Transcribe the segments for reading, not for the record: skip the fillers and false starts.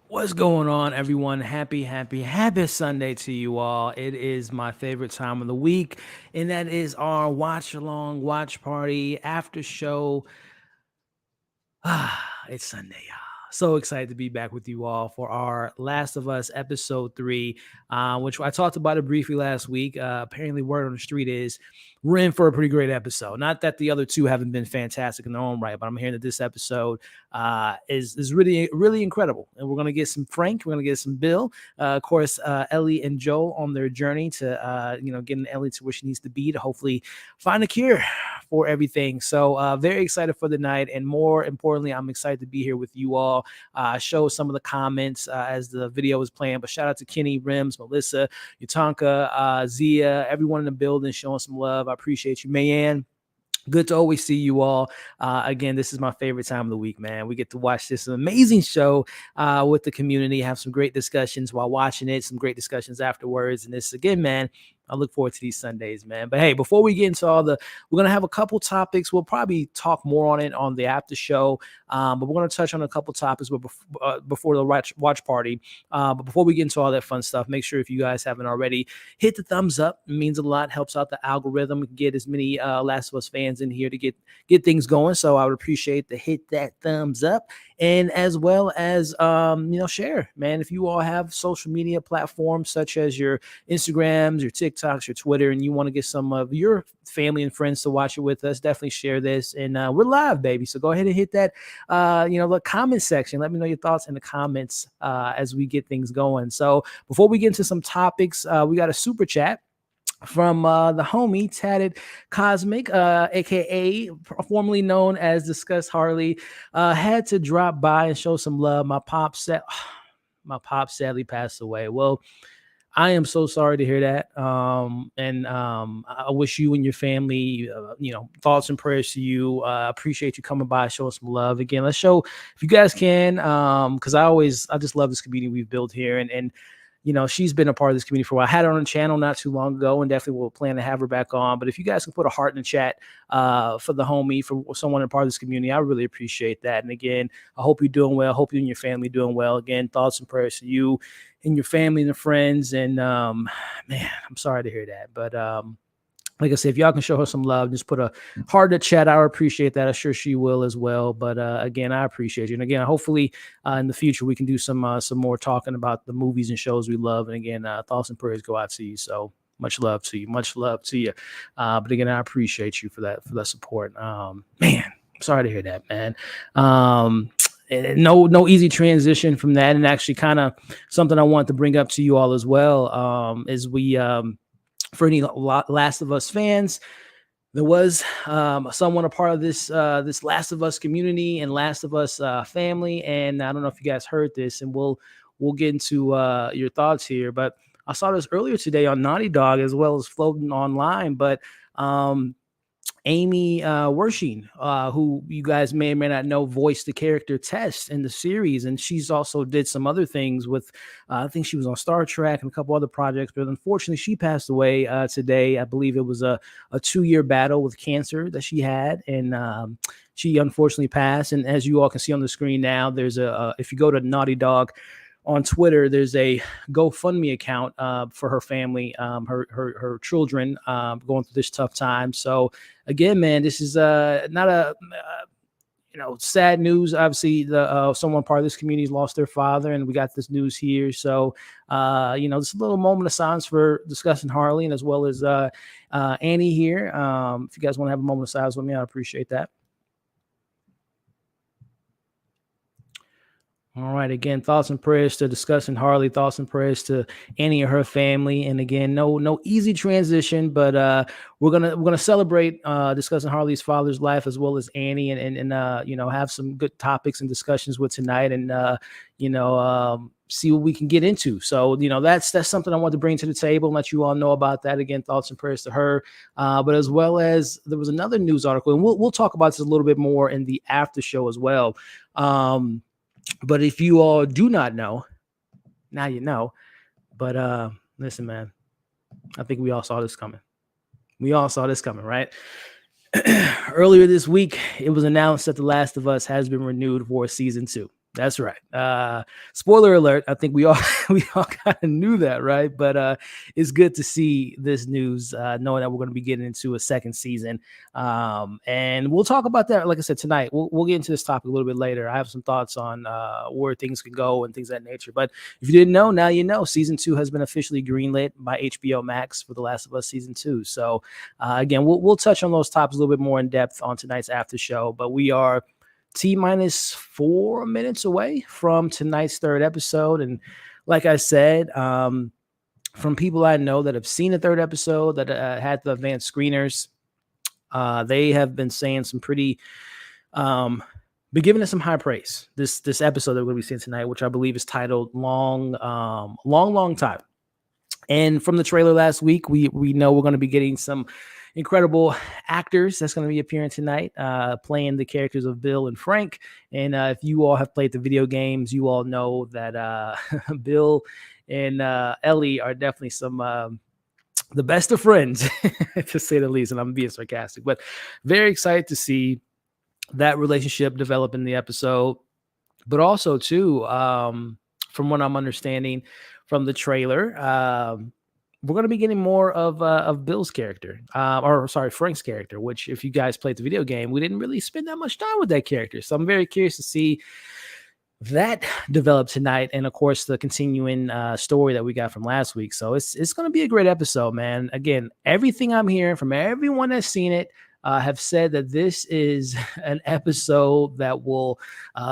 What's going on, everyone? Happy Sunday to you all. It is my favorite time of the week, and that is our watch along, watch party, after show. It's Sunday, y'all. So excited to be back with you all for our Last of Us episode 3, which I talked about it briefly last week. Apparently, word on the street is we're in for a pretty great episode. Not that the other two haven't been fantastic in their own right, but I'm hearing that this episode is really incredible. And we're gonna get some Frank, we're gonna get some Bill, of course, Ellie and Joel on their journey to getting Ellie to where she needs to be to hopefully find a cure for everything. So very excited for the night, and more importantly, I'm excited to be here with you all. Show some of the comments as the video is playing. But shout out to Kenny, Rims, Melissa, Yutanka, Zia, everyone in the building showing some love. I appreciate you, Mayan. Good to always see you all. Again, this is my favorite time of the week, man. We get to watch this amazing show with the community, have some great discussions while watching it, some great discussions afterwards. And this, again, man, I look forward to these Sundays, man. But hey, before we get into we're going to have a couple topics. We'll probably talk more on it on the after show, but we're going to touch on a couple topics before the watch party. But before we get into all that fun stuff, make sure if you guys haven't already, hit the thumbs up. It means a lot, helps out the algorithm. We can get as many Last of Us fans in here to get things going. So I would appreciate to hit that thumbs up, and as well as share, man. If you all have social media platforms such as your Instagrams, your TikToks, your Twitter, and you want to get some of your family and friends to watch it with us, definitely share this. And we're live, baby. So go ahead and hit that the comment section. Let me know your thoughts in the comments as we get things going. So before we get into some topics, we got a super chat from the homie Tatted Cosmic, aka formerly known as Discuss Harley. Had to drop by and show some love. My pop sadly passed away. Well, I am so sorry to hear that. And I wish you and your family, thoughts and prayers to you. Appreciate you coming by, showing some love. Again, let's show, if you guys can, because I just love this community we've built here. And she's been a part of this community for a while. I had her on the channel not too long ago, and definitely will plan to have her back on. But if you guys can put a heart in the chat for the homie, for someone in part of this community, I really appreciate that. And again, I hope you're doing well. I hope you and your family doing well. Again, thoughts and prayers to you and your family and the friends. And man, I'm sorry to hear that. But like I said, if y'all can show her some love, just put a heart in the chat. I appreciate that. I'm sure she will as well. But again, I appreciate you. And again, hopefully in the future we can do some more talking about the movies and shows we love. And again, thoughts and prayers go out to you. So much love to you. Much love to you. But again, I appreciate you for that support. Man, I'm sorry to hear that, man. No easy transition from that, and actually kind of something I want to bring up to you all as well. Is we for any Last of Us fans, there was someone a part of this Last of Us community and Last of Us family, and I don't know if you guys heard this, and we'll get into your thoughts here. But I saw this earlier today on Naughty Dog as well as floating online. But Amy Wershing, who you guys may or may not know, voiced the character Tess in the series, and she's also did some other things with, I think she was on Star Trek and a couple other projects, but unfortunately she passed away today. I believe it was a 2-year battle with cancer that she had, and she unfortunately passed. And as you all can see on the screen now, there's if you go to Naughty Dog on Twitter, there's a GoFundMe account for her family, her children going through this tough time. So again, man, this is not a sad news. Obviously, someone part of this community lost their father, and we got this news here. So just a little moment of silence for Discussing Harley, and as well as Annie here. If you guys want to have a moment of silence with me, I appreciate that. All right. Again, thoughts and prayers to Discussing Harley. Thoughts and prayers to Annie and her family. And again, no easy transition, but we're gonna celebrate Discussing Harley's father's life as well as Annie, and have some good topics and discussions with tonight, and see what we can get into. So that's something I want to bring to the table and let you all know about that. Again, thoughts and prayers to her. But as well as there was another news article, and we'll talk about this a little bit more in the after show as well. But if you all do not know, now you know. But listen, man, I think we all saw this coming. Right? Earlier this week, it was announced that The Last of Us has been renewed for season 2. That's right. Spoiler alert. I think we all we all kind of knew that, right? But it's good to see this news, knowing that we're going to be getting into a second season. And we'll talk about that, like I said, tonight. We'll get into this topic a little bit later. I have some thoughts on where things can go and things of that nature. But if you didn't know, now you know. Season 2 has been officially greenlit by HBO Max for The Last of Us season 2. So again, we'll touch on those topics a little bit more in depth on tonight's after show. But we are T minus 4 minutes away from tonight's third episode. And like I said, from people I know that have seen the third episode, that had the advanced screeners, they have been saying some pretty, been giving it some high praise. This episode that we're going to be seeing tonight, which I believe is titled Long Time. And from the trailer last week, we know we're going to be getting some incredible actors that's going to be appearing tonight, playing the characters of Bill and Frank. And if you all have played the video games, you all know that Bill and Ellie are definitely some the best of friends, to say the least. And I'm being sarcastic, but very excited to see that relationship develop in the episode. But also, too, from what I'm understanding from the trailer, we're going to be getting more of Bill's character, Frank's character, which, if you guys played the video game, we didn't really spend that much time with that character. So I'm very curious to see that develop tonight. And of course, the continuing story that we got from last week. So it's going to be a great episode, man. Again, everything I'm hearing from everyone that's seen it, have said that this is an episode that will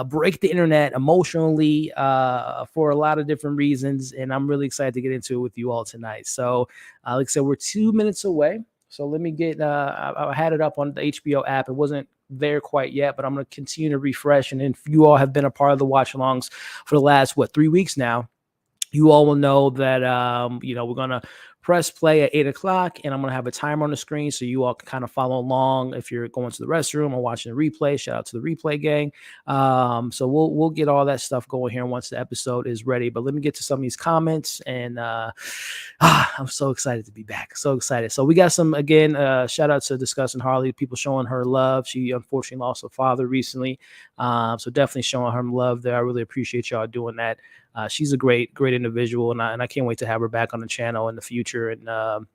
break the internet emotionally for a lot of different reasons. And I'm really excited to get into it with you all tonight. So like I said, we're 2 minutes away. So let me get, I had it up on the HBO app. It wasn't there quite yet, but I'm going to continue to refresh. And if you all have been a part of the watch alongs for the last, 3 weeks now, you all will know that, we're going to press play at 8 o'clock, and I'm going to have a timer on the screen so you all can kind of follow along if you're going to the restroom or watching a replay. Shout out to the replay gang. So we'll get all that stuff going here once the episode is ready. But let me get to some of these comments, and I'm so excited to be back. So excited. So we got some, again, shout out to Discussing Harley, people showing her love. She unfortunately lost her father recently. So definitely showing her love there. I really appreciate y'all doing that. She's a great individual, and I can't wait to have her back on the channel in the future and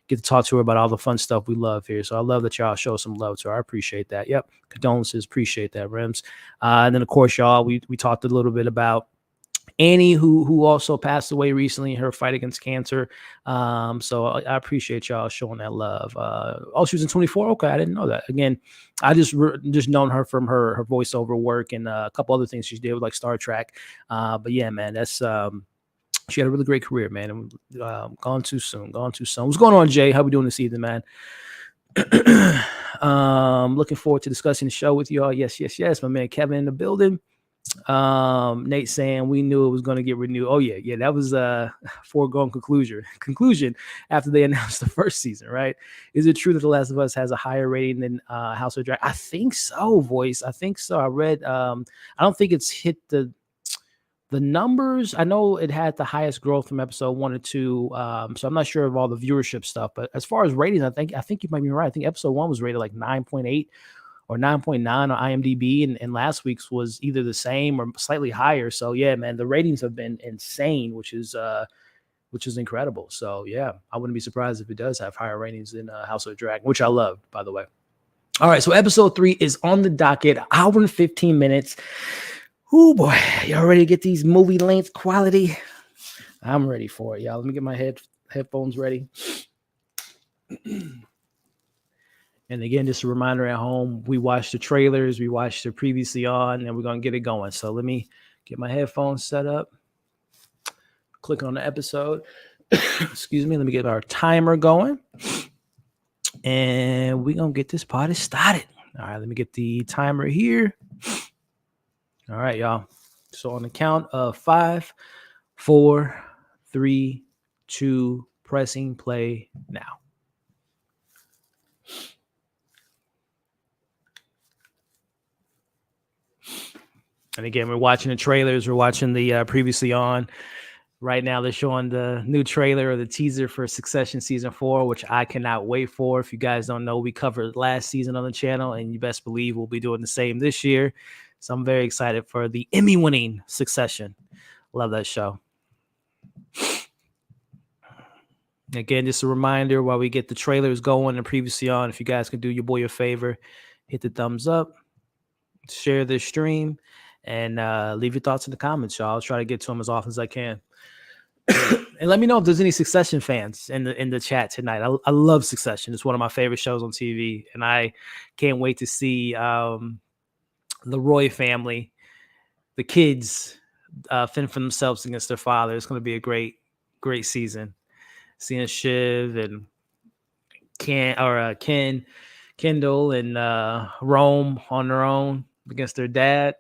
get to talk to her about all the fun stuff we love here. So I love that y'all show some love to her. I appreciate that. Yep. Condolences. Appreciate that, Rims. And then, of course, y'all, we talked a little bit about Annie, who also passed away recently in her fight against cancer. So I appreciate y'all showing that love. She was in 24. Okay, I didn't know that. Again, I just known her from her voiceover work and a couple other things she did with like Star Trek. But yeah, man, that's she had a really great career, man. And gone too soon. What's going on, Jay? How we doing this evening, man? Looking forward to discussing the show with y'all. Yes. My man Kevin in the building. Nate saying we knew it was going to get renewed. Oh yeah, that was a foregone conclusion after they announced the first season, right? Is it true that The Last of Us has a higher rating than House of Dragon? I think so, voice. I think so. I read. I don't think it's hit the numbers. I know it had the highest growth from episode 1 and 2. So I'm not sure of all the viewership stuff, but as far as ratings, I think you might be right. I think episode 1 was rated like 9.8 or 9.9 on IMDb, and last week's was either the same or slightly higher. So yeah, man, the ratings have been insane, which is incredible. So yeah, I wouldn't be surprised if it does have higher ratings than House of Dragon, which I loved, by the way. All right, so episode 3 is on the docket, hour and 15 minutes. Oh boy, y'all ready to get these movie length quality? I'm ready for it, y'all. Let me get my headphones ready. And again, just a reminder at home, we watched the trailers, we watched the previously on, and we're going to get it going. So let me get my headphones set up. Click on the episode. Excuse me. Let me get our timer going. And we're going to get this party started. All right, let me get the timer here. All right, y'all. So on the count of 5, 4, 3, 2, pressing play now. And again, we're watching the trailers. We're watching the previously on. Right now, they're showing the new trailer or the teaser for Succession Season 4, which I cannot wait for. If you guys don't know, we covered last season on the channel, and you best believe we'll be doing the same this year. So I'm very excited for the Emmy-winning Succession. Love that show. Again, just a reminder while we get the trailers going and previously on, if you guys can do your boy a favor, hit the thumbs up, share this stream, and leave your thoughts in the comments, y'all. I'll try to get to them as often as I can. And let me know if there's any Succession fans in the chat tonight. I love Succession. It's one of my favorite shows on TV, and I can't wait to see the Roy family, the kids, fend for themselves against their father. It's going to be a great season. Seeing Shiv and Kendall and Rome on their own against their dad.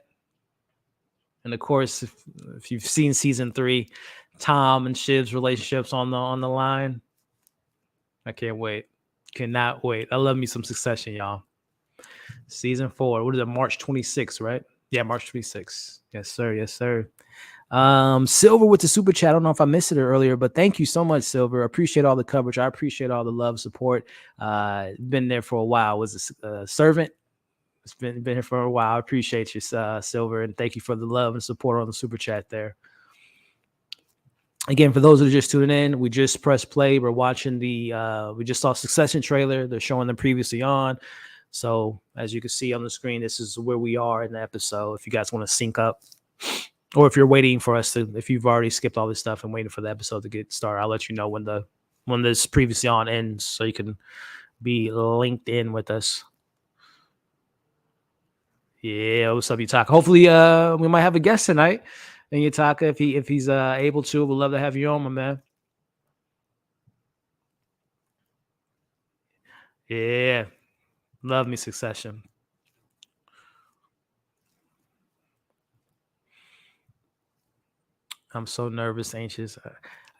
And of course, if you've seen season 3, Tom and Shiv's relationships on the line. I can't wait. Cannot wait. I love me some Succession, y'all. Season 4. What is it? March 26th, right? Yeah, March 26th. Yes, sir. Yes, sir. Silver with the super chat. I don't know if I missed it earlier, but thank you so much, Silver. I appreciate all the coverage. I appreciate all the love, support. Been there for a while. Was a servant. It's been here for a while. I appreciate you, Silver, and thank you for the love and support on the super chat there. Again, for those that are just tuning in, we just pressed play. We're watching we just saw Succession trailer. They're showing them previously on. So as you can see on the screen, this is where we are in the episode. If you guys want to sync up, or if you're waiting for us to, if you've already skipped all this stuff and waiting for the episode to get started, I'll let you know when this previously on ends, so you can be linked in with us. Yeah, what's up, Yutaka? Hopefully, we might have a guest tonight. And Yutaka, if he's able to, we'd love to have you on, my man. Yeah, love me Succession. I'm so nervous, anxious.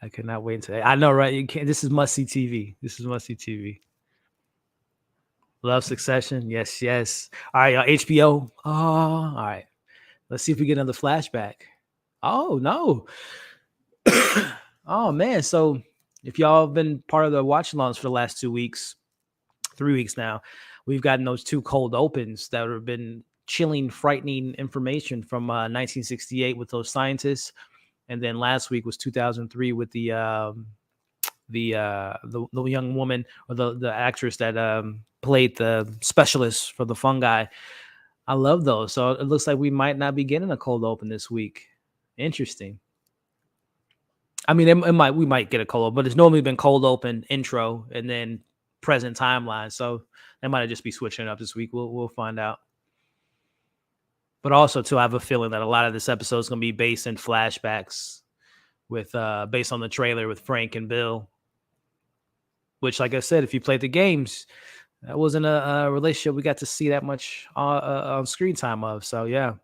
I cannot wait until I know, right? You can't. This is must see TV. This is must see TV. Love Succession. Yes, yes. All right, HBO. Oh, all right. Let's see if we get another flashback. Oh no. Oh man. So if y'all have been part of the watch alongs for the last 2 weeks, 3 weeks now, we've gotten those 2 cold opens that have been chilling, frightening information from 1968 with those scientists. And then last week was 2003 with the young woman, or the actress that played the specialist for the fungi. I love those. So it looks like we might not be getting a cold open this week. Interesting. I mean, we might get a cold open, but it's normally been cold open, intro, and then present timeline. So they might just be switching it up this week. We'll find out. But also, too, I have a feeling that a lot of this episode is going to be based in flashbacks with based on the trailer with Frank and Bill. Which, like I said, if you played the games, that wasn't a relationship we got to see that much on screen time of. So yeah,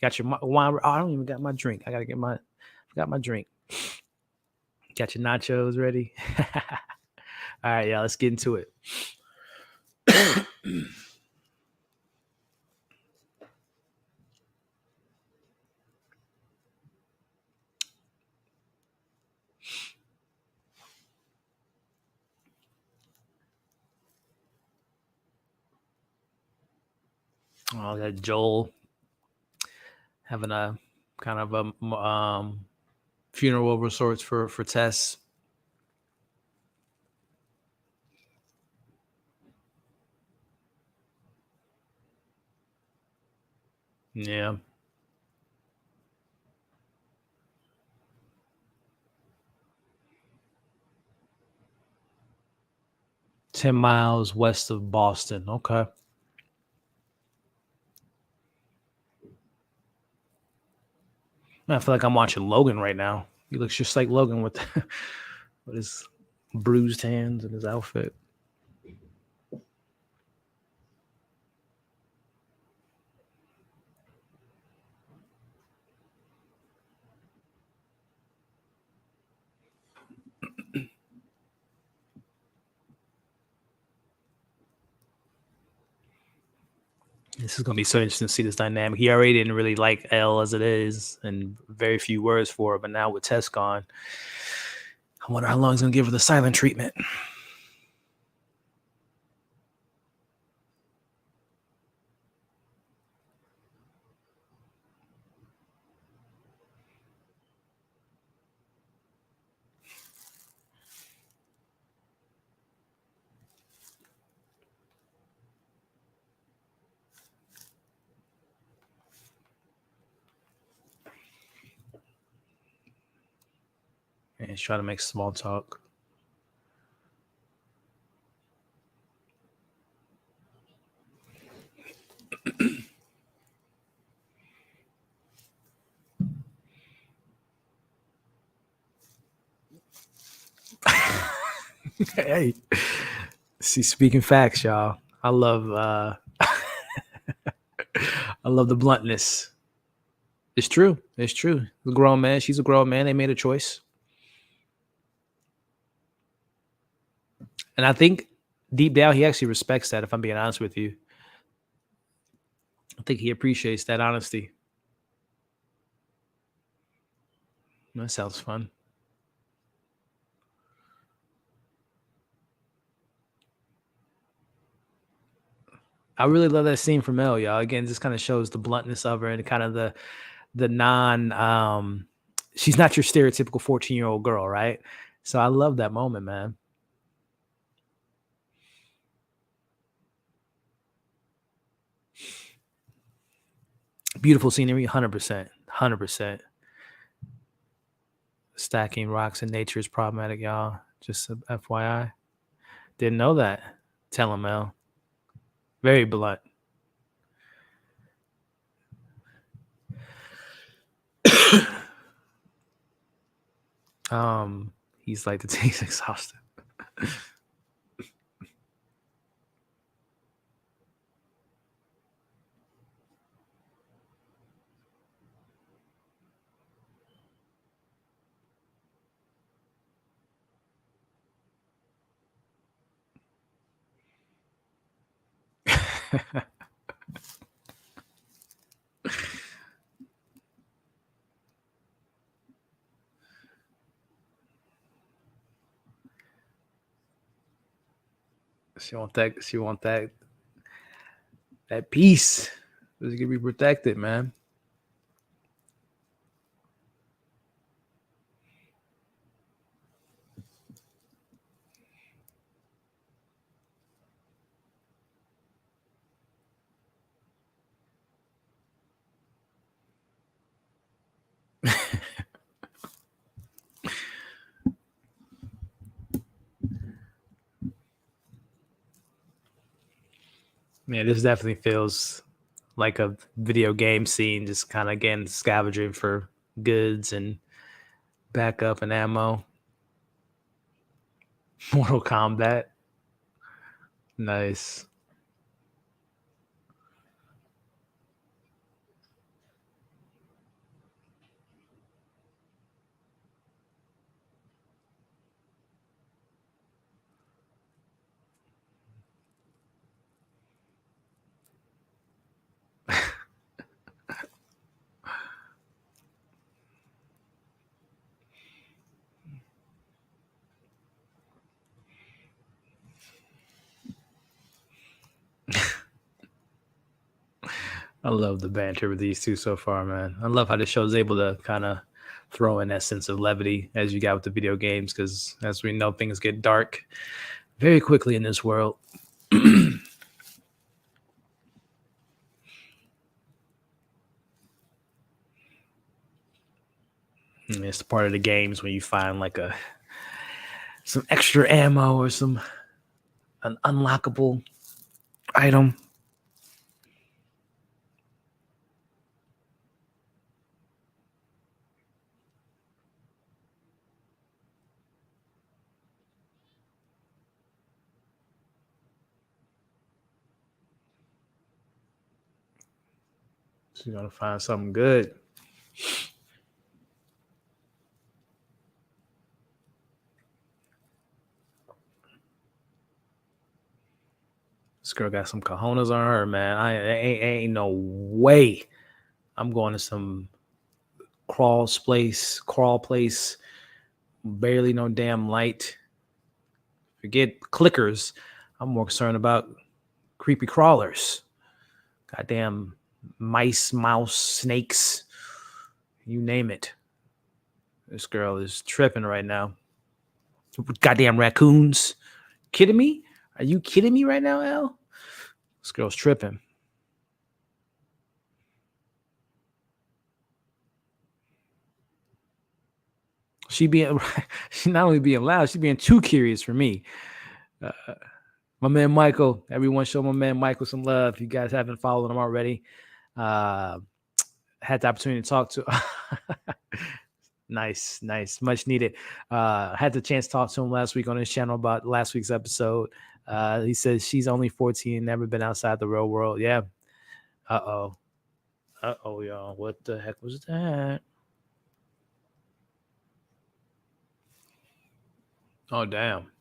got your wine. Oh, I don't even got my drink. I gotta got my drink. Got your nachos ready. All right, yeah, let's get into it. Oh, that Joel having a kind of a funeral of sorts for Tess. Yeah. "10 miles west of Boston." Okay. I feel like I'm watching Logan right now. He looks just like Logan with his bruised hands and his outfit. This is going to be so interesting to see this dynamic. He already didn't really like Elle as it is, and very few words for her. But now with Tess gone, I wonder how long he's going to give her the silent treatment. Yeah, he's trying to make small talk. Hey, see, speaking facts, y'all. I love the bluntness. It's true. It's true. The grown man. She's a grown man. They made a choice, and I think deep down he actually respects that. If I'm being honest with you, I think he appreciates that honesty. That sounds fun. I really love that scene from Elle, y'all. Again, this kind of shows the bluntness of her and kind of the non she's not your stereotypical 14-year-old girl, right? So I love that moment, man. Beautiful scenery, 100%. 100%. Stacking rocks in nature is problematic, y'all. Just a FYI. Didn't know that. Tell him, Mel. Very blunt. He's like the taste exhausted. She want that peace. It's gonna be protected, man. Yeah, this definitely feels like a video game scene, just kind of again scavenging for goods and backup and ammo. Mortal Kombat. Nice. I love the banter with these two so far, man. I love how the show's able to kind of throw in that sense of levity as you got with the video games, because as we know, things get dark very quickly in this world. And it's part of the games when you find like some extra ammo or an unlockable item. So you're gonna find something good. This girl got some cojones on her, man. Ain't no way I'm going to some crawl place, barely no damn light. Forget clickers. I'm more concerned about creepy crawlers. Goddamn mice, mouse, snakes, you name it. This girl is tripping right now. Goddamn raccoons. Kidding me? Are you kidding me right now, Al? This girl's tripping. She being she not only being loud, she being too curious for me. Uh, my man Michael, everyone show my man Michael some love. If you guys haven't followed him already, uh, had the opportunity to talk to. Nice, nice, much needed. Had the chance to talk to him last week on his channel about last week's episode. He says she's only 14, never been outside the real world. Yeah. Uh oh, y'all. What the heck was that? Oh, damn.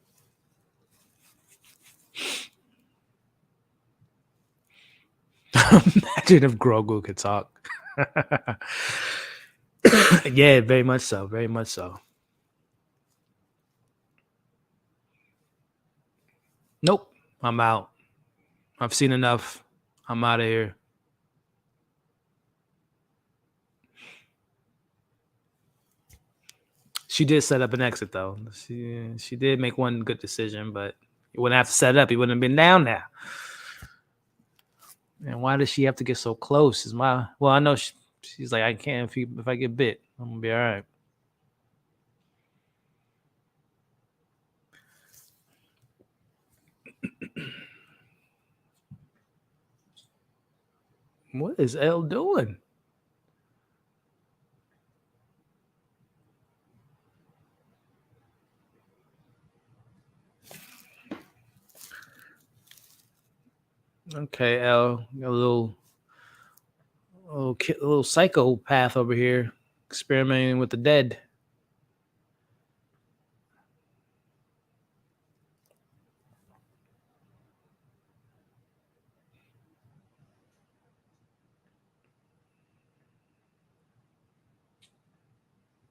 Imagine if Grogu could talk. Yeah, very much so. Very much so. Nope. I'm out. I've seen enough. I'm out of here. She did set up an exit though. She did make one good decision, but you wouldn't have to set it up. He wouldn't have been down now. And why does she have to get so close? Is my well, I know she's like I can't if I get bit, I'm gonna be all right. What is Elle doing? Okay, Elle, a little psychopath over here, experimenting with the dead.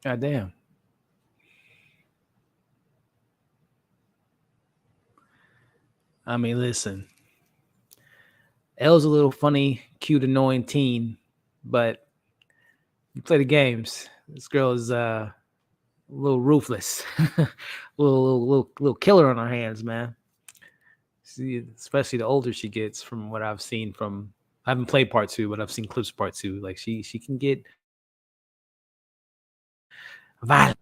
God damn. I mean, listen, Elle's a little funny, cute, annoying teen, but you play the games. This girl is a little ruthless, little killer on her hands, man. See, especially the older she gets, from what I've seen from. I haven't played part two, but I've seen clips of part two. Like she can get violent.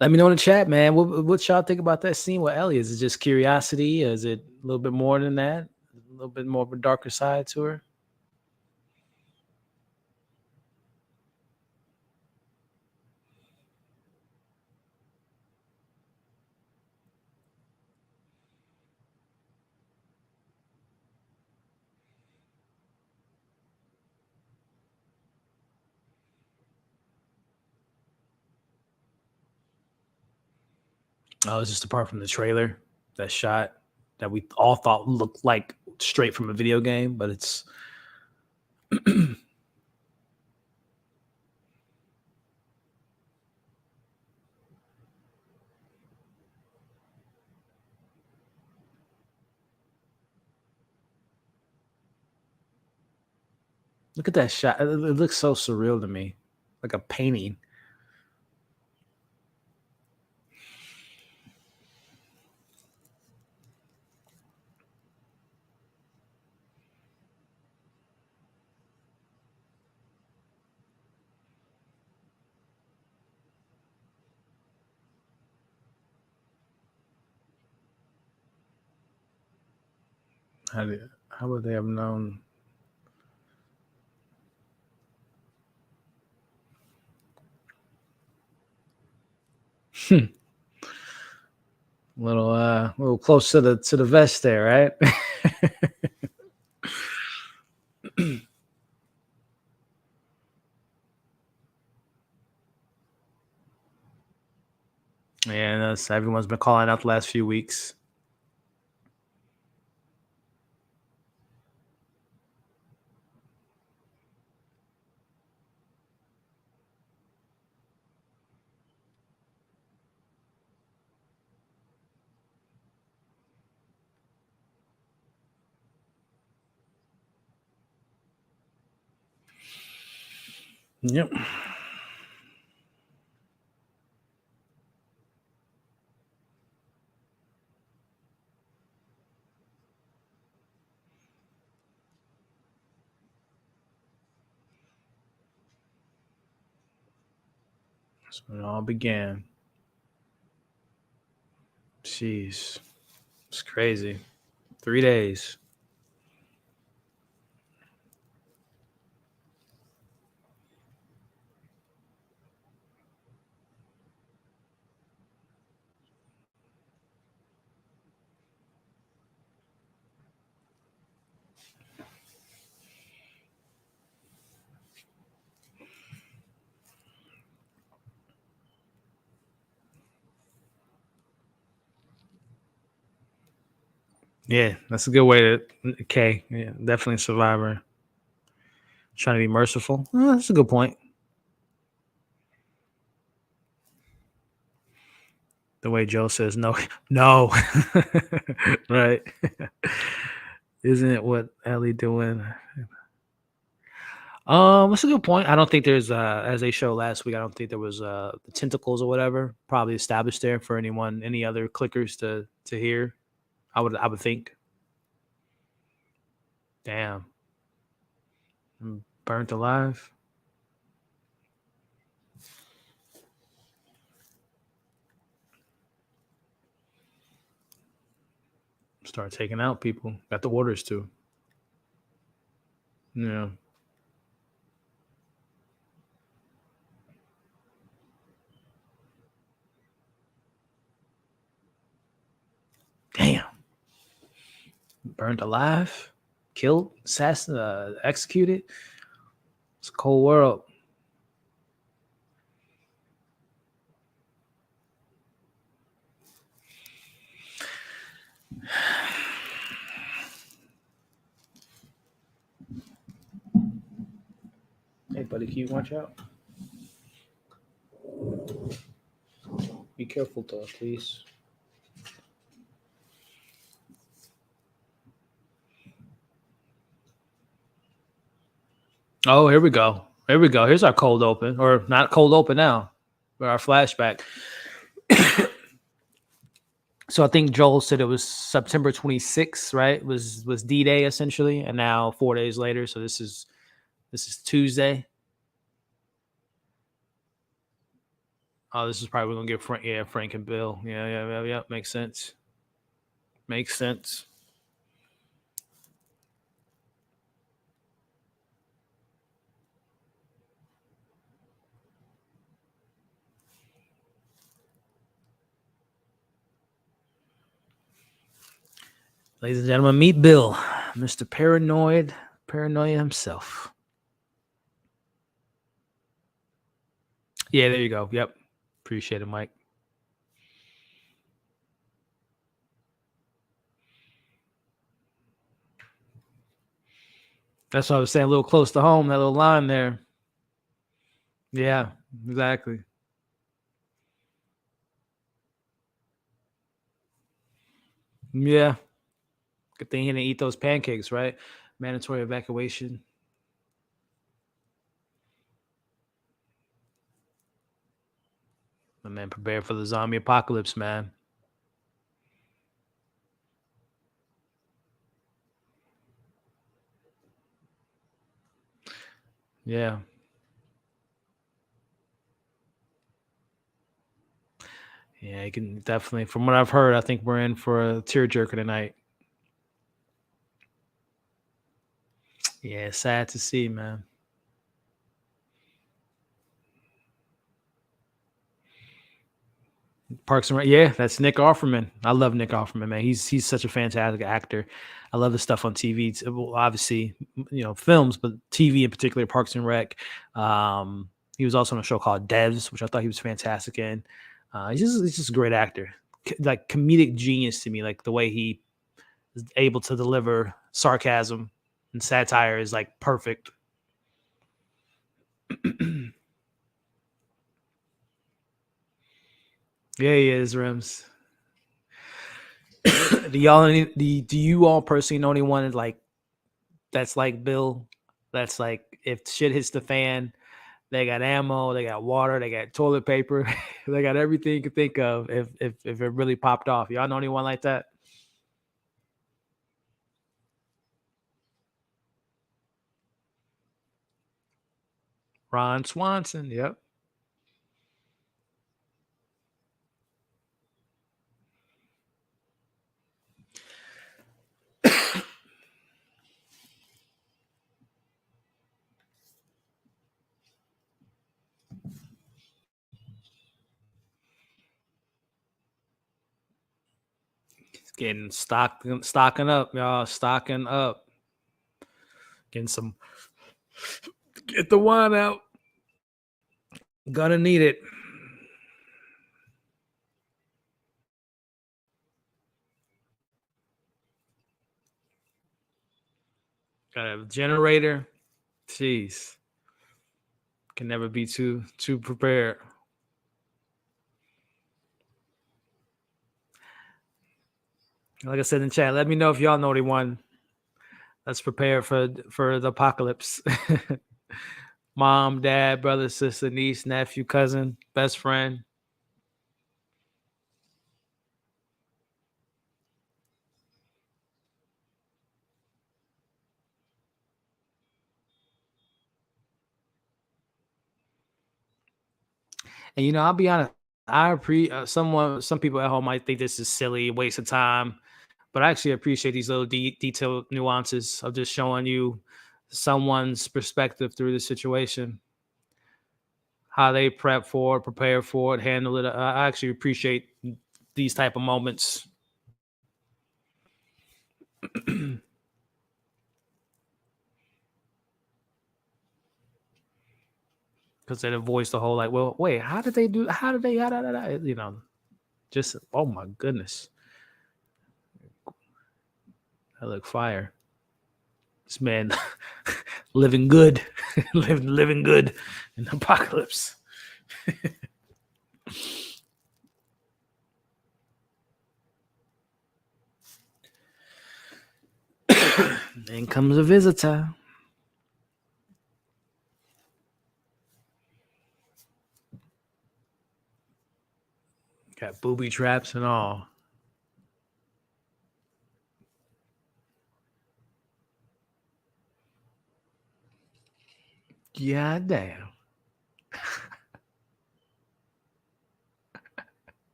Let me know in the chat, man. What y'all think about that scene with Ellie? Is it just curiosity? Is it a little bit more than that? A little bit more of a darker side to her? Oh, it's just apart from the trailer, that shot that we all thought looked like straight from a video game, but it's look at that shot. It looks so surreal to me, like a painting. How would they have known? Little close to the vest there, right? Yeah, that's everyone's been calling out the last few weeks. Yep. That's when it all began. Jeez. It's crazy. 3 days. Yeah, that's a good way to. Okay, yeah, definitely a survivor. Trying to be merciful. That's a good point. The way Joe says no, no, right? Isn't it what Ellie doing? That's a good point. I don't think there's as they showed last week. I don't think there was the tentacles or whatever probably established there for any other clickers to hear. I would think. Damn, burnt alive. Start taking out people. Got the orders too. Yeah. Damn. Burnt alive, killed, executed. It's a cold world. Hey, buddy, can you watch out? Be careful, though, please. Oh, here we go. Here we go. Here's our cold open, or not cold open now, but our flashback. So I think Joel said it was September 26th, right? Was D-Day essentially, and now 4 days later. So this is Tuesday. Oh, this is probably gonna get Frank. Yeah, Frank and Bill. Yeah. Makes sense. Makes sense. Ladies and gentlemen, meet Bill, Mr. Paranoia himself. Yeah, there you go. Yep. Appreciate it, Mike. That's what I was saying. A little close to home, that little line there. Yeah, exactly. Yeah. Good thing he didn't eat those pancakes, right? Mandatory evacuation. My man, prepare for the zombie apocalypse, man. Yeah. Yeah, you can definitely, from what I've heard, I think we're in for a tearjerker tonight. Yeah, sad to see, man. Parks and Rec. Yeah, that's Nick Offerman. I love Nick Offerman, man. He's such a fantastic actor. I love his stuff on TV. Well, obviously, films, but TV in particular, Parks and Rec. He was also on a show called Devs, which I thought he was fantastic in. He's just a great actor, like comedic genius to me. Like the way he is able to deliver sarcasm and satire is like perfect. Yeah, he is, Rims. Do you all personally know anyone that's like Bill? That's like if shit hits the fan, they got ammo, they got water, they got toilet paper, they got everything you can think of. If it really popped off, y'all know anyone like that? Ron Swanson. Yep. Getting stocking up, y'all. Stocking up. Getting some. Get the wine out. Gonna need it. Got a generator. Jeez. Can never be too prepared. Like I said in chat, let me know if y'all know anyone that's prepared for the apocalypse. Mom, dad, brother, sister, niece, nephew, cousin, best friend. And I'll be honest. Some people at home might think this is silly, waste of time, but I actually appreciate these little detailed nuances of just showing you someone's perspective through the situation, how they prepare for it, handle it. I actually appreciate these type of moments. Because they voice the whole like, well, wait, how did they do? How did they? Just oh my goodness, I look fire. This man living good, living good in the apocalypse. Then comes a visitor. Got booby traps and all. Yeah, damn.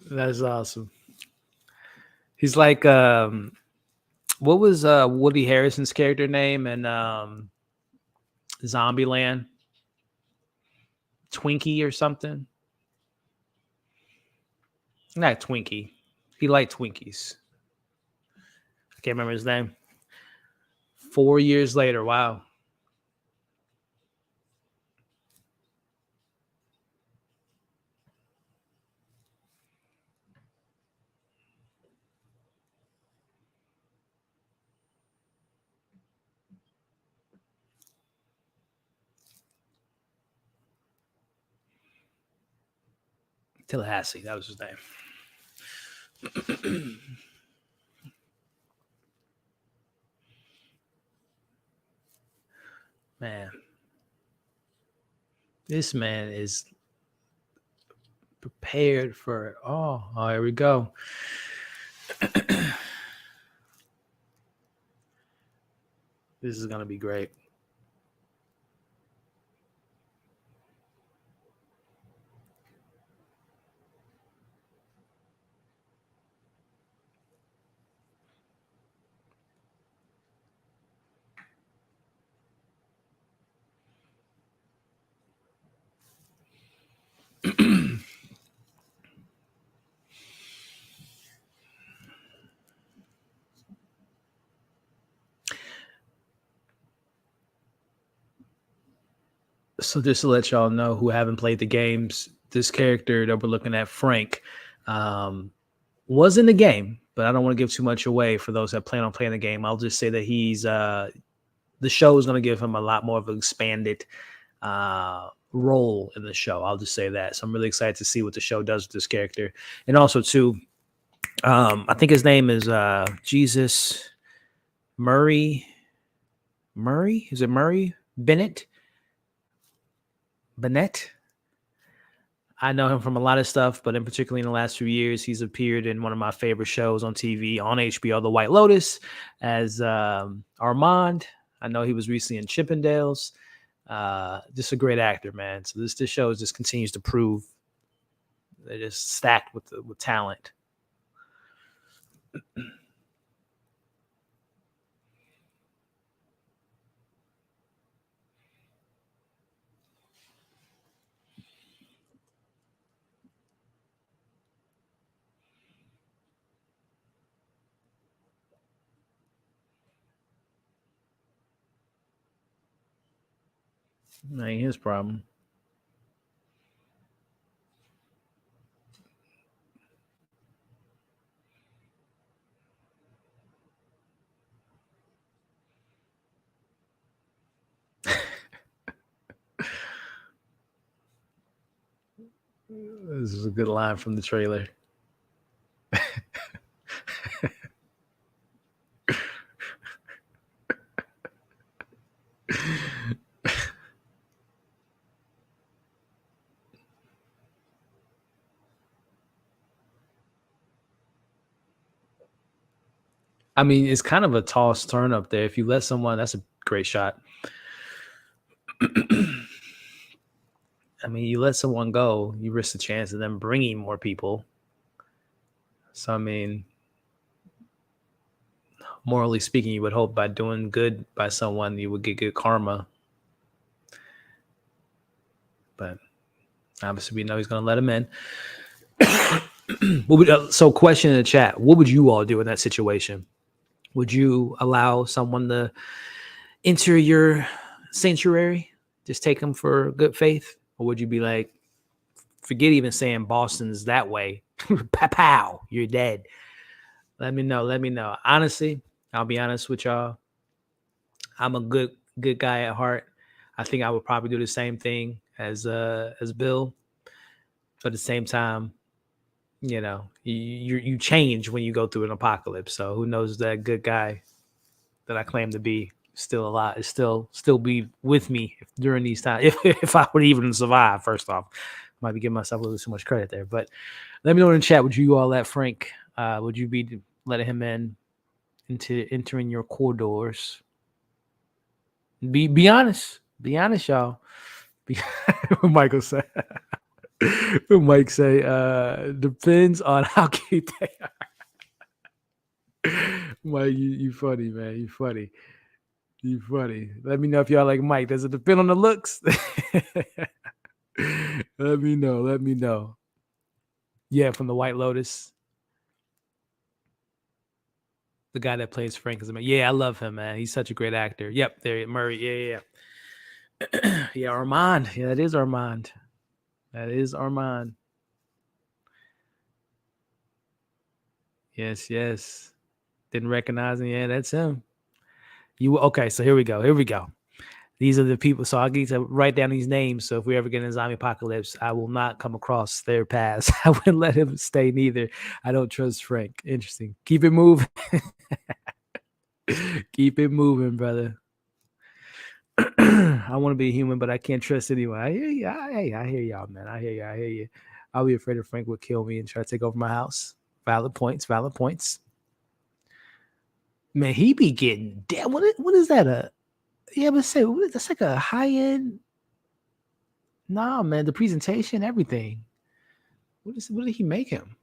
That's awesome. He's like, what was Woody Harrelson's character name in Zombieland? Twinkie or something? Not Twinkie. He liked Twinkies. I can't remember his name. 4 years later. Wow. Tallahassee. That was his name. Man. This man is prepared for it. Oh, here we go. This is going to be great. So just to let y'all know who haven't played the games, this character that we're looking at, Frank, was in the game, but I don't want to give too much away for those that plan on playing the game. I'll just say that he's the show is going to give him a lot more of an expanded role in the show. I'll just say that. So I'm really excited to see what the show does with this character. And also too, I think his name is Jesus Murray. Murray? Is it Murray? Bennett? I know him from a lot of stuff, but in particular in the last few years, he's appeared in one of my favorite shows on TV on HBO, The White Lotus, as Armand. I know he was recently in Chippendales. Just a great actor, man. So this show just continues to prove they're just stacked with talent. Ain't his problem. This is a good line from the trailer. I mean, it's kind of a toss turn up there. If you let someone, that's a great shot. I mean, you let someone go, you risk the chance of them bringing more people. So, I mean, morally speaking, you would hope by doing good by someone, you would get good karma. But obviously, we know he's going to let him in. So, question in the chat: what would you all do in that situation? Would you allow someone to enter your sanctuary? Just take them for good faith, or would you be like, forget even saying Boston's that way? Pow, you're dead. Let me know. Let me know. Honestly, I'll be honest with y'all. I'm a good guy at heart. I think I would probably do the same thing as Bill. But at the same time, you know, you change when you go through an apocalypse. So who knows, that good guy that I claim to be still alive, still be with me during these times. If I would even survive, first off, might be giving myself a little too much credit there. But let me know in the chat. Would you all let Frank? Would you be letting him into entering your corridors? Be honest. Be honest, y'all. Be, Michael said. Mike say, depends on how cute they are. Mike, you funny, man. You funny. You funny. Let me know if y'all like Mike. Does it depend on the looks? Let me know. Let me know. Yeah, from the White Lotus. The guy that plays Frank is amazing. Yeah, I love him, man. He's such a great actor. Yep, there, Murray. Yeah. Yeah, Armand. Yeah, that is Armand. That is Armand. Yes, yes. Didn't recognize him. Yeah, that's him. You okay? So here we go. Here we go. These are the people. So I'll get to write down these names. So if we ever get in a zombie apocalypse, I will not come across their paths. I wouldn't let him stay neither. I don't trust Frank. Interesting. Keep it moving. Keep it moving, brother. I want to be human, but I can't trust anyone. I hear you. I hear y'all, man. I hear you. I hear you. I'll be afraid of Frank would kill me and try to take over my house. Valid points. Valid points. Man, he be getting dead. What is that? Yeah, but say that's like a high end. Nah, man, the presentation, everything. What did he make him?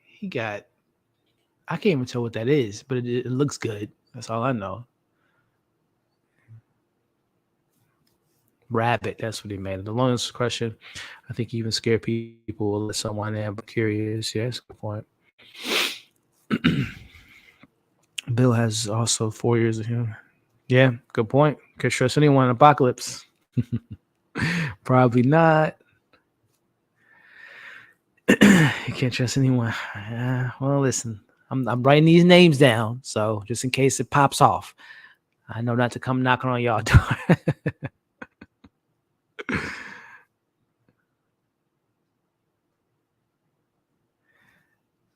He got I can't even tell what that is, but it looks good. That's all I know. Rabbit, that's what he made. The longest question. I think even scared people will let someone in. But curious, yes, good point. Bill has also 4 years of him. Yeah, good point. Could trust anyone in apocalypse. Probably not. You can't trust anyone. Well, listen, I'm writing these names down, so just in case it pops off, I know not to come knocking on y'all door.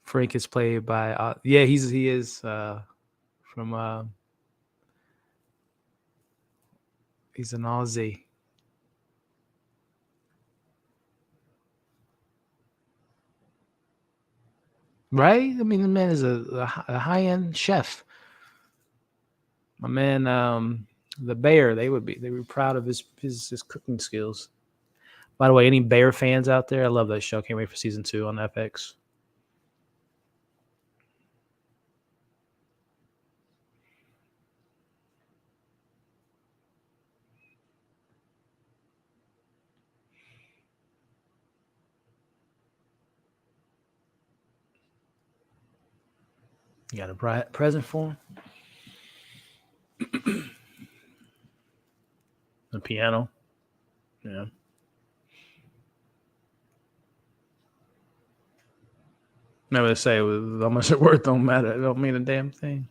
Frank is played by yeah, he is from he's an Aussie. Right? I mean, the man is a high end chef. My man, the Bear, they were proud of his cooking skills. By the way, any Bear fans out there? I love that show. Can't wait for season 2 on FX. You got a present for him? The piano. Yeah. Never say how much it worth don't matter. It don't mean a damn thing.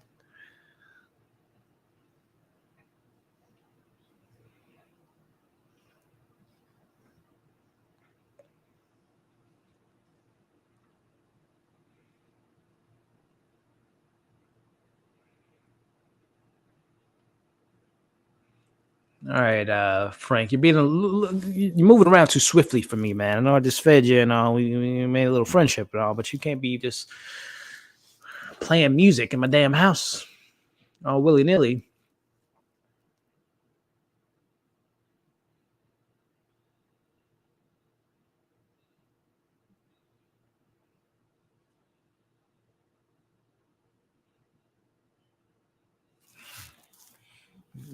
All right, Frank, you're moving around too swiftly for me, man. I know I just fed you and all. We made a little friendship and all, but you can't be just playing music in my damn house all willy nilly.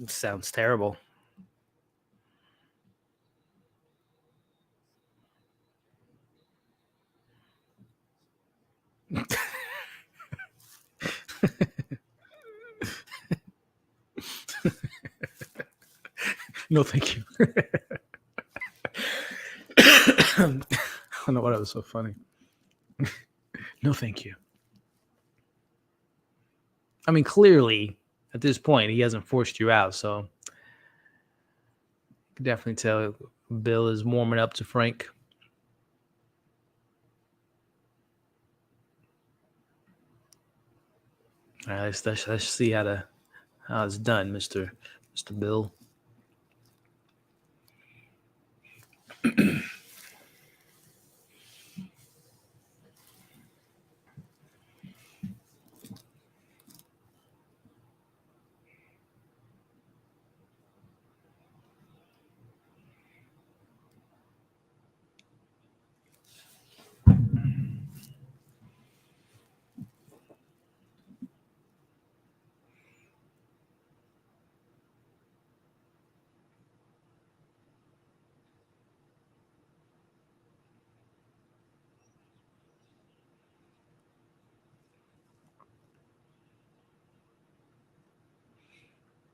Sounds terrible. No, thank you. I don't know why that was so funny. No, thank you. I mean, clearly, at this point, he hasn't forced you out, so you can definitely tell Bill is warming up to Frank. All right, let's see how it's done, Mister Bill.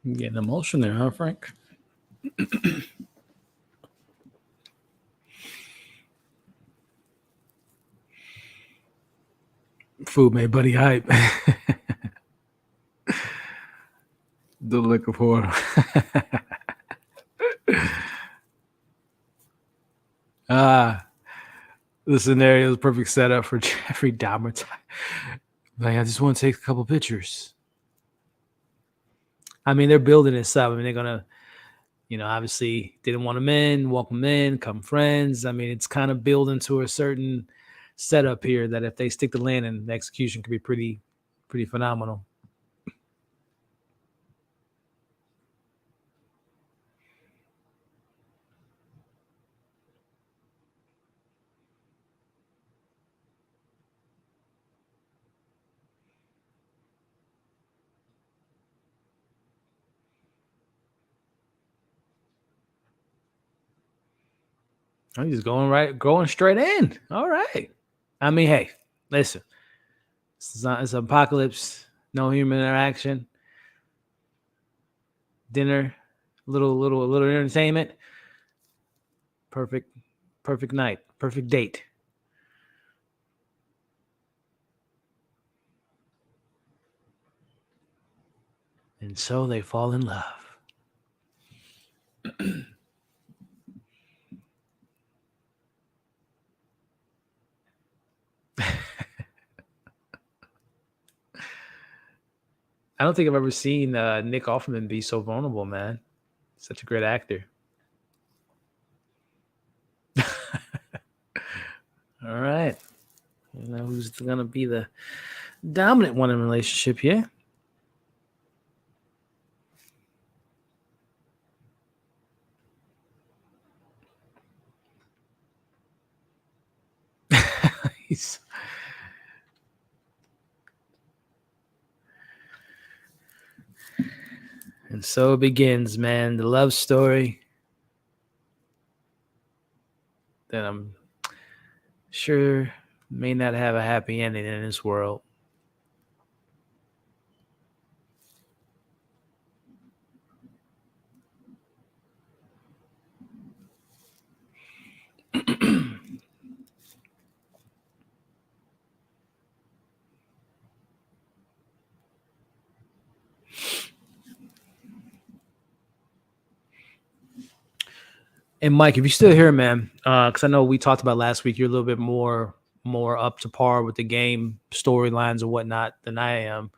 You getting emotion there, huh, Frank? Food made Buddy hype. The lick of horror. Ah, the scenario is perfect setup for Jeffrey Dahmer. Like, I just want to take a couple pictures. I mean, they're building this up. I mean, they're gonna, obviously didn't want them in, welcome in, come friends. I mean, it's kind of building to a certain setup here that if they stick the landing, the execution could be pretty phenomenal. I'm just going straight in. All right. I mean, hey, listen, it's an apocalypse, no human interaction, dinner, little entertainment. Perfect, perfect night, perfect date. And so they fall in love. I don't think I've ever seen Nick Offerman be so vulnerable, man. Such a great actor. All right. You know who's going to be the dominant one in a relationship here? He's, and so it begins, man. The love story that I'm sure may not have a happy ending in this world. And Mike, if you're still here, man, because I know we talked about last week, you're a little bit more up to par with the game storylines and whatnot than I am.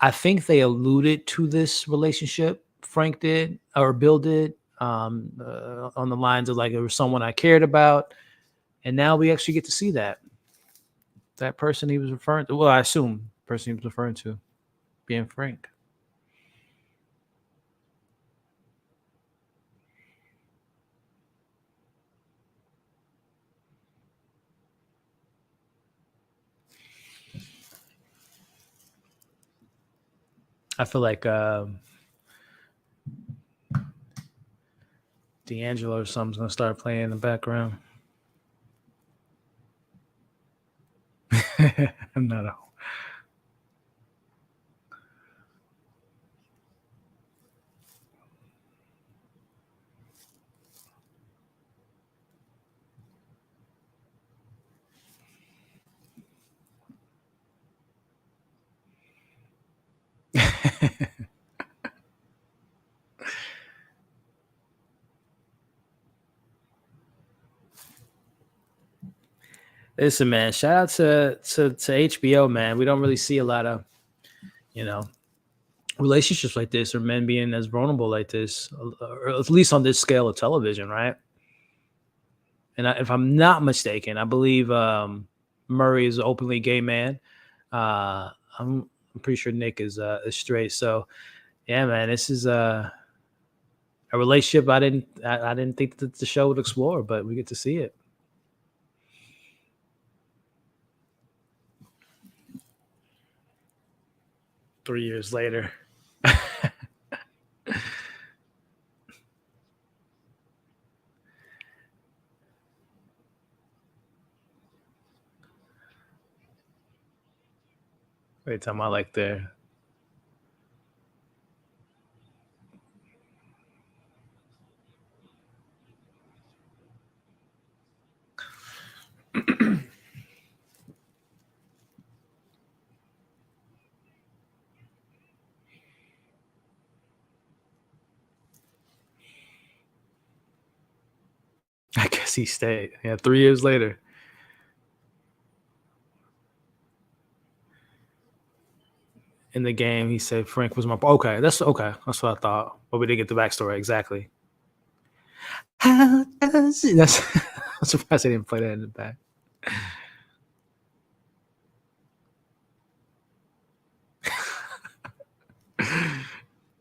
I think they alluded to this relationship Frank did or Bill did, on the lines of like it was someone I cared about, and now we actually get to see that person he was referring to. Well, I assume person he was referring to being Frank. I feel like D'Angelo or something's gonna start playing in the background. I'm not a Listen, man. Shout out to HBO, man. We don't really see a lot of you know relationships like this or men being as vulnerable like this, or at least on this scale of television, right? And if I'm not mistaken, I believe Murray is an openly gay man. Uh, I'm pretty sure Nick is straight. So yeah, man, this is a relationship I didn't think that the show would explore, but we get to see it 3 years later. Every time I like there. I guess he stayed. Yeah, 3 years later in the game, he said Frank was my okay. That's okay. That's what I thought, but we didn't get the backstory exactly. How does it? That's I'm surprised they didn't play that in the back.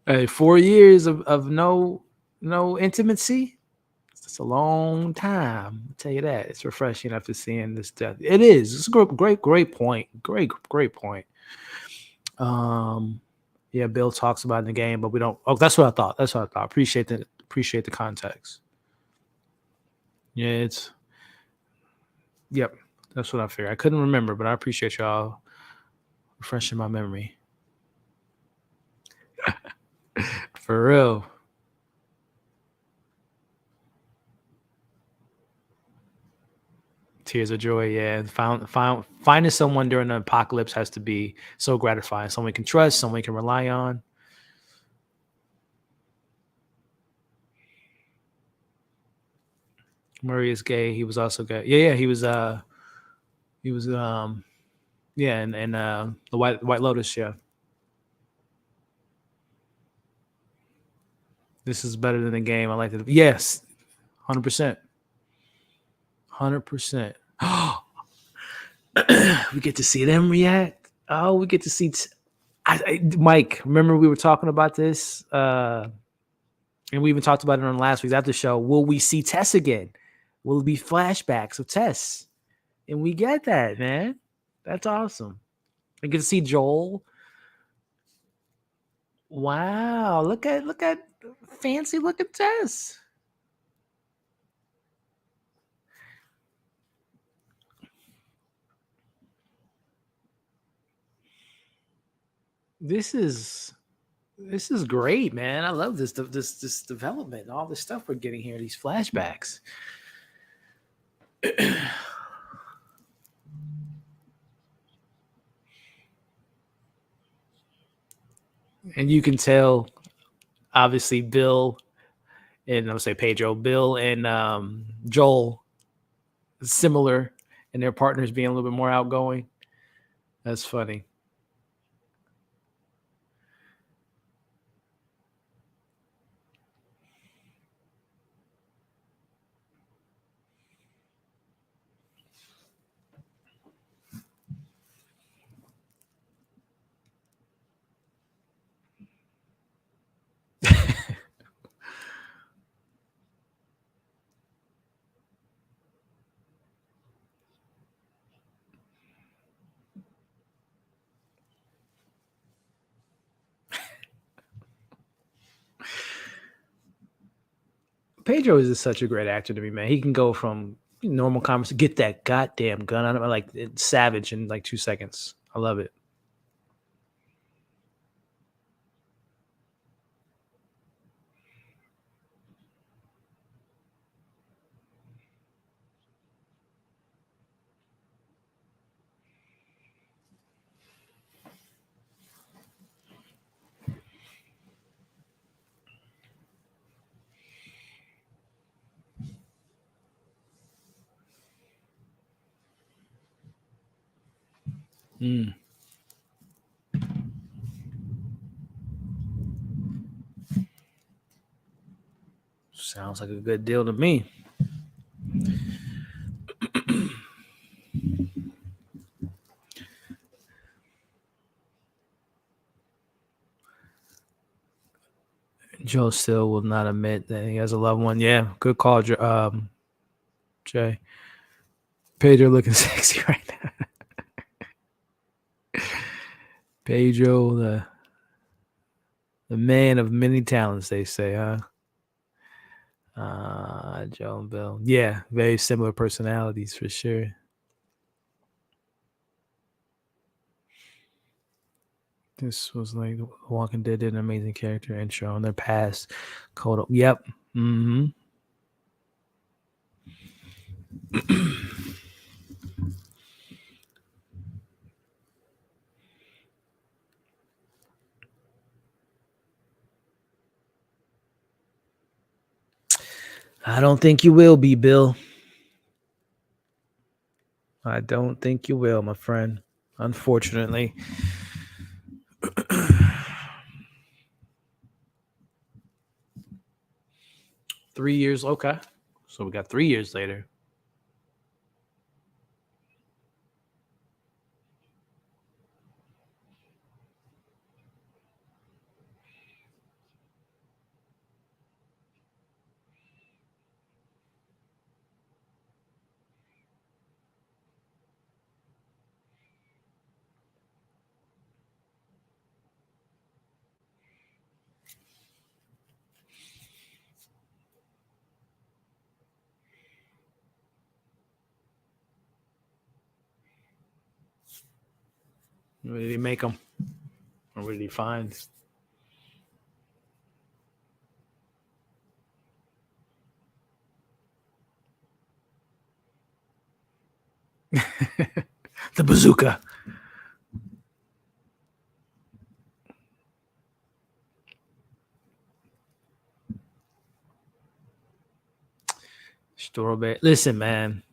Hey, 4 years of no intimacy. It's a long time. I'll tell you that. It's refreshing after seeing this death. It is. It's a great point. Great point. Um, yeah, Bill talks about it in the game, but we don't. Oh, that's what I thought. That's what I thought. Appreciate the context. Yeah, it's yep. That's what I figured. I couldn't remember, but I appreciate y'all refreshing my memory. For real. Tears of joy, yeah. And finding someone during the apocalypse has to be so gratifying. Someone you can trust, someone you can rely on. Murray is gay. He was also gay. Yeah, he was yeah, and the White Lotus, yeah. This is better than the game. I like it. Yes, 100%. 100%. We get to see them react. Oh, we get to see Mike, remember we were talking about this and we even talked about it on last week's after show. Will we see Tess again? Will it be flashbacks of Tess? And we get that, man. That's awesome. We get to see Joel. Wow, look at fancy looking Tess. This is this is great, man. I love this development, all this stuff we're getting here, these flashbacks. And you can tell obviously Bill and I'll say Pedro, Bill, and Joel, similar, and their partners being a little bit more outgoing. That's funny. Pedro is just such a great actor to me, man. He can go from normal conversation, get that goddamn gun on him, like it's savage in like 2 seconds. I love it. Mm, sounds like a good deal to me. Joe still will not admit that he has a loved one. Yeah, good call, Jay. Pedro looking sexy right now. Pedro, the man of many talents, they say, huh? Joe and Bill. Yeah, very similar personalities for sure. This was like Walking Dead did an amazing character intro on their past. Code. Yep. Hmm. I don't think you will be, Bill. I don't think you will, my friend. Unfortunately. 3 years. Okay. So we got 3 years later. What did he make them? Or what did he find? The bazooka. Strawberry. Listen, man.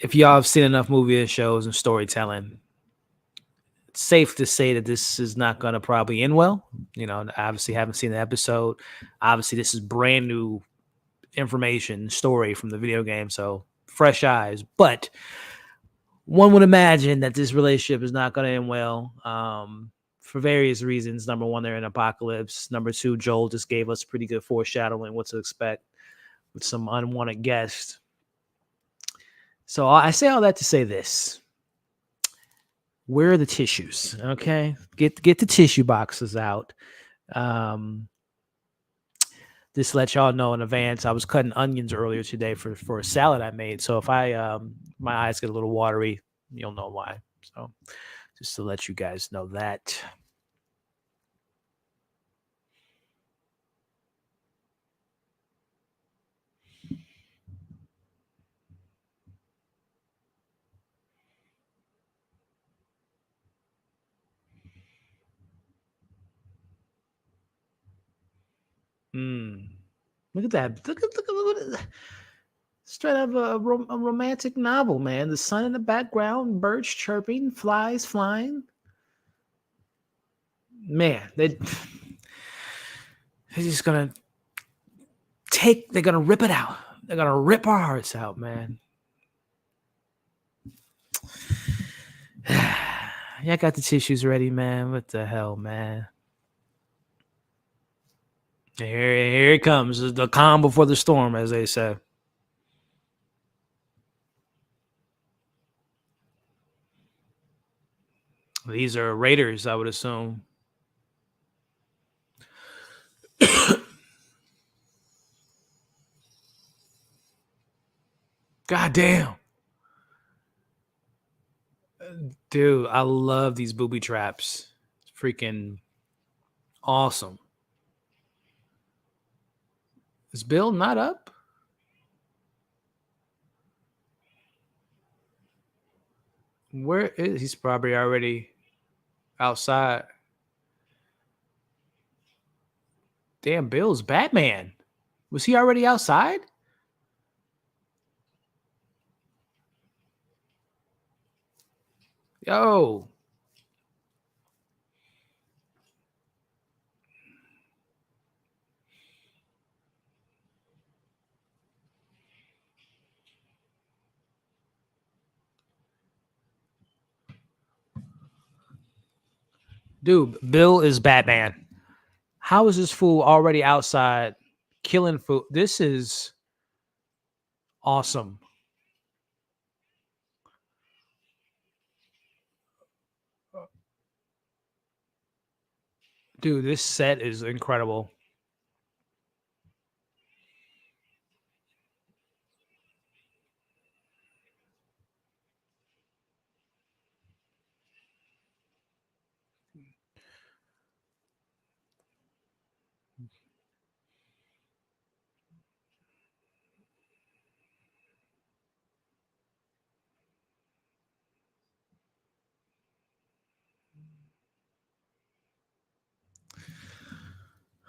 If y'all have seen enough movie and shows and storytelling, it's safe to say that this is not going to probably end well. Obviously, haven't seen the episode. Obviously, this is brand new information, story from the video game, so fresh eyes. But one would imagine that this relationship is not going to end well, for various reasons. Number one, they're in apocalypse. Number two, Joel just gave us pretty good foreshadowing what to expect with some unwanted guests. So I say all that to say this: where are the tissues? Okay, get the tissue boxes out. Um, just to let y'all know in advance, I was cutting onions earlier today for a salad I made. So if I my eyes get a little watery, you'll know why. So just to let you guys know that. Look at that. Look at straight out of a romantic novel, man. The sun in the background, birds chirping, flies flying. Man, they're just gonna they're gonna rip it out. They're gonna rip our hearts out, man. Yeah, I got the tissues ready, man. What the hell, man? Here it comes. The calm before the storm, as they say. These are Raiders, I would assume. God damn. Dude, I love these booby traps. It's freaking awesome. Is Bill not up? Where is he's probably already outside. Damn, Bill's Batman. Was he already outside? Yo. Dude, Bill is Batman. How is this fool already outside killing food? This is awesome. Dude, this set is incredible.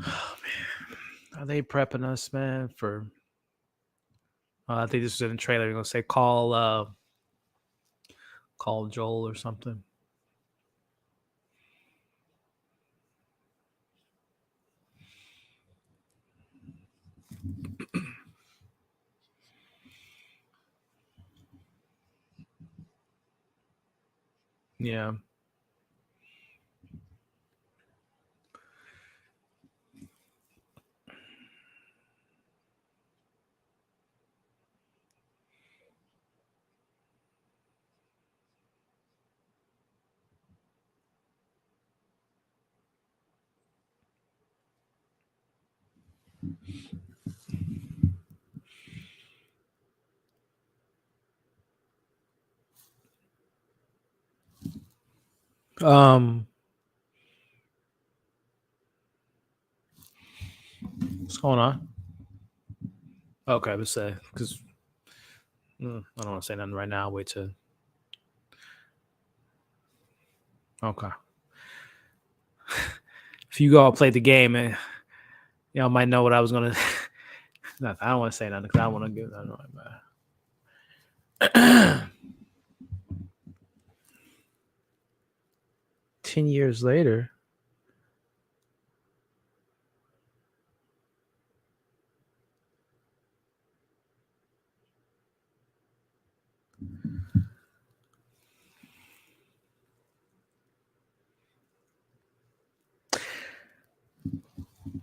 Oh, man. Are they prepping us, man, for I think this was in the trailer. They're gonna say call Joel or something. Yeah. What's going on? Okay, let's say because I don't want to say nothing right now. Wait to. Okay. If you all played the game, y'all might know what I was gonna. Nothing. I don't want to say nothing because I don't want to give. I don't know. 10 years later.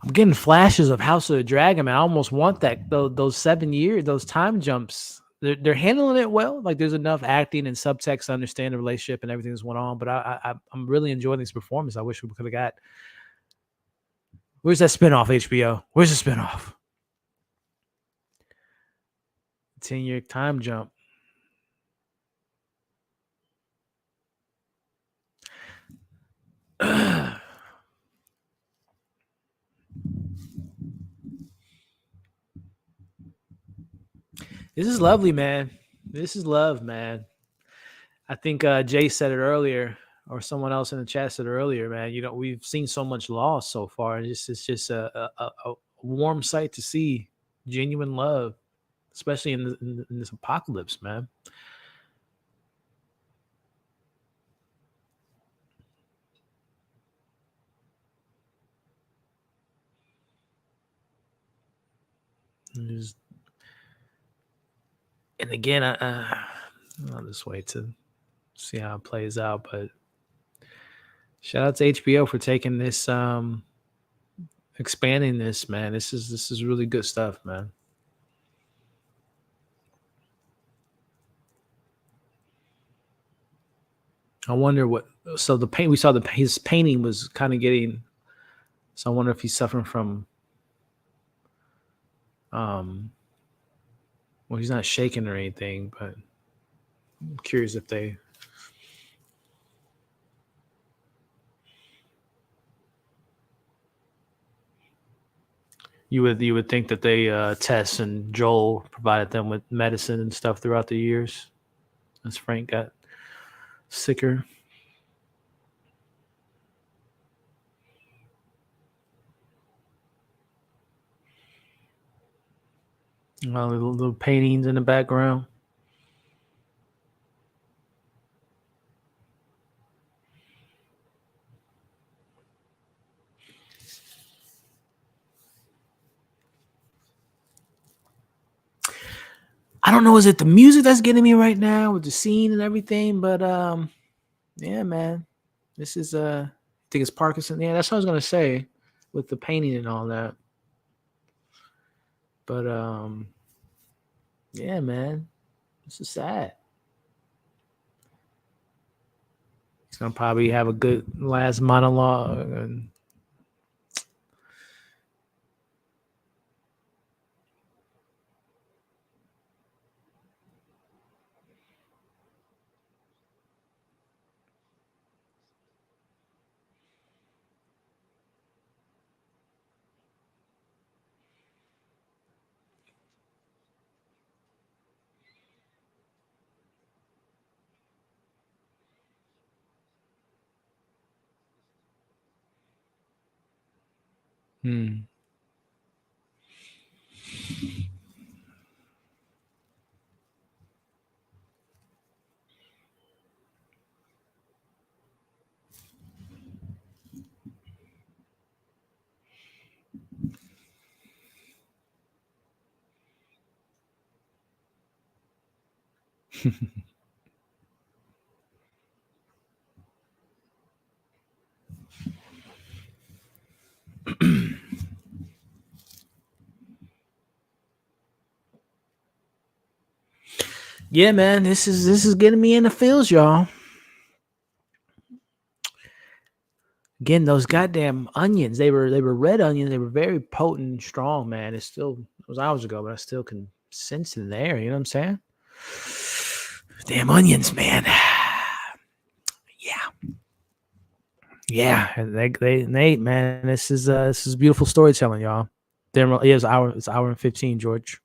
I'm getting flashes of House of the Dragon, man. I almost want that. Those 7 years, those time jumps. They're handling it well. Like there's enough acting and subtext to understand the relationship and everything that's going on. But I'm really enjoying this performance. I wish we could have got. Where's that spinoff, HBO? Where's the spinoff? 10-year time jump. This is lovely, man. This is love, man. I think Jay said it earlier, or someone else in the chat said it earlier, man. You know, we've seen so much loss so far. It's just a warm sight to see. Genuine love, especially in this apocalypse, man. Just, and again, I'll just wait to see how it plays out. But shout out to HBO for taking this, expanding this, man. This is really good stuff, man. I wonder what. So the paint we saw, the his painting was kind of getting. So I wonder if he's suffering from. Um, well, he's not shaking or anything, but I'm curious if they. You would think that they Tess and Joel provided them with medicine and stuff throughout the years as Frank got sicker. Little paintings in the background. I don't know, is it the music that's getting me right now with the scene and everything? But yeah, man. This is I think it's Parkinson. Yeah, that's what I was gonna say with the painting and all that. But yeah, man. This is sad. He's gonna probably have a good last monologue and hmm. Yeah, man. This is getting me in the feels, y'all. Again, those goddamn onions. They were red onions. They were very potent and strong, man. It was hours ago, but I still can sense it in the air. You know what I'm saying? Damn onions, man. Yeah. Yeah. Nate, man, this is beautiful storytelling, y'all. Damn, yeah, it's hour and 15, George.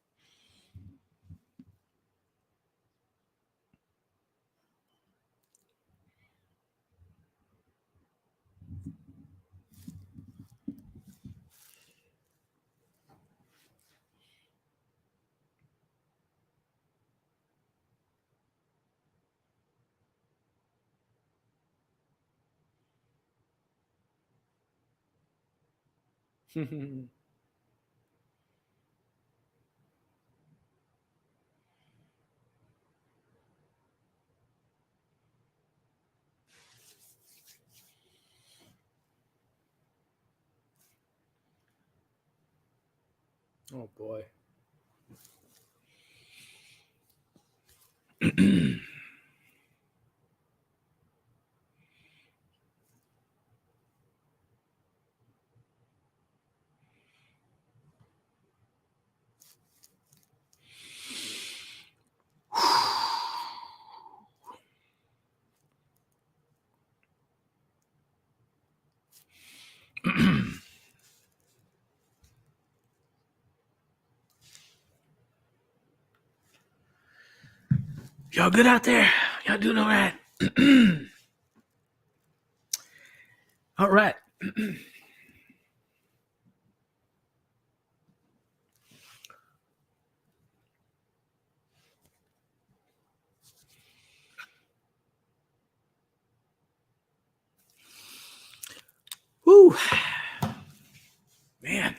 Oh boy. Y'all good out there? Y'all doing all right? All right. Woo! Man.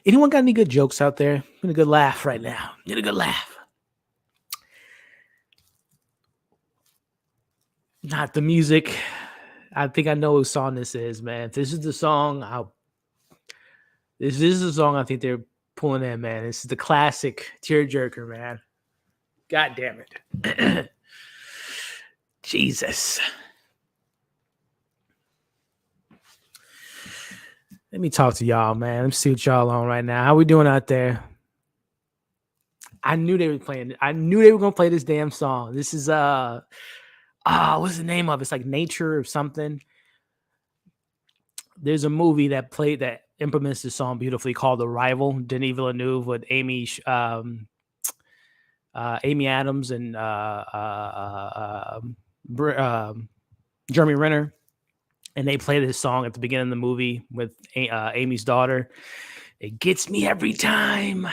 Anyone got any good jokes out there? Need a good laugh right now. Need a good laugh. Not the music. I think I know what song this is, man. If this is the song, this is the song I think they're pulling in, man. This is the classic tearjerker, man. God damn it. Jesus. Let me talk to y'all, man. Let me see what y'all on right now. How we doing out there? I knew they were playing it. I knew they were gonna play this damn song. This is what's the name of it? It's like Nature or something. There's a movie that implements this song beautifully called Arrival. Denis Villeneuve with Amy Adams and Jeremy Renner, and they play this song at the beginning of the movie with Amy's daughter. It gets me every time.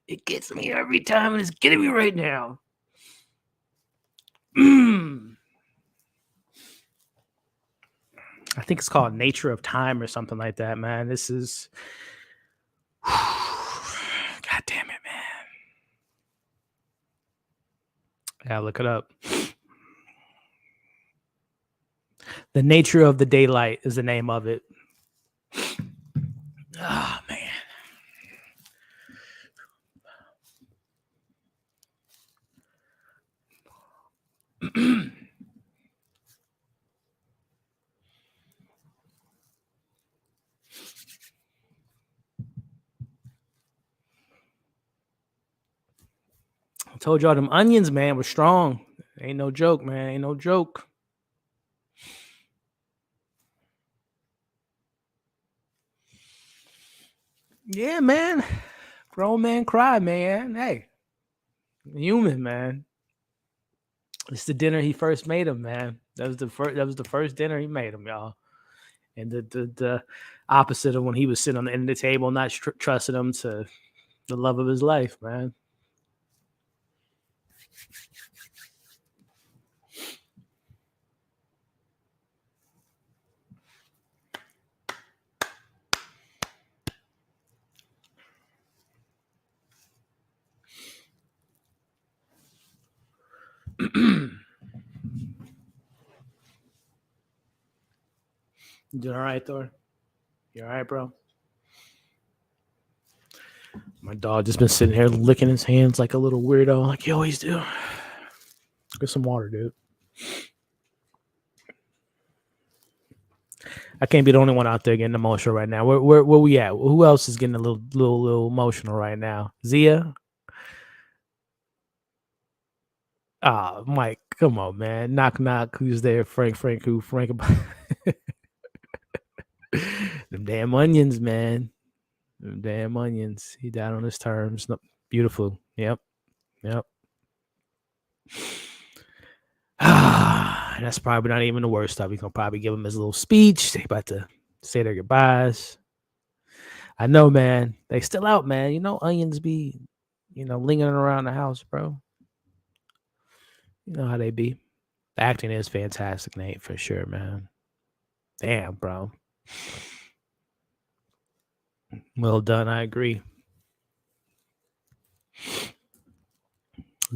It gets me every time, and it's getting me right now. I think it's called Nature of Time or something like that, man. This is God damn it, man. I gotta look it up. The Nature of the Daylight is the name of it. Oh, man. I told y'all them onions, man, were strong. Ain't no joke, man. Ain't no joke. Yeah, man. Grown man cry, man. Hey, human, man. It's the dinner he first made him, man. That was the first dinner he made him, y'all. And the opposite of when he was sitting on the end of the table, not trusting him to the love of his life, man. You doing all right, Thor? You all right, bro? My dog just been sitting here licking his hands like a little weirdo, like you always do. Get some water, dude. I can't be the only one out there getting emotional right now. Where we at? Who else is getting a little emotional right now? Zia? Ah, Mike, come on, man. Knock knock. Who's there? Frank, who? Frank. Them damn onions, man. Them damn onions. He died on his terms. No, beautiful. Yep. That's probably not even the worst stuff. He's gonna probably give him his little speech. They about to say their goodbyes. I know, man. They still out, man. You know, onions be, lingering around the house, bro. You know how they be. The acting is fantastic, Nate, for sure, man. Damn, bro. Well done. I agree.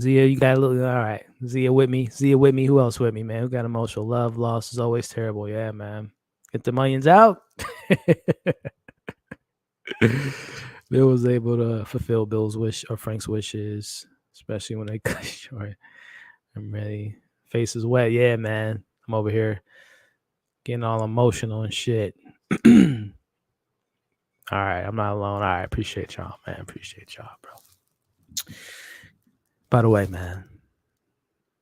Zia, you got a little. All right. Zia with me. Who else with me, man? Who got emotional? Love, loss is always terrible. Yeah, man. Get the onions out. Bill was able to fulfill Bill's wish or Frank's wishes, especially when they cut short. I'm ready. Face is wet. Yeah, man. I'm over here getting all emotional and shit. All right. I'm not alone. All right. Appreciate y'all, man. Appreciate y'all, bro. By the way, man,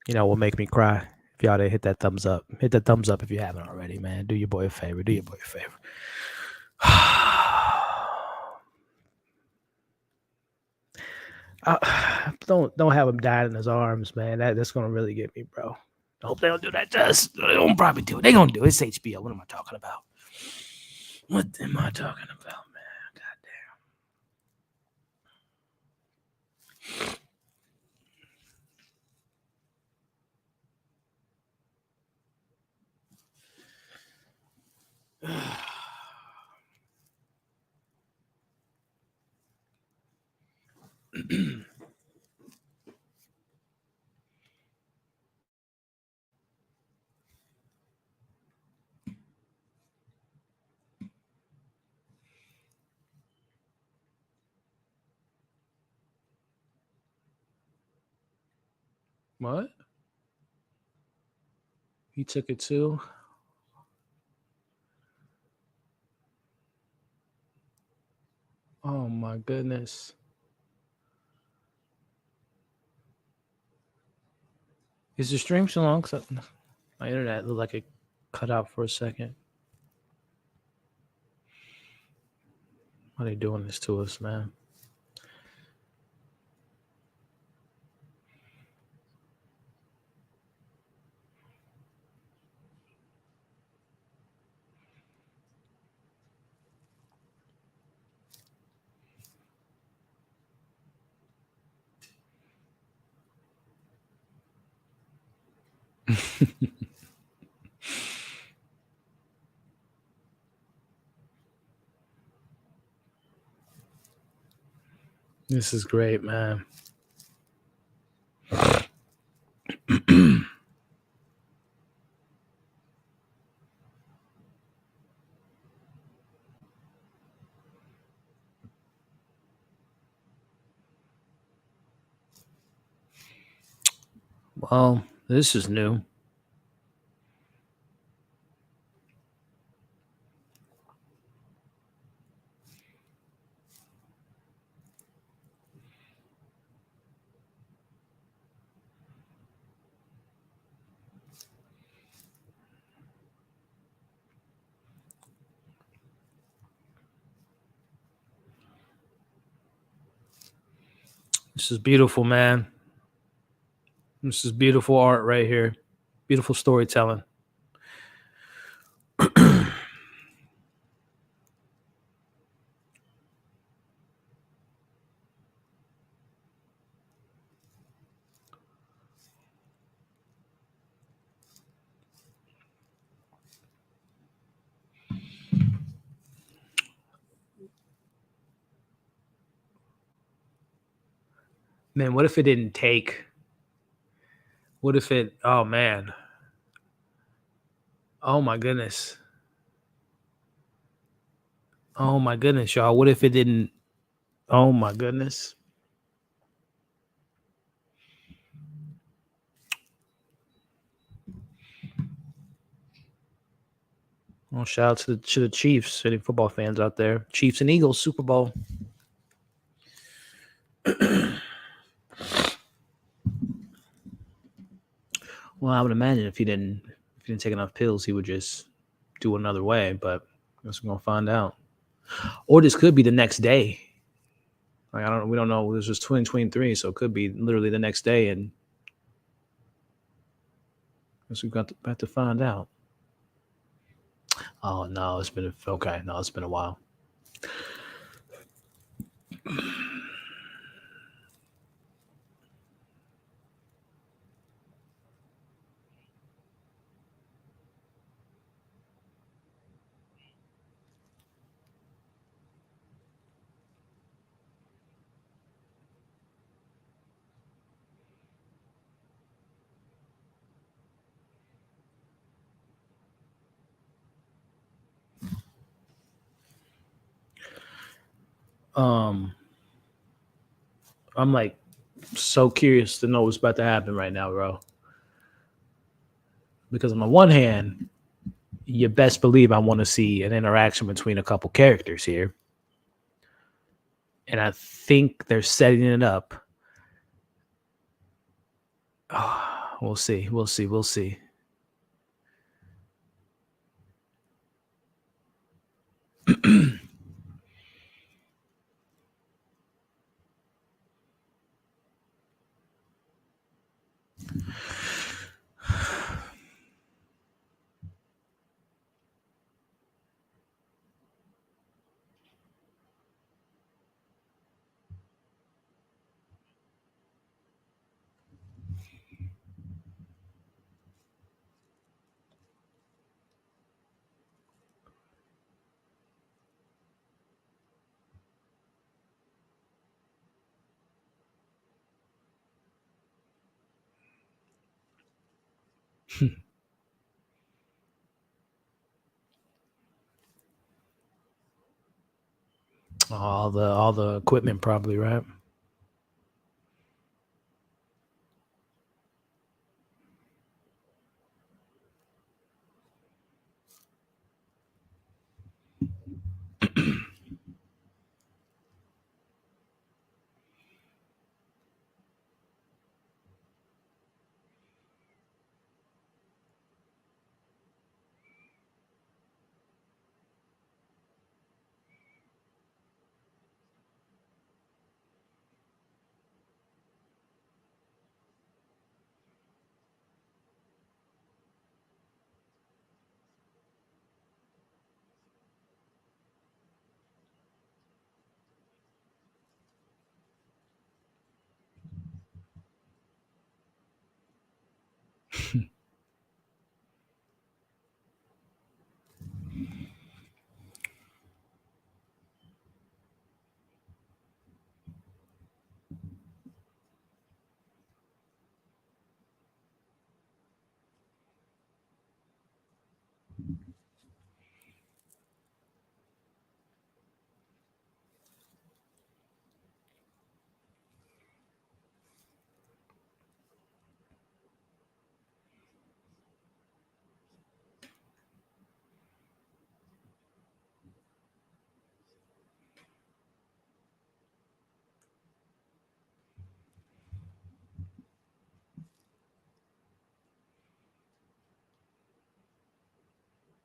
you know what make me cry? If y'all didn't hit that thumbs up. Hit that thumbs up if you haven't already, man. Do your boy a favor. Don't have him dying in his arms, man. That's gonna really get me, bro. I hope they don't do that to us. They don't probably do it. They gonna do it. It's HBO. What am I talking about? What am I talking about, man? What? He took it too? Oh my goodness. Is the stream still on? 'Cause my internet looked like it cut out for a second. Why are they doing this to us, man? This is great, man. Well, this is new. This is beautiful, man. This is beautiful art right here. Beautiful storytelling. Man, what if it didn't take? What if it? Oh man. Oh my goodness. Oh my goodness, y'all. What if it didn't? Oh my goodness. Well, shout out to the Chiefs, any football fans out there. Chiefs and Eagles, Super Bowl. Well, I would imagine if he didn't take enough pills, he would just do it another way. But I guess we're gonna find out. Or this could be the next day. Like we don't know. This was 2023, so it could be literally the next day, and I guess we've got to have to find out. Oh no, it's been okay. No, it's been a while. I'm like so curious to know what's about to happen right now, bro. Because on the one hand, you best believe I want to see an interaction between a couple characters here. And I think they're setting it up. Oh, we'll see. We'll see. We'll see. all the equipment probably, right?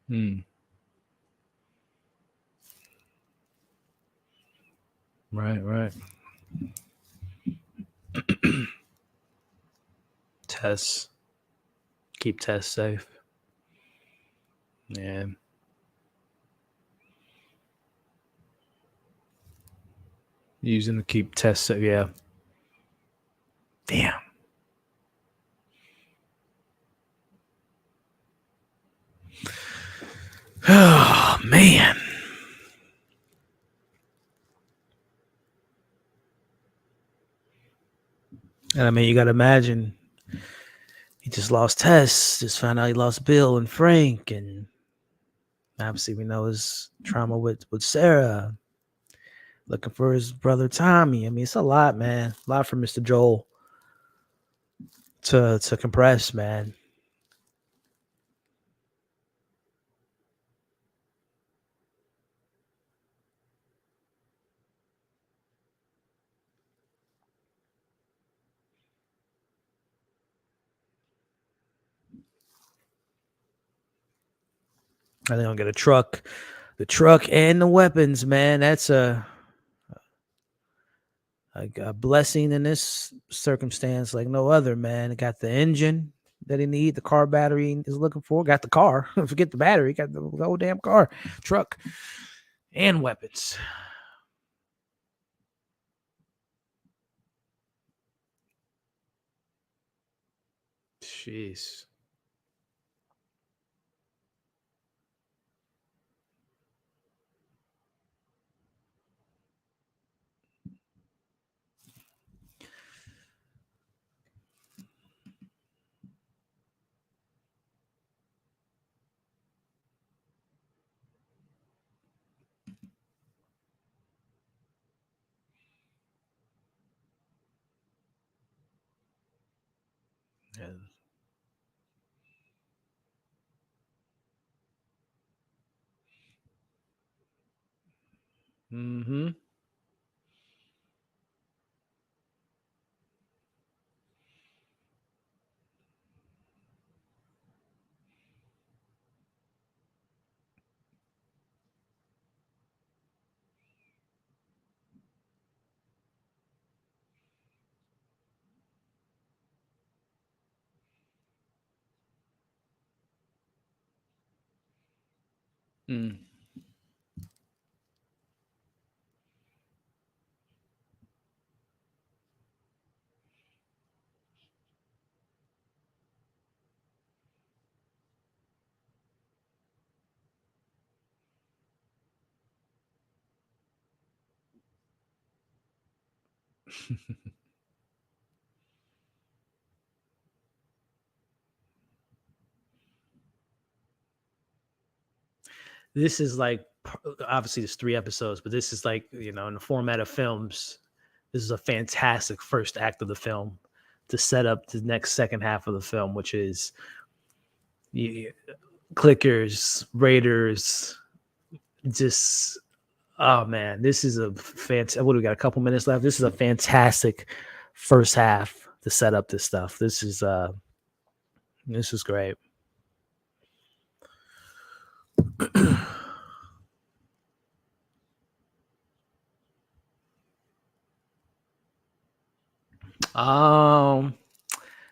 Hmm. Right, right. Tess. Keep Tess safe. Yeah. Using to keep Tess safe. Yeah. Damn. Oh, man. And I mean, you got to imagine he just lost Tess, just found out he lost Bill and Frank. And obviously, we know his trauma with Sarah, looking for his brother Tommy. I mean, it's a lot, man. A lot for Mr. Joel to compress, man. And they don't get a truck, the truck and the weapons, man. That's a blessing in this circumstance like no other, man. It got the engine that he need, the car battery is looking for. Got the car. Forget the battery. Got the whole damn car, truck, and weapons. Jeez. Yeah. Mm-hmm. Mm. This is like obviously there's 3 episodes, but this is like in the format of films. This is a fantastic first act of the film to set up the next second half of the film, which is y- clickers, raiders, just oh man, this is a fantastic. What do we got? A couple minutes left. This is a fantastic first half to set up this stuff. This is great. um,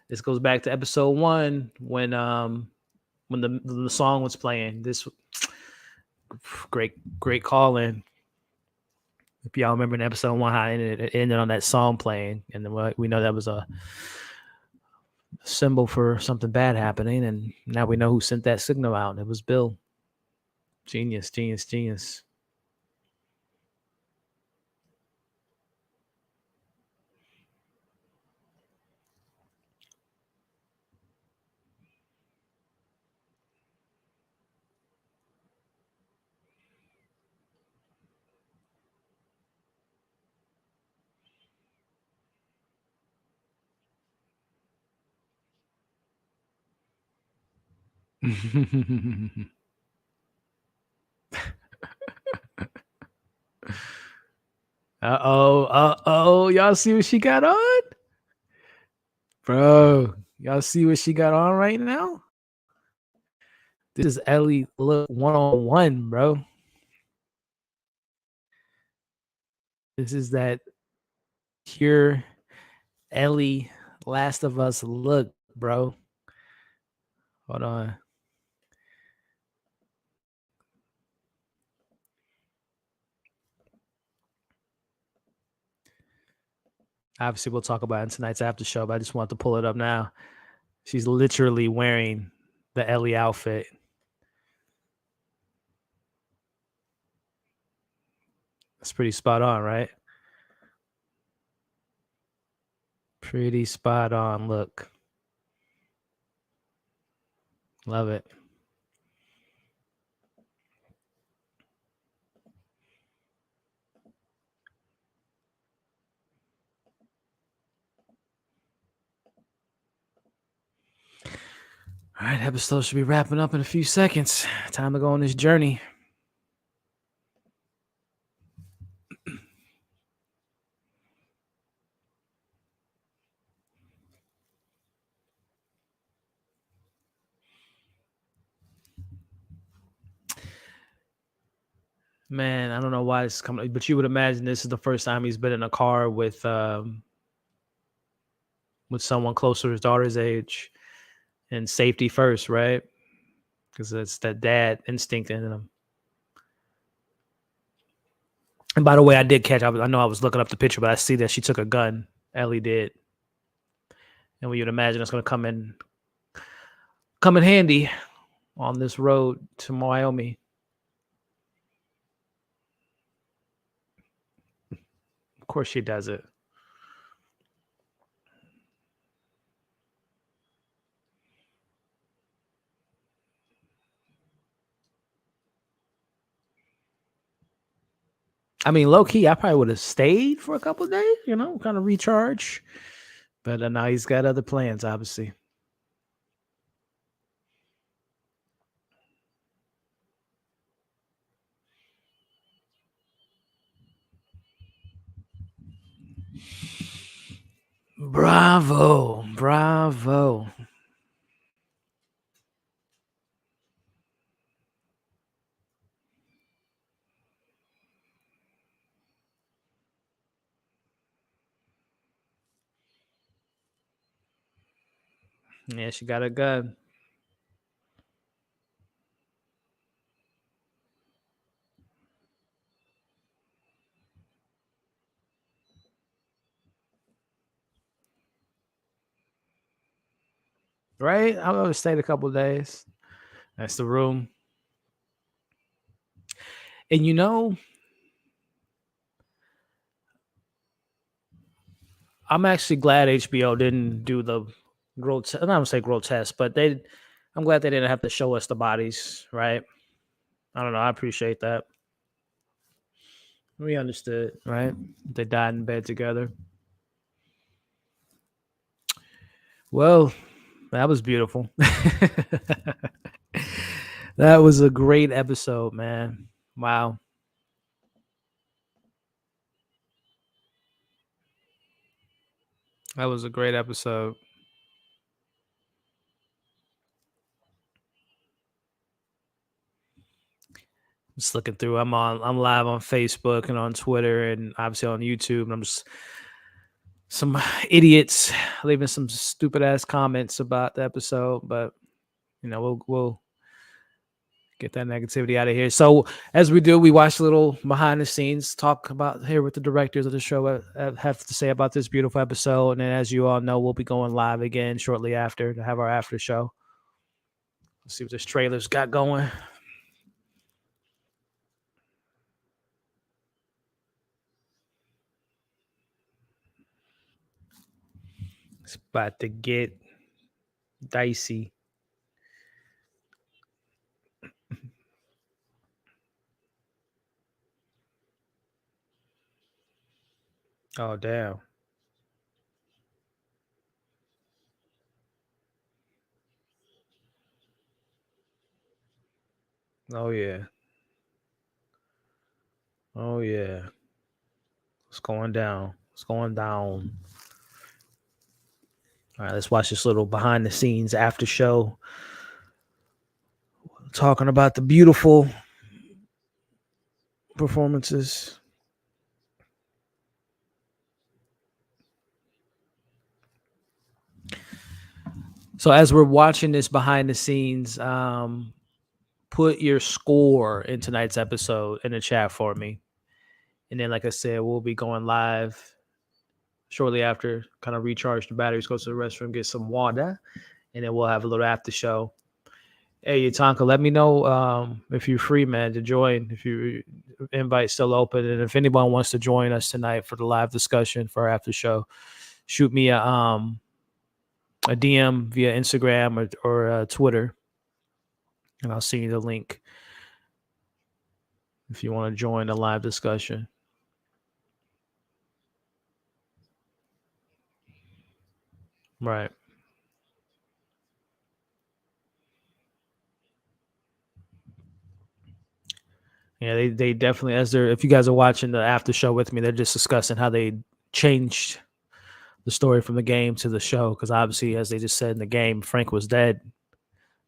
this goes back to episode 1 when the song was playing. This great call in. If y'all remember in episode 1 how it ended on that song playing, and then we know that was a symbol for something bad happening, and now we know who sent that signal out. And it was Bill. Genius, genius, genius. Uh-oh, uh-oh. Y'all see what she got on? Bro, y'all see what she got on right now? This is Ellie look 101, bro. This is that pure Ellie Last of Us look, bro. Hold on. Obviously, we'll talk about it in tonight's after show, but I just want to pull it up now. She's literally wearing the Ellie outfit. That's pretty spot on, right? Pretty spot on look. Love it. All right, episode should be wrapping up in a few seconds. Time to go on this journey. Man, I don't know why it's coming, but you would imagine this is the first time he's been in a car with someone close to his daughter's age, and safety first, right? Because it's that dad instinct in him. And by the way, I did catch. I know I was looking up the picture, but I see that she took a gun. Ellie did, and we would imagine it's going to come in handy on this road to Wyoming. Of course, she does it. I mean, low key, I probably would have stayed for a couple of days, kind of recharge. But now he's got other plans, obviously. Bravo. Bravo. Yeah, she got a gun. Right? I would have stayed a couple of days. That's the room. And I'm actually glad HBO didn't do the grotesque. I don't say grotesque, but I'm glad they didn't have to show us the bodies, right? I don't know. I appreciate that. We understood, right? They died in bed together. Well, that was beautiful. That was a great episode, man. Wow. That was a great episode. Just looking through. I'm live on Facebook and on Twitter and obviously on YouTube. And I'm just some idiots leaving some stupid ass comments about the episode, but we'll get that negativity out of here. So as we do, we watch a little behind the scenes, talk about here with the directors of the show have to say about this beautiful episode. And then as you all know, we'll be going live again shortly after to have our after show. Let's see what this trailer's got going. It's about to get dicey. Oh, damn. Oh yeah. Oh yeah. It's going down. It's going down. All right, let's watch this little behind the scenes after show talking about the beautiful performances. So as we're watching this behind the scenes, put your score in tonight's episode in the chat for me. And then, like I said, we'll be going live shortly after, kind of recharge the batteries, go to the restroom, get some water, and then we'll have a little after show. Hey, Yatanka, let me know if you're free, man, to join. If your invite's still open, and if anyone wants to join us tonight for the live discussion for our after show, shoot me a DM via Instagram or Twitter, and I'll send you the link if you want to join the live discussion. Right. Yeah, they definitely, as they're, if you guys are watching the after show with me, they're just discussing how they changed the story from the game to the show, because obviously, as they just said in the game, Frank was dead,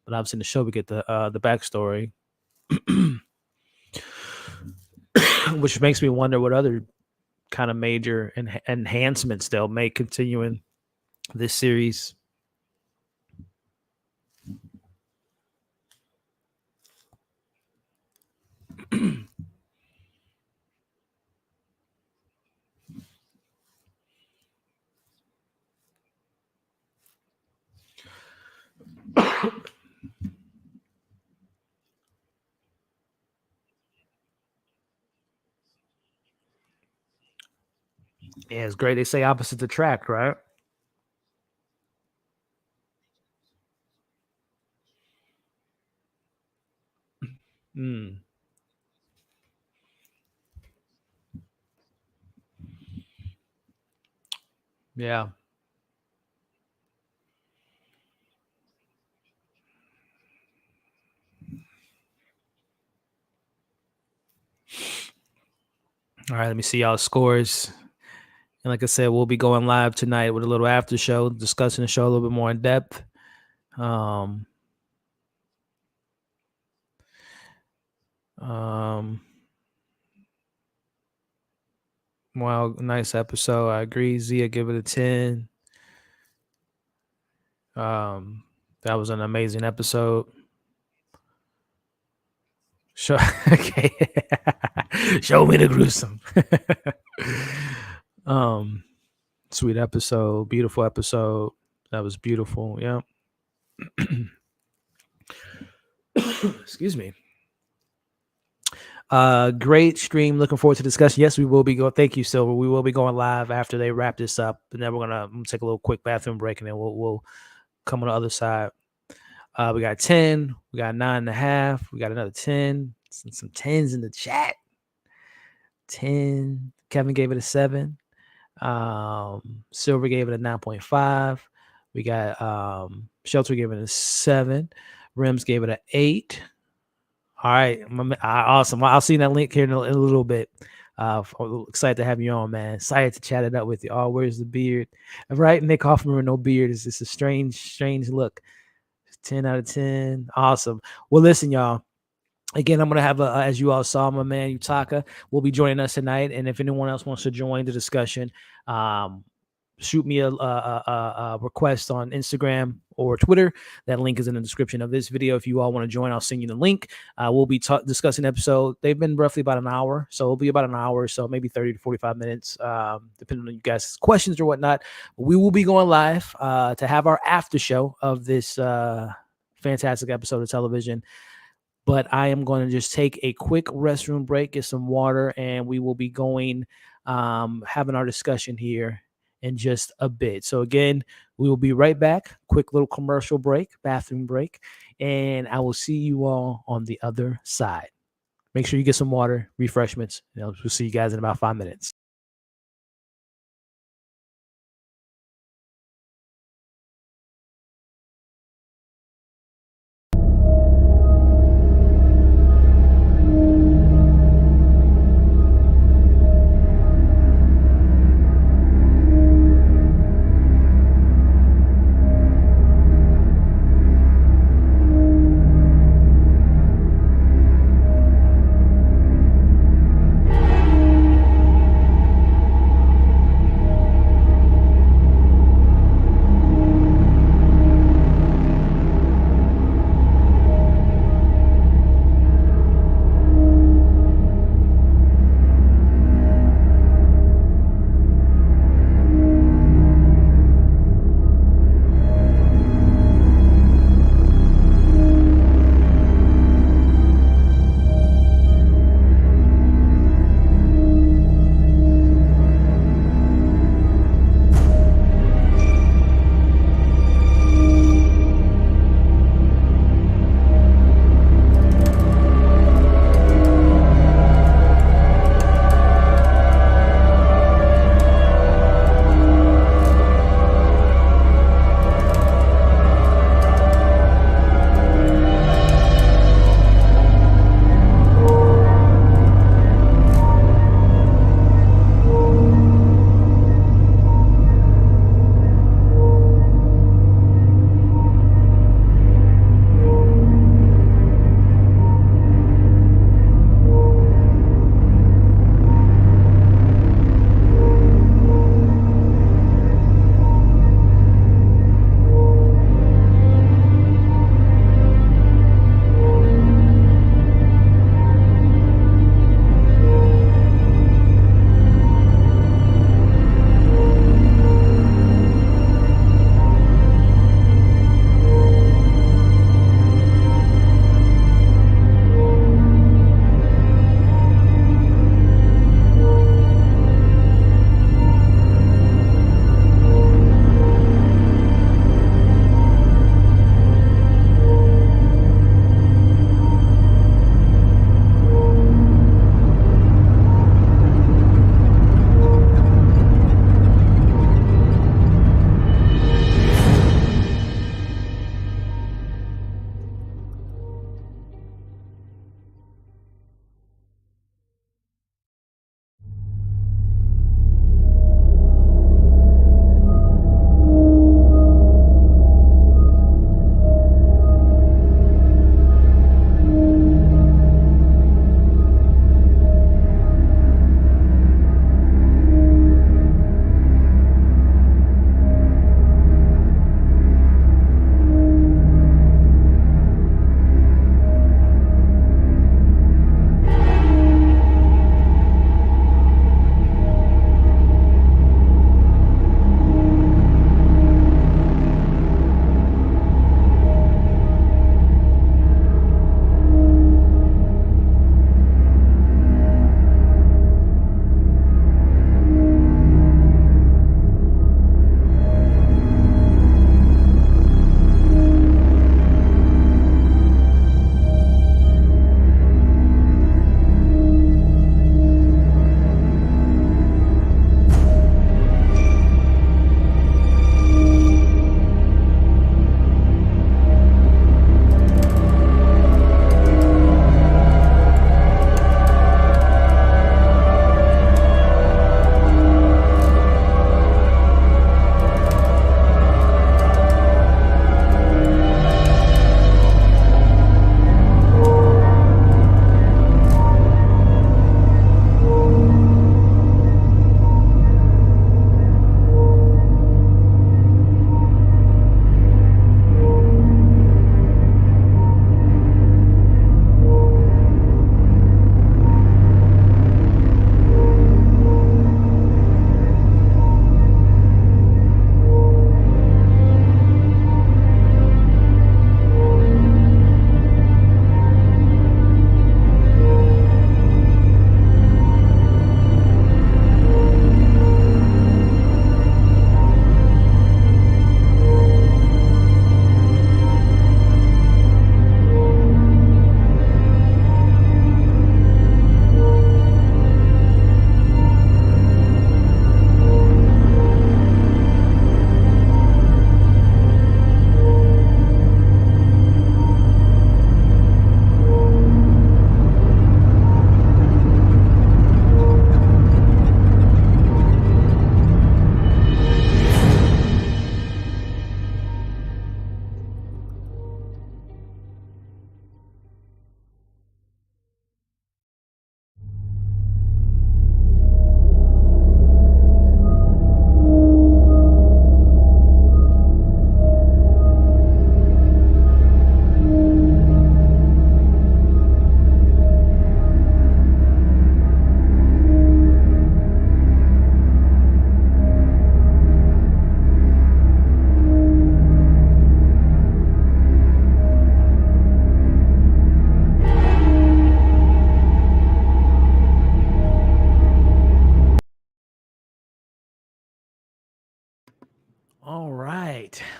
but obviously in the show we get the backstory, which makes me wonder what other kind of major enhancements they'll make continuing this series. Yeah, it's great. They say opposites attract, right? Mm, yeah. All right, let me see y'all scores. And like I said, we'll be going live tonight with a little after show, discussing the show a little bit more in depth. Um, um, wow, nice episode. I agree. Zia, give it a 10. That was an amazing episode. Show, okay. Show me the gruesome. um, Sweet episode, beautiful episode. That was beautiful. Yeah. Excuse me. Great stream. Looking forward to discussion. Yes, we will be going. Thank you, Silver. We will be going live after they wrap this up, and then we're gonna take a little quick bathroom break, and then we'll come on the other side. We got 10. We got 9.5. We got another 10. Some tens in the chat. 10. Kevin gave it a 7. Silver gave it a 9.5. We got Shelter gave it a 7. Rims gave it an 8. All right, awesome. Well, I'll see that link here in a little bit. Excited to have you on, man. Excited to chat it up with you. Oh, where's the beard? Right, Nick Hoffman with no beard is just a strange look. 10 out of 10. Awesome. Well, listen, y'all. Again, I'm going to have, as you all saw, my man Utaka will be joining us tonight. And if anyone else wants to join the discussion, shoot me a request on Instagram or Twitter. That link is in the description of this video. If you all want to join, I'll send you the link. We'll be discussing episode. They've been roughly about an hour, so it'll be about an hour, so maybe 30 to 45 minutes, depending on you guys' questions or whatnot. We will be going live to have our after show of this fantastic episode of television. But I am going to just take a quick restroom break, get some water, and we will be going, having our discussion here in just a bit. So again, we will be right back. Quick little commercial break, bathroom break, and I will see you all on the other side. Make sure you get some water, refreshments. We'll see you guys in about 5 minutes.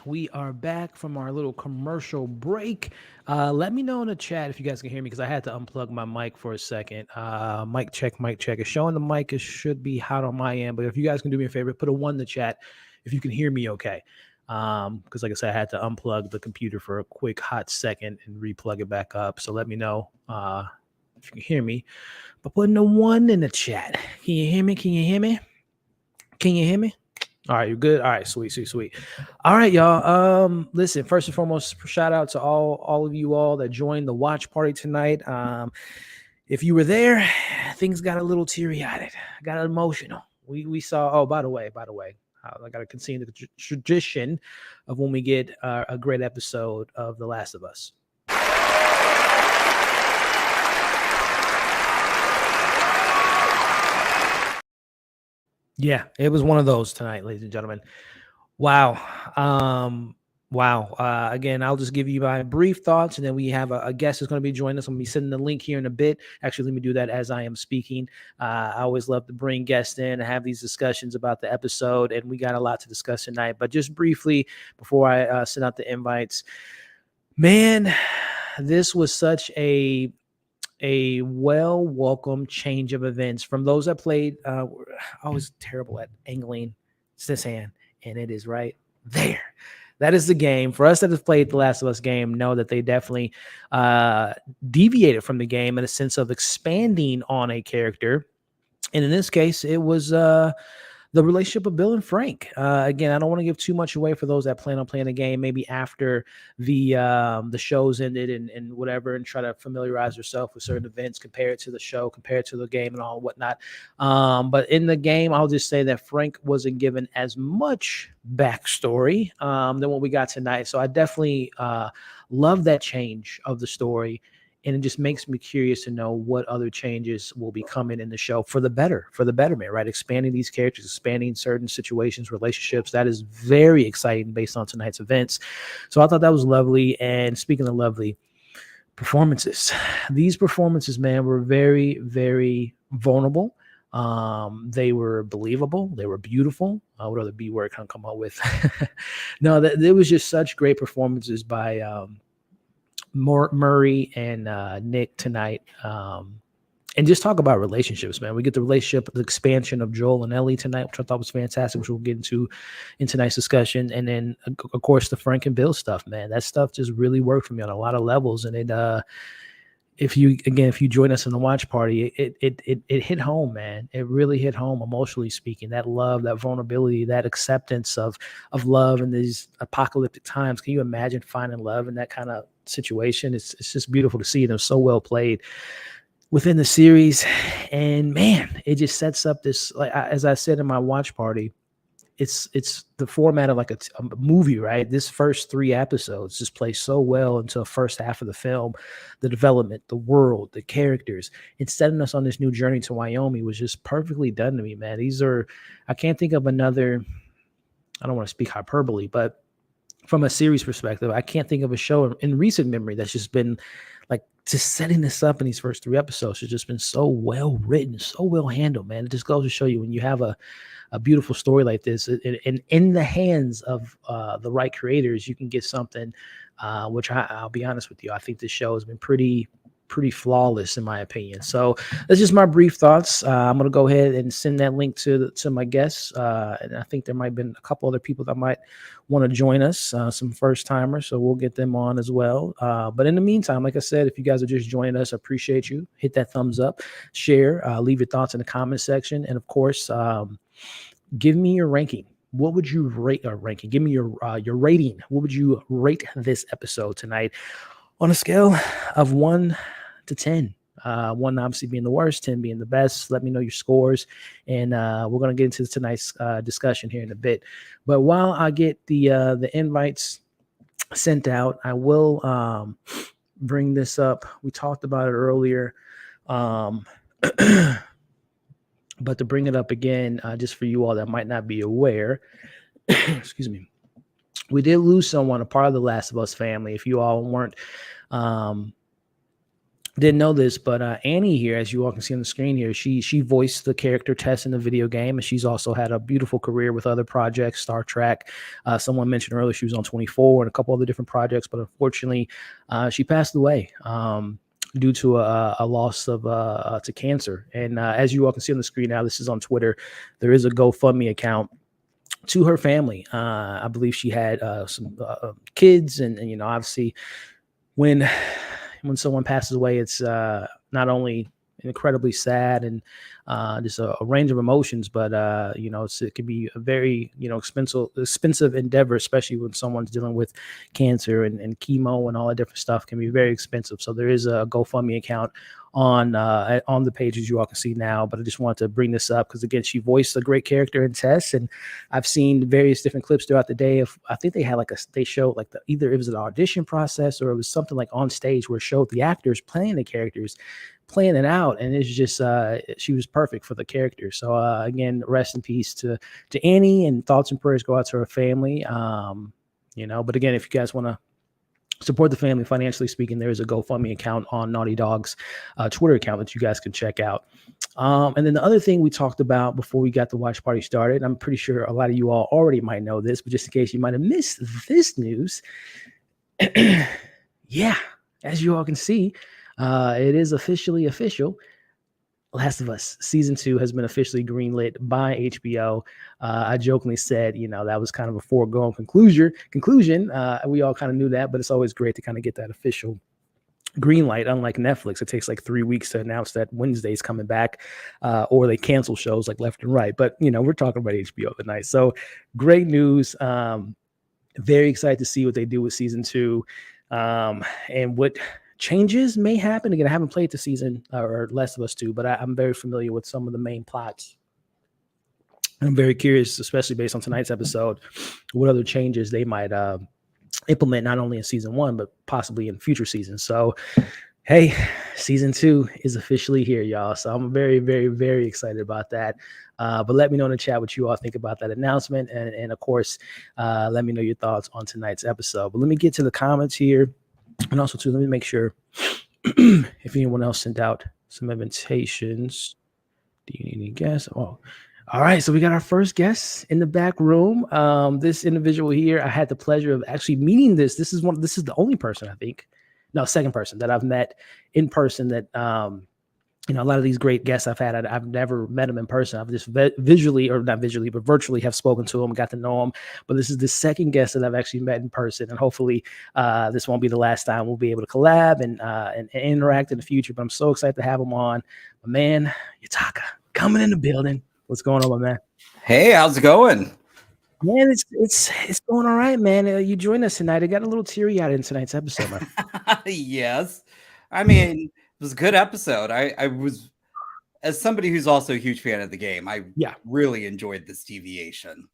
We are back from our little commercial break. Let me know in the chat if you guys can hear me because I had to unplug my mic for a second. Mic check, mic check. It's showing the mic. It should be hot on my end, but if you guys can do me a favor, put a 1 in the chat if you can hear me okay. Because like I said, I had to unplug the computer for a quick hot second and replug it back up. So let me know if you can hear me. But putting a 1 in the chat. Can you hear me? Can you hear me? Can you hear me? All right, you're good. All right, sweet. All right, y'all. Listen, first and foremost, shout out to all of you all that joined the watch party tonight. If you were there, things got a little teary-eyed, got emotional. We saw. Oh, by the way, I got to continue the tradition of when we get a great episode of The Last of Us. Yeah, it was one of those tonight, ladies and gentlemen. Wow. Wow. Again, I'll just give you my brief thoughts, and then we have a guest who's going to be joining us. I'm going to be sending the link here in a bit. Actually, let me do that as I am speaking. I always love to bring guests in and have these discussions about the episode, and we got a lot to discuss tonight. But just briefly, before I send out the invites, man, this was such a welcome change of events from those that played. I was terrible at angling. It's this hand, and it is right there. That is the game. For us that have played the Last of Us game, know that they definitely deviated from the game in a sense of expanding on a character. And in this case, it was the relationship of Bill and Frank. Again, I don't want to give too much away for those that plan on playing the game, maybe after the shows ended and whatever, and try to familiarize yourself with certain events, compare it to the show, compare it to the game and all and whatnot. But in the game, I'll just say that Frank wasn't given as much backstory than what we got tonight. So I definitely love that change of the story. And it just makes me curious to know what other changes will be coming in the show for the betterment, right? Expanding these characters, expanding certain situations, relationships. That is very exciting based on tonight's events. So I thought that was lovely. And speaking of lovely, performances. These performances, man, were very, very vulnerable. They were believable. They were beautiful. What other B word can I come up with? No, there was just such great performances by Murray and Nick tonight. And just talk about relationships, man. We get the relationship, the expansion of Joel and Ellie tonight, which I thought was fantastic, which we'll get into in tonight's discussion. And then, of course, the Frank and Bill stuff, man. That stuff just really worked for me on a lot of levels. And it, if you join us in the watch party, it hit home, man. It really hit home emotionally speaking. That love, that vulnerability, that acceptance of love in these apocalyptic times. Can you imagine finding love in that kind of situation? It's just beautiful to see them so well played within the series. And man, it just sets up this, like as I said in my watch party, it's the format of like a movie, right? This first 3 episodes just play so well into the first half of the film. The development, the world, the characters, and setting us on this new journey to Wyoming was just perfectly done to me, man. I can't think of another, I don't want to speak hyperbole, but from a series perspective, I can't think of a show in recent memory that's just been like just setting this up in these first 3 episodes. It's just been so well written, so well handled, man. It just goes to show you when you have a beautiful story like this, and in the hands of the right creators, you can get something which I'll be honest with you, I think this show has been pretty flawless in my opinion. So that's just my brief thoughts. I'm going to go ahead and send that link to my guests. And I think there might have been a couple other people that might want to join us, some first timers. So we'll get them on as well. But in the meantime, like I said, if you guys are just joining us, I appreciate you. Hit that thumbs up, share, leave your thoughts in the comment section. And of course, give me your ranking. What would you rate our ranking? Give me your rating. What would you rate this episode tonight on a scale of 1 to 10? 1 obviously being the worst, 10 being the best. Let me know your scores, and we're going to get into tonight's discussion here in a bit. But while I get the invites sent out, I will bring this up. We talked about it earlier, but to bring it up again, just for you all that might not be aware, excuse me, we did lose someone, a part of the Last of Us family. If you all weren't didn't know this, but Annie here, as you all can see on the screen here, she voiced the character Tess in the video game, and she's also had a beautiful career with other projects, Star Trek. Someone mentioned earlier she was on 24 and a couple other different projects, but unfortunately, she passed away. Due to a loss of to cancer. And as you all can see on the screen now, this is on Twitter. There is a GoFundMe account to her family. I believe she had some kids, and obviously when someone passes away, it's not only incredibly sad and just a range of emotions, but it can be a very expensive endeavor, especially when someone's dealing with cancer and chemo and all that different stuff can be very expensive. So there is a GoFundMe account on the pages you all can see now, but I just wanted to bring this up because again, she voiced a great character in Tess, and I've seen various different clips throughout the day of, I think they had they showed like either it was an audition process or it was something like on stage where it showed the actors playing the characters, playing it out, and it's just she was perfect for the character. So again, rest in peace to Annie, and thoughts and prayers go out to her family. But again, if you guys want to support the family financially speaking, there is a GoFundMe account on Naughty Dog's Twitter account that you guys can check out. And then the other thing we talked about before we got the watch party started, I'm pretty sure a lot of you all already might know this, but just in case you might have missed this news, yeah, as you all can see, it is officially official. Last of Us season 2 has been officially greenlit by HBO. I jokingly said, that was kind of a foregone conclusion. We all kind of knew that, but it's always great to kind of get that official green light. Unlike Netflix, it takes like 3 weeks to announce that Wednesday's coming back, or they cancel shows like left and right. But we're talking about HBO tonight, so great news. Very excited to see what they do with season 2, and what changes may happen. Again, I haven't played the season or Last of Us 2, but I'm very familiar with some of the main plots. I'm very curious, especially based on tonight's episode, what other changes they might implement, not only in season 1, but possibly in future seasons. So, hey, season 2 is officially here, y'all. So I'm very, very, very excited about that. But let me know in the chat what you all think about that announcement. And of course, let me know your thoughts on tonight's episode. But let me get to the comments here. And also, too, let me make sure if anyone else sent out some invitations. Do you need any guests? Oh, all right. So we got our first guest in the back room. This individual here, I had the pleasure of actually meeting this. This is the only person, I think. No, second person that I've met in person that a lot of these great guests I've had, I've never met them in person. I've just visually, or not visually, but virtually have spoken to them, got to know them. But this is the second guest that I've actually met in person. And hopefully this won't be the last time we'll be able to collab and interact in the future. But I'm so excited to have him on. My man, Yutaka, coming in the building. What's going on, my man? Hey, how's it going? Man, it's going all right, man. You joined us tonight. I got a little teary-eyed in tonight's episode, man. Yes. I mean, it was a good episode. I was, as somebody who's also a huge fan of the game, I really enjoyed this deviation.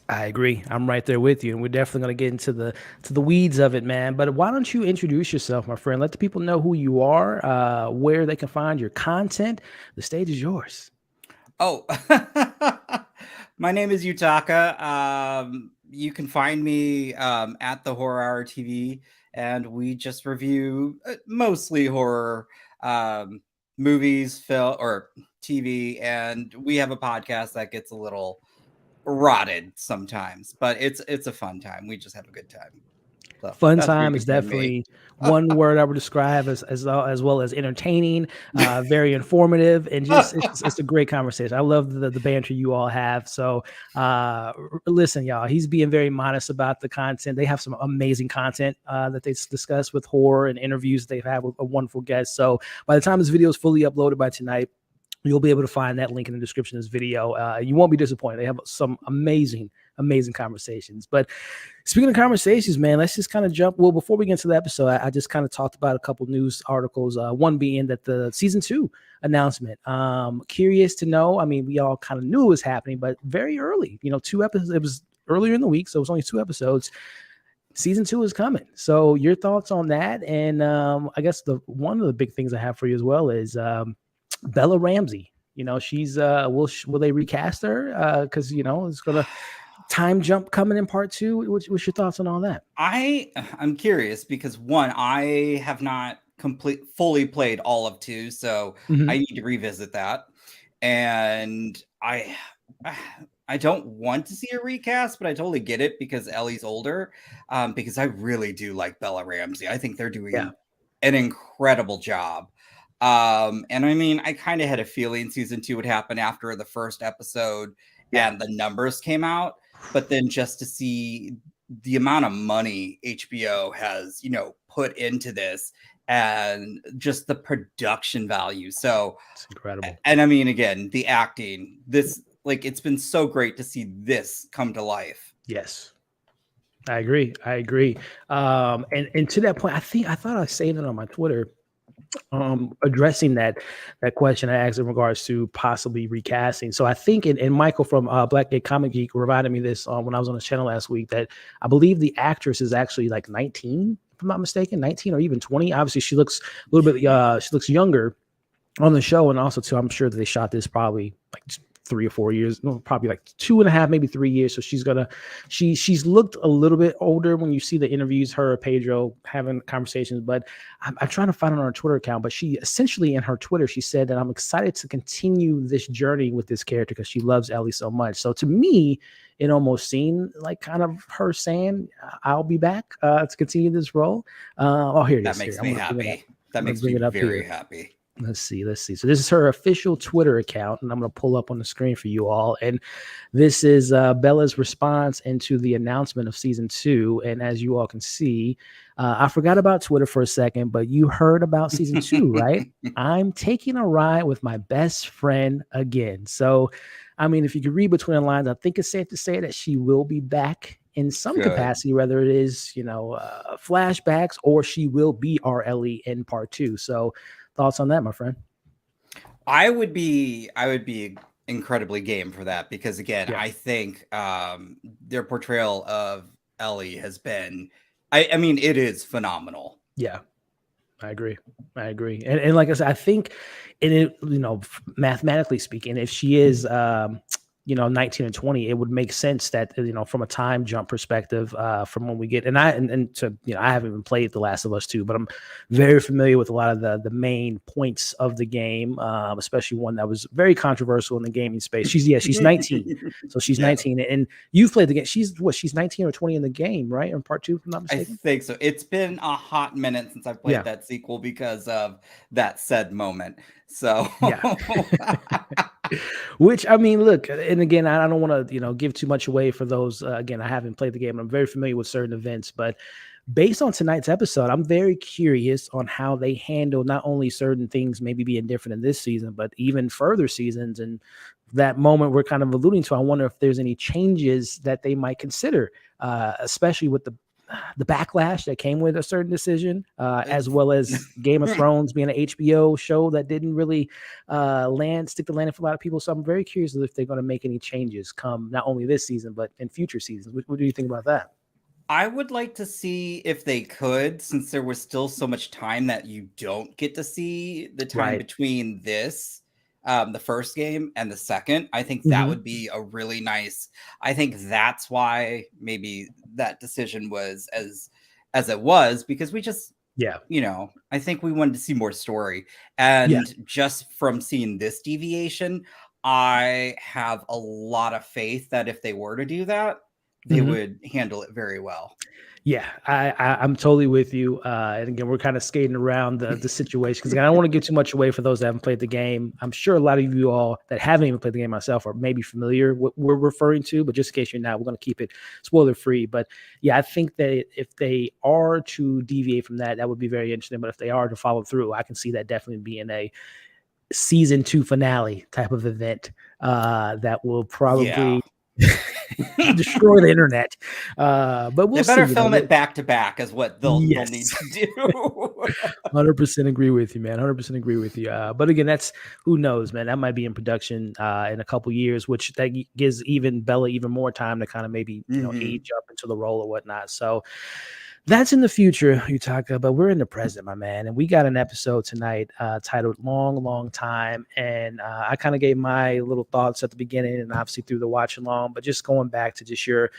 I agree. I'm right there with you, and we're definitely going to get into the weeds of it, man. But why don't you introduce yourself, my friend? Let the people know who you are, where they can find your content. The stage is yours. Oh, my name is Yutaka. You can find me at the Horror Hour TV, and we just review mostly horror movies, film, or TV, and we have a podcast that gets a little rotted sometimes, but it's a fun time. We just have a good time. So fun time is definitely one word I would describe as well as entertaining, very informative, and just it's a great conversation. I love the banter you all have. So listen, y'all, he's being very modest about the content. They have some amazing content that they discuss with horror and interviews they've had with a wonderful guest. So by the time this video is fully uploaded by tonight, you'll be able to find that link in the description of this video. You won't be disappointed. They have some amazing conversations. But speaking of conversations, man, let's just kind of jump. Well, before we get into the episode, I just kind of talked about a couple news articles. One being that the season 2 announcement. Curious to know. I mean, we all kind of knew it was happening, but very early. 2 episodes. It was earlier in the week, so it was only 2 episodes. Season 2 is coming. So your thoughts on that? And I guess one of the big things I have for you as well is Bella Ramsey. She's will they recast her? Because it's gonna time jump coming in part 2. What's your thoughts on all that? I'm curious because one, I have not fully played all of 2, so I Mhm. need to revisit that. And I don't want to see a recast, but I totally get it because Ellie's older. Because I really do like Bella Ramsey. I think they're Yeah. doing an incredible job. And I mean, I kind of had a feeling season 2 would happen after the first episode Yeah. and the numbers came out, but then just to see the amount of money HBO has, put into this and just the production value. So, It's incredible. and I mean, again, the acting, it's been so great to see this come to life. Yes. I agree. I agree. And to that point, I thought I saved it on my Twitter, addressing that question I asked in regards to possibly recasting. So I think, and Michael from Black Gay Comic Geek reminded me this when I was on the channel last week, that I believe the actress is actually like 19, if I'm not mistaken, 19 or even 20. Obviously, she looks a little bit. She looks younger on the show, and also too, I'm sure that they shot this probably like 3 or 4 years, no, probably like 2.5, maybe 3 years. So she's looked a little bit older when you see the interviews, her or Pedro having conversations. But I'm trying to find it on her Twitter account. But she essentially, in her Twitter, she said that I'm excited to continue this journey with this character because she loves Ellie so much. So to me, it almost seemed like kind of her saying, "I'll be back to continue this role." Oh, here it That is. Here, makes I'm me gonna bring it up. happy. That I'm gonna makes me bring it up very here. happy. Let's see. Let's see. So this is her official Twitter account, and I'm going to pull up on the screen for you all. And this is Bella's response into the announcement of season 2. And as you all can see, I forgot about Twitter for a second, but you heard about season 2, right? I'm taking a ride with my best friend again. So, I mean, if you could read between the lines, I think it's safe to say that she will be back in some Good. capacity, whether it is, flashbacks, or she will be our Ellie in part 2. So, thoughts on that, my friend? I would be incredibly game for that because again, Yeah. I think their portrayal of Ellie has been I mean it is phenomenal. Yeah. I agree. I agree. And like I said, I think mathematically speaking, if she is 19 and 20, it would make sense that, from a time jump perspective, from when we get, and to, I haven't even played The Last of Us 2, but I'm very familiar with a lot of the main points of the game, especially one that was very controversial in the gaming space. She's 19. So she's Yeah. 19, and you've played the game. She's 19 or 20 in the game, right? In part 2, if I'm not I mistaken. think so. It's been a hot minute since I Yeah. played that sequel because of that said moment. So Yeah. Which, I mean, look, and again, I don't want to, give too much away for those. Again, I haven't played the game. I'm very familiar with certain events, but based on tonight's episode, I'm very curious on how they handle not only certain things maybe being different in this season, but even further seasons. And that moment we're kind of alluding to, I wonder if there's any changes that they might consider, especially with the backlash that came with a certain decision, as well as Game of Thrones being an HBO show that didn't really stick the landing for a lot of people. So I'm very curious if they're going to make any changes come not only this season, but in future seasons. What do you think about that? I would like to see if they could, since there was still so much time that you don't get to see the time Right. between this, the first game and the second. I think that Hmm. would be a really nice. I think that's why maybe that decision was as it was because we just, Yeah. I think we wanted to see more story, Yeah. and just from seeing this deviation, I have a lot of faith that if they were to do that, they Hmm. would handle it very well. Yeah, I'm totally with you. And again, we're kind of skating around the situation because I don't want to give too much away for those that haven't played the game. I'm sure a lot of you all that haven't even played the game myself are maybe familiar with what we're referring to, but just in case you're not, we're going to keep it spoiler free. But yeah, I think that if they are to deviate from that, that would be very interesting. But if they are to follow through, I can see that definitely being a season 2 finale type of event that will Yeah. probably destroy the internet. But They we'll see. better film it back to back is what they'll need Yes. to do. 100% agree with you, man. 100% agree with you. But again, that's who knows, man. That might be in production in a couple years, which that gives even Bella even more time to kind of maybe Mhm. age up into the role or whatnot. So that's in the future, Utaka, but we're in the present, my man. And we got an episode tonight titled Long, Long Time. And I kind of gave my little thoughts at the beginning and obviously through the watch along, but just going back to just your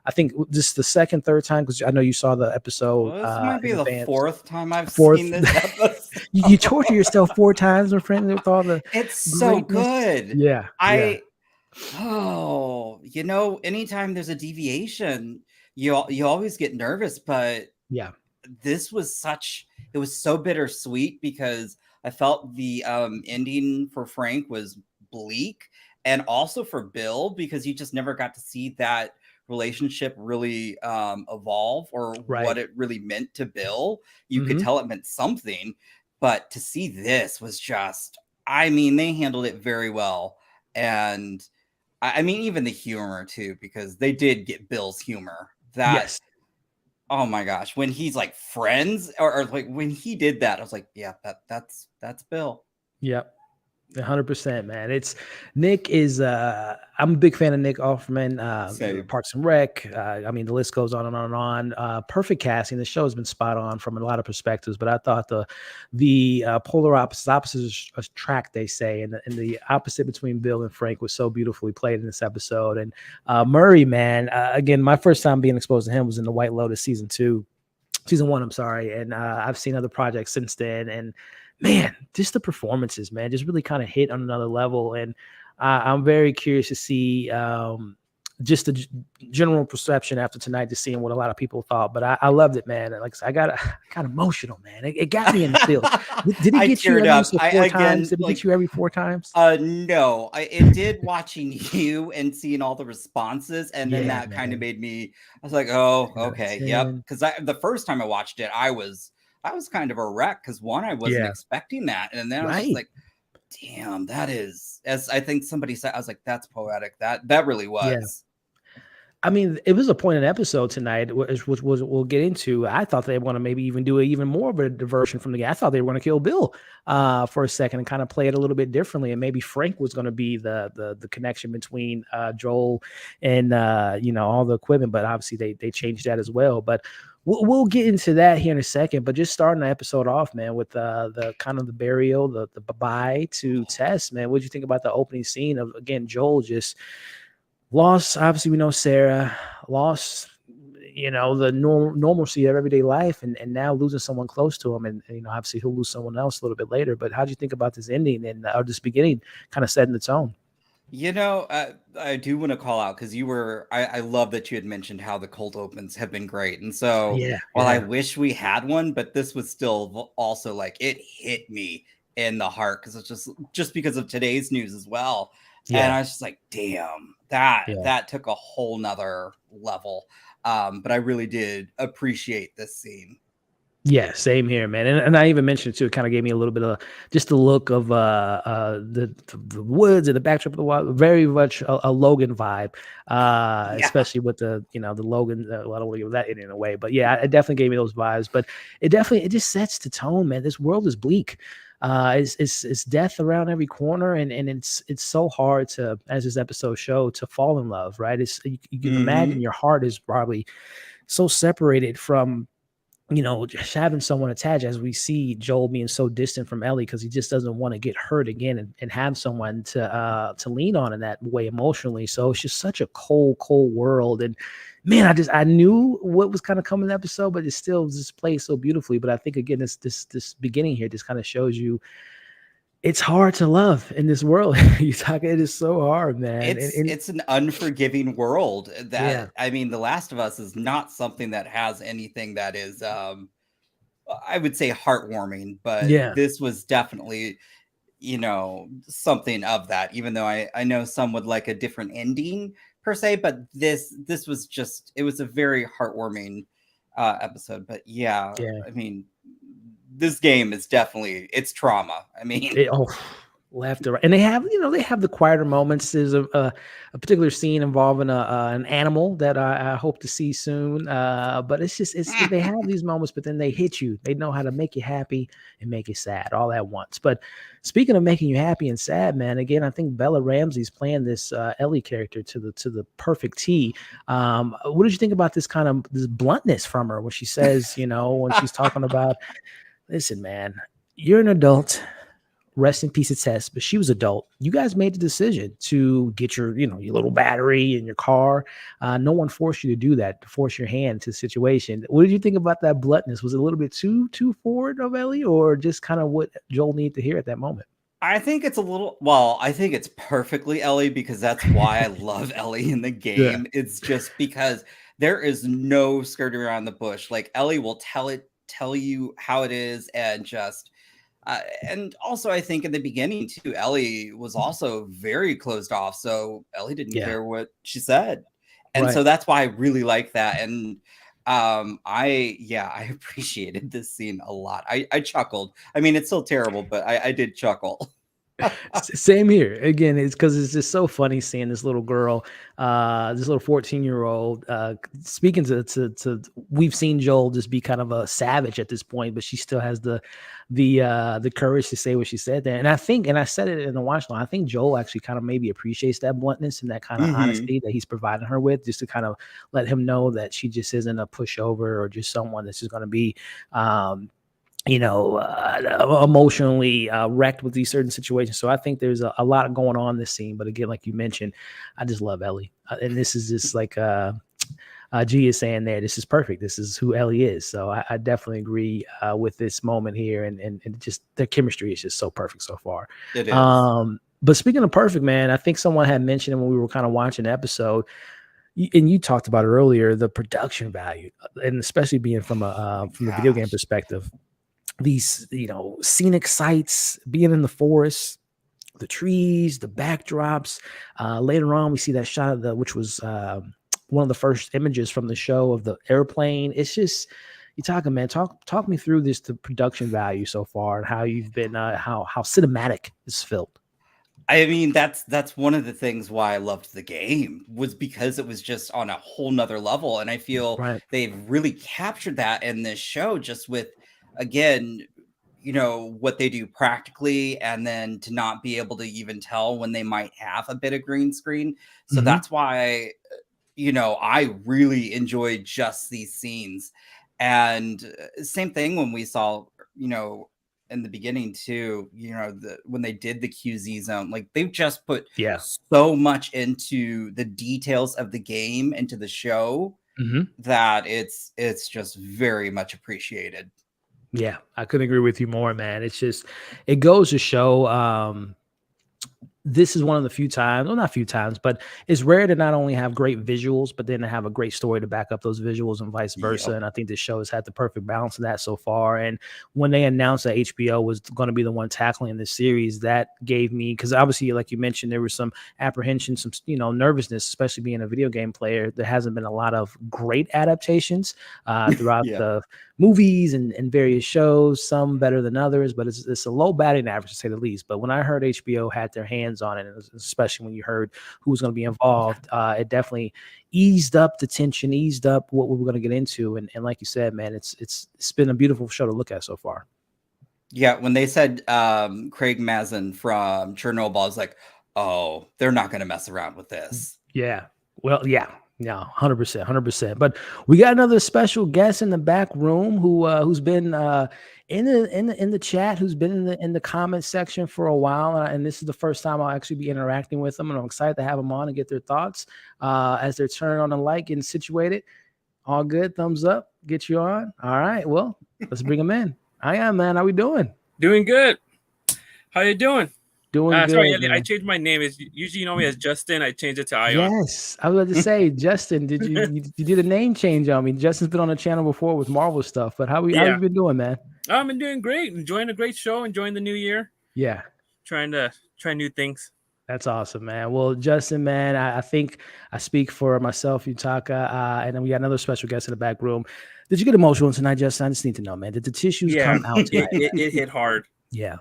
I think this is the second, third time, because I know you saw the episode Well, this might be in the advance. fourth time I've Fourth, seen this episode. you torture yourself 4 times, my friend, with all the It's so greatness. good. Yeah, yeah, I anytime there's a deviation, you always get nervous, but yeah, this was such it was so bittersweet because I felt the ending for Frank was bleak, and also for Bill because you just never got to see that relationship really evolve or right. what it really meant to Bill. You could Hmm. tell it meant something, but to see this was just, I mean, they handled it very well. And I mean, even the humor too, because they did get Bill's humor. That Yes. Oh my gosh, when he's like friends, or like when he did that, I was like, yeah, that's Bill. Yep. 100%, man. It's Nick is I'm a big fan of Nick Offerman, Same. Parks and Rec. I mean, the list goes on and on and on. Perfect casting. The show has been spot on from a lot of perspectives, but I thought the polar opposites attract, they say, and the opposite between Bill and Frank was so beautifully played in this episode. And Murray, man, again, my first time being exposed to him was in the White Lotus season one, I'm sorry. And I've seen other projects since then. And man, just the performances, man, just really kind of hit on another level. And I'm very curious to see just the general perception after tonight, just seeing what a lot of people thought. But I loved it, man. And like I said, got emotional, man. It got me in the feels. Did it I get you teared every, you up. said I 4 times? again Did it get like you every 4 times? no, it did watching you and seeing all the responses, and then Yeah, that kind of man. made me. I was like, oh, 10 out of okay, yep. 10. Because the first time I watched it, I was kind of a wreck because one, I wasn't Yeah, expecting that, and then I was just right. like, damn, that is, as I think somebody said, I was like, that's poetic. That really Yeah. was. I mean, it was a point in the episode tonight, which was we'll get into. I thought they want to maybe even do even more of a diversion from the game. I thought they were going to kill Bill for a second and kind of play it a little bit differently, and maybe Frank was going to be the connection between Joel and all the equipment. But obviously they changed that as well. But we'll get into that here in a second. But just starting the episode off, man, with the kind of the burial, the bye to Tess, man. What do you think about the opening scene of, again, Joel just lost? Obviously, we know Sarah lost, the normalcy of everyday life, and now losing someone close to him, and obviously he'll lose someone else a little bit later. But how do you think about this ending and or this beginning, kind of setting the tone? I do want to call out because I love that you had mentioned how the cold opens have been great. And so Yeah, while I yeah, wish we had one, but this was still also like it hit me in the heart because it's just because of today's news as well. And yeah, I was just like, damn, that yeah. that took a whole nother level. But I really did appreciate this scene. Yeah, same here, man. And I even mentioned it too. It kind of gave me a little bit of just the look of the woods and the backdrop of the wild, very much a Logan vibe, Yeah. especially with the Logan. Well, I don't want to give that in a way, but yeah, it definitely gave me those vibes. But it just sets the tone, man. This world is bleak. It's death around every corner, and it's so hard to, as this episode showed, to fall in love, right? You can imagine Hmm. your heart is probably so separated from just having someone attached, as we see Joel being so distant from Ellie because he just doesn't want to get hurt again, and have someone to lean on in that way emotionally. So it's just such a cold world. And man, I knew what was kind of coming in the episode, but it still just plays so beautifully. But I think again, this beginning here just kind of shows you it's hard to love in this world. You talk, it is so hard, man. And It's an unforgiving world yeah, that, I mean, The Last of Us is not something that has anything that is I would say heartwarming, but yeah. this was definitely, something of that, even though I know some would like a different ending per se, but this was just, it was a very heartwarming episode. But yeah, Yeah. I mean, this game is definitely, it's trauma. I mean, Oh, left or right. And they have the quieter moments. There's a particular scene involving an animal that I hope to see soon. But they have these moments, but then they hit you. They know how to make you happy and make you sad all at once. But speaking of making you happy and sad, man, again, I think Bella Ramsey's playing this Ellie character to the perfect T. What did you think about this bluntness from her when she says, when she's talking about, listen, man, you're an adult. rest in peace to Tess, but she was adult. You guys made the decision to get your, your little battery in your car. No one forced you to do that, to force your hand to the situation. What did you think about that bluntness? Was it a little bit too forward of Ellie, or just kind of what Joel needed to hear at that moment? I think it's a little, well, I think it's perfectly Ellie because that's why I love Ellie in the Yeah. game. It's just because there is no skirting around the bush. Like Ellie will tell you how it is, and just and also I think in the beginning too, Ellie was also very closed off. So Ellie didn't Yeah. care what she said. And Right. so that's why I really like that. And I appreciated this scene a lot. I chuckled. I mean, it's still terrible, but I did chuckle. Same here. Again, it's because it's just so funny seeing this little girl, this little 14-year-old, speaking to. We've seen Joel just be kind of a savage at this point, but she still has the courage to say what she said there. And I think, and I said it in the watch long, I think Joel actually kind of maybe appreciates that bluntness and that kind of Hmm. honesty that he's providing her with, just to kind of let him know that she just isn't a pushover or just someone that's just going to be. Emotionally wrecked with these certain situations. So I think there's a lot going on in this scene. But again, like you mentioned, I just love Ellie. And this is just like G is saying there, this is perfect. This is who Ellie is. So I definitely agree with this moment here. And just their chemistry is just so perfect so far. It is. But speaking of perfect, man, I think someone had mentioned it when we were kind of watching the episode, and you talked about it earlier, the production value, and especially being from from the video game Gosh. perspective, these scenic sights, being in the forest, the trees, the backdrops. Later on we see that shot of the, which was one of the first images from the show, of the airplane. It's just, you talking, man, talk me through this, the production value so far, and how you've been how cinematic it's felt. I mean, that's one of the things why I loved the game, was because it was just on a whole nother level. And I feel Right. they've really captured that in this show, just with, again, what they do practically, and then to not be able to even tell when they might have a bit of green screen. So Hmm. that's why, I really enjoyed just these scenes. And same thing when we saw, in the beginning too, when they did the QZ zone, like they've just put Yeah. so much into the details of the game, into the show, Hmm. that it's just very much appreciated. Yeah, I couldn't agree with you more, man. It's just, it goes to show, this is one of the few times, well, not few times, but it's rare to not only have great visuals, but then to have a great story to back up those visuals, and vice versa. Yep. And I think this show has had the perfect balance of that so far. And when they announced that HBO was going to be the one tackling this series, that gave me, because obviously, like you mentioned, there was some apprehension, some nervousness, especially being a video game player. There hasn't been a lot of great adaptations throughout Yeah. the movies and various shows, some better than others, but it's a low batting average to say the least. But when I heard HBO had their hands on it, and especially when you heard who was going to be involved, it definitely eased up the tension, eased up what we were going to get into. And like you said, man, it's been a beautiful show to look at so far. Yeah, when they said Craig Mazin from Chernobyl, I was like, oh, they're not going to mess around with this. Yeah. Well, yeah. No, 100%, 100%. But we got another special guest in the back room who's been in the chat, who's been in the comment section for a while, and this is the first time I'll actually be interacting with them, and I'm excited to have them on and get their thoughts as they're turning on the light, getting situated. All good, thumbs up, get you on. All right, well, let's bring them in. Hi, man. How we doing? Doing good. How you doing? Doing Sorry, good, Elliot, I man. changed my name. It's usually you know me as Justin. I changed it to Ion. Yes, I was about to say, Justin, did you did a name change on me? Justin's been on the channel before with Marvel stuff, but how you Yeah, been doing, man? I've been doing great. Enjoying a great show. Enjoying the new year. Yeah, Trying to try new things. that's awesome, man. Well, Justin, man, I think I speak for myself, Yutaka, and then we got another special guest in the back room. Did you get emotional tonight, Justin? I just need to know, man. Did the tissues Yeah, come out tonight? it hit hard, Yeah,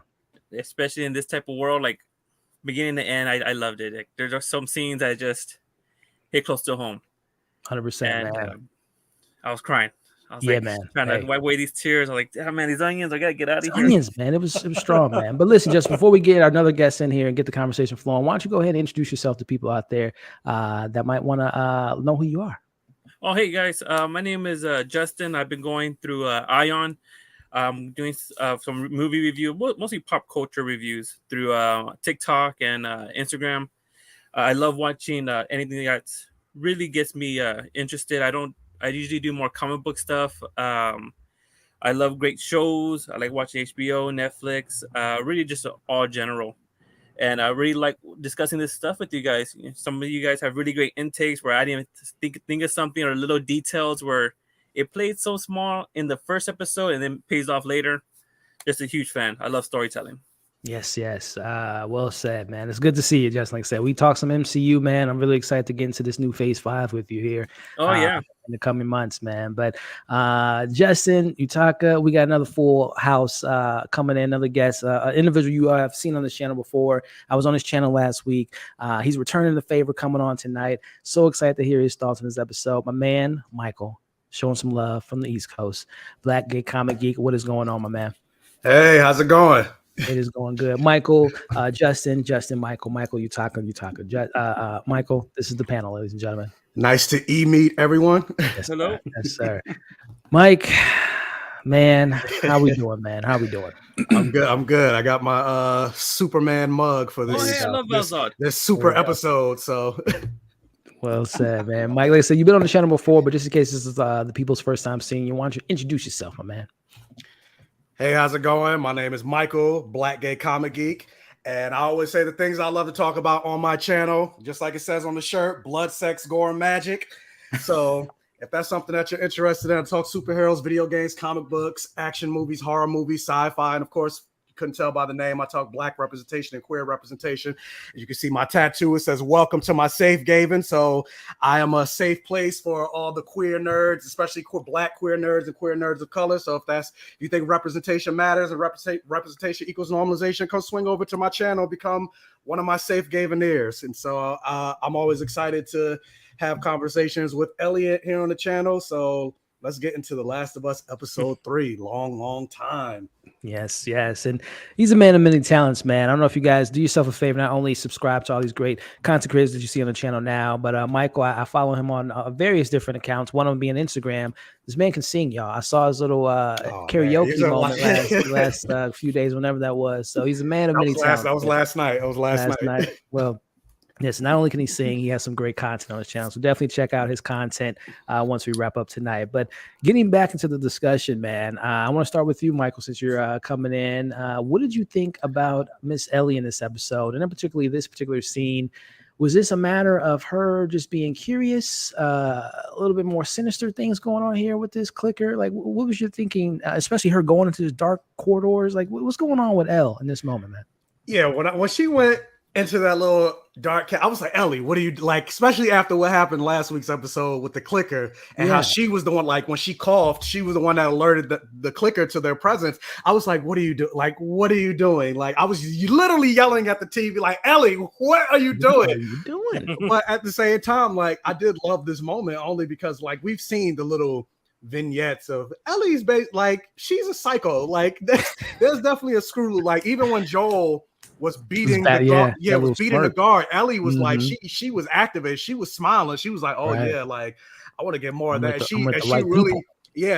especially in this type of world. Like beginning to end, I loved it. Like, there's just some scenes that just hit close to home, 100%, and man. I was crying. I was Yeah, like man. trying to Hey. wipe away these tears. I was like, damn, man, these onions, I gotta get out It's of here. onions, man. It was strong, man. But listen, just before we get another guest in here and get the conversation flowing, why don't you go ahead and introduce yourself to people out there that might want to know who you are? Oh, hey guys, my name is Justin. I've been going through Ion. doing some movie review, mostly pop culture reviews through TikTok and Instagram. I love watching anything that really gets me interested. I usually do more comic book stuff. I love great shows. I like watching HBO, Netflix, really just all general. And I really like discussing this stuff with you guys. Some of you guys have really great intakes where I didn't even think of something, or little details where it played so small in the first episode and then pays off later. Just a huge fan. I love storytelling. Yes, yes. Well said, man. It's good to see you, Justin. Like I said, we talked some MCU, man. I'm really excited to get into this new Phase 5 with you here. Oh, yeah. In the coming months, man. But Justin, Utaka, we got another full house coming in, another guest, an individual you have seen on this channel before. I was on his channel last week. He's returning the favor, coming on tonight. So excited to hear his thoughts on this episode. My man, Michael, showing some love from the East Coast. Black Gay Comic Geek. What is going on, my man? Hey, how's it going? It is going good. Michael, Justin, Michael, Utaka. Michael, this is the panel, ladies and gentlemen. Nice to meet everyone. Yes, Hello. sir. Yes, sir. Mike, man, how we doing, man? How we doing? I'm good. I got my Superman mug for this. Oh, yeah, I love Valzad. This super episode. So well said, man. Mike, like I said, you've been on the channel before, but just in case this is the people's first time seeing you, why don't you introduce yourself, my man? hey, how's it going? My name is Michael, Black Gay Comic Geek. And I always say the things I love to talk about on my channel, just like it says on the shirt, blood, sex, gore, and magic. So if that's something that you're interested in, I talk superheroes, video games, comic books, action movies, horror movies, sci-fi, and of course, you couldn't tell by the name, I talk Black representation and queer representation. As you can see my tattoo, it says, welcome to my safe haven. So I am a safe place for all the queer nerds, especially Black queer nerds and queer nerds of color. So if you think representation matters and representation equals normalization, come swing over to my channel, become one of my safe haveneers. And so I'm always excited to have conversations with Elliot here on the channel. So let's get into The Last of Us episode 3. Long time. Yes, yes. And he's a man of many talents, man. I don't know if you guys do yourself a favor, not only subscribe to all these great content creators that you see on the channel now, but Michael, I follow him on various different accounts, one of them being Instagram. This man can sing, y'all. I saw his little karaoke moment last few days, whenever that was. So he's a man of many talents. That was last night. Well, yes, not only can he sing, he has some great content on his channel. So definitely check out his content once we wrap up tonight. But getting back into the discussion, man, I want to start with you, Michael, since you're coming in. What did you think about Miss Ellie in this episode? And in particularly this particular scene, was this a matter of her just being curious, a little bit more sinister things going on here with this clicker? Like, what was your thinking, especially her going into the dark corridors? Like, what's going on with Elle in this moment, man? Yeah, when she went into that little dark cat, I was like, Ellie, what do you like? Especially after what happened last week's episode with the clicker and how she was the one, like when she coughed, she was the one that alerted the clicker to their presence. I was like, what are you doing? Like, what are you doing? Like, I was literally yelling at the TV, like, Ellie, what are you doing? What are you doing? But at the same time, like, I did love this moment only because, like, we've seen the little vignettes of Ellie's like, she's a psycho. Like, there's definitely a screw. Like, even when Joel was beating the guard, Ellie was like, she was activated. She was smiling. She was like, oh yeah, like I want to get more of that.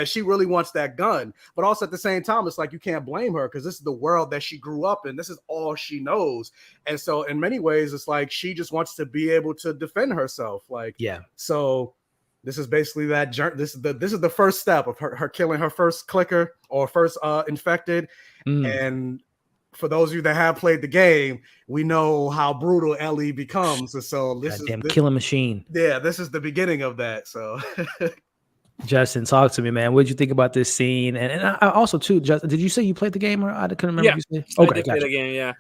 She really wants that gun. But also at the same time, it's like you can't blame her because this is the world that she grew up in. This is all she knows. And so in many ways, it's like she just wants to be able to defend herself. Like, yeah. So this is basically that journey. This is the first step of her killing her first clicker or first infected. And for those of you that have played the game, we know how brutal Ellie becomes. And so this is killing machine. Yeah, this is the beginning of that. So Justin, talk to me, man. What did you think about this scene? And I also too, Justin, did you say you played the game or I couldn't remember? Yeah, okay, I did play the game, yeah.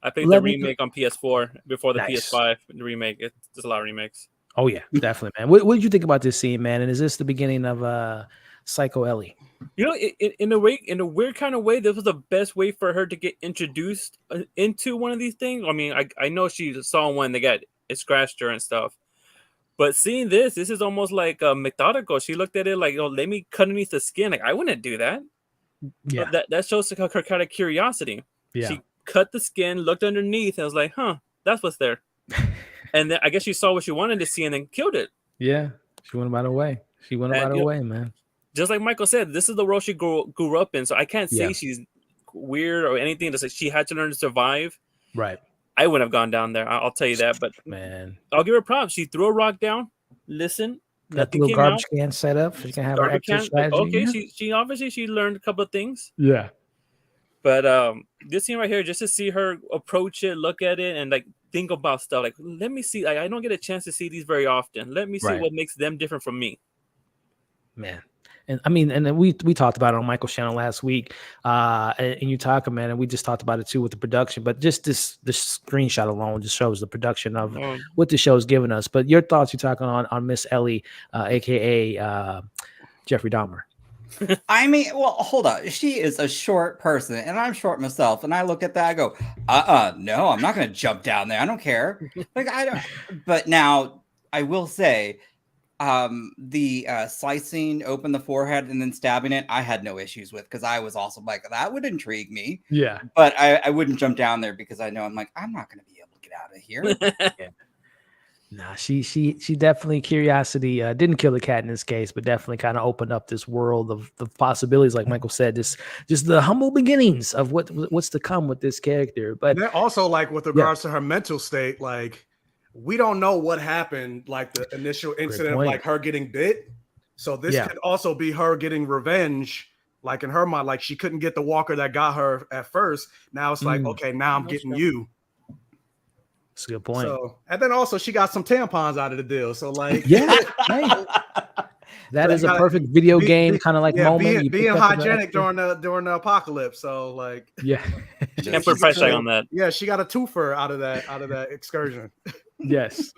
I played the remake on PS4 before the PS5, the remake. There's a lot of remakes. Oh yeah, definitely, man. What did you think about this scene, man? And is this the beginning of Psycho Ellie? You know, in a weird kind of way, this was the best way for her to get introduced into one of these things. I mean, I know she saw one that it scratched her and stuff, but seeing this is almost like methodical. She looked at it like, oh, let me cut underneath the skin. Like, I wouldn't do that. Yeah, but that shows her kind of curiosity. Yeah, she cut the skin, looked underneath, and was like, huh, that's what's there. And then I guess she saw what she wanted to see and then killed it. Yeah, she went about her way. Man. just like Michael said, this is the world she grew up in. So I can't say Yeah. she's weird or anything. Just like she had to learn to survive. Right. I wouldn't have gone down there. I'll tell you that. But Man, I'll give her props. She threw a rock down. Listen, got the nothing little came out. garbage can set up. She can have her Garbage exit can. strategy. Okay, Yeah. she obviously she learned a couple of things. Yeah. But this scene right here, just to see her approach it, look at it, and like think about stuff. Like, let me see. I don't get a chance to see these very often. Let me see Right. what makes them different from me. Man. And I mean, and then we talked about it on Michael's channel last week, and you talk, man, and we just talked about it too with the production. But just this screenshot alone just shows the production of what the show's given us. But your thoughts, you're talking on Miss Ellie, aka Jeffrey Dahmer. I mean, well, hold on. She is a short person, and I'm short myself. And I look at that, I go, no, I'm not going to jump down there. I don't care. Like, I don't. But now, I will say, the slicing open the forehead and then stabbing it, I had no issues with, because I was also like, that would intrigue me. Yeah. But I wouldn't jump down there because I know I'm like, I'm not going to be able to get out of here. Yeah. Nah, she definitely curiosity didn't kill the cat in this case, but definitely kind of opened up this world of the possibilities. Like Michael said, this just the humble beginnings of what's to come with this character. But and then also, like with regards to her mental state, like we don't know what happened, like the initial incident of like her getting bit. So this could also be her getting revenge. Like in her mind, like she couldn't get the walker that got her at first. Now it's like, okay, now I'm getting you. That's a good point. So, and then also she got some tampons out of the deal. So like, right. That is a perfect video game kind of like moment. Being hygienic during the apocalypse. So like, can't put pressure on that. Yeah, she got a twofer out of that excursion. Yes.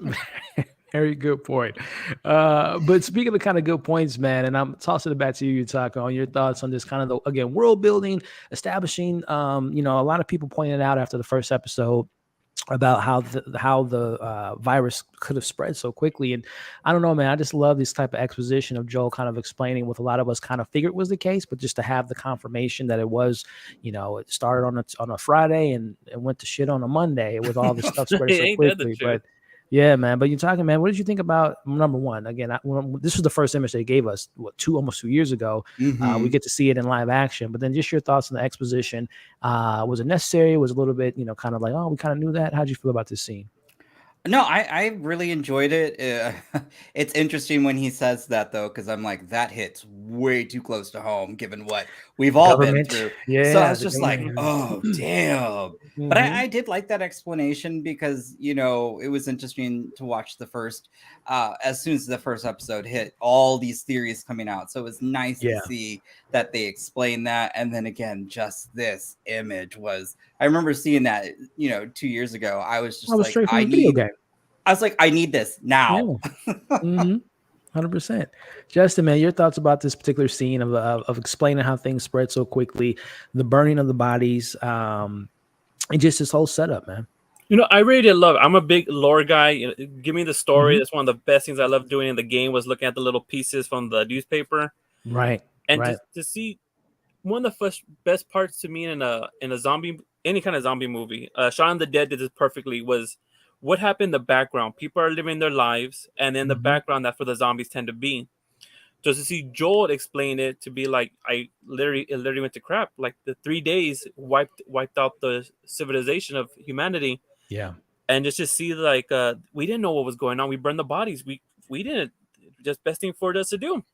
Very good point. But speaking of kind of good points, man, and I'm tossing it back to you, Taka, on your thoughts on this kind of again world building, establishing. A lot of people pointed out after the first episode about how the virus could have spread so quickly. And I don't know, man, I just love this type of exposition of Joel kind of explaining what a lot of us kind of figured was the case, but just to have the confirmation that it was, it started on a Friday and it went to shit on a Monday with all the stuff spread so quickly. But yeah, man. But you're talking, man. What did you think about number one? Again, this was the first image they gave us, almost 2 years ago. We get to see it in live action. But then just your thoughts on the exposition. Was it necessary? Was it a little bit, kind of like, oh, we kind of knew that. How'd you feel about this scene? No, I really enjoyed it. It's interesting when he says that, though, because I'm like, that hits way too close to home, given what we've all been through. Yeah, so I was just like, oh, damn. But I did like that explanation because, it was interesting to watch the first, as soon as the first episode hit, all these theories coming out. So it was nice to see that they explained that. And then again, just this image I remember seeing that, 2 years ago. I was just like, I need this now. 100%. Justin, man, your thoughts about this particular scene of explaining how things spread so quickly, the burning of the bodies, and just this whole setup, man. I really love it. I'm a big lore guy. Give me the story. That's one of the best things I love doing in the game was looking at the little pieces from the newspaper. Right. And to see one of the best parts to me in a zombie, any kind of zombie movie, Shaun of the Dead did this perfectly, was what happened in the background. People are living their lives, and in the background, that's where the zombies tend to be. So to see Joel explain it to be like, it literally went to crap. Like the 3 days wiped out the civilization of humanity. Yeah. And just to see like, we didn't know what was going on. We burned the bodies. We didn't. Just best thing for us to do.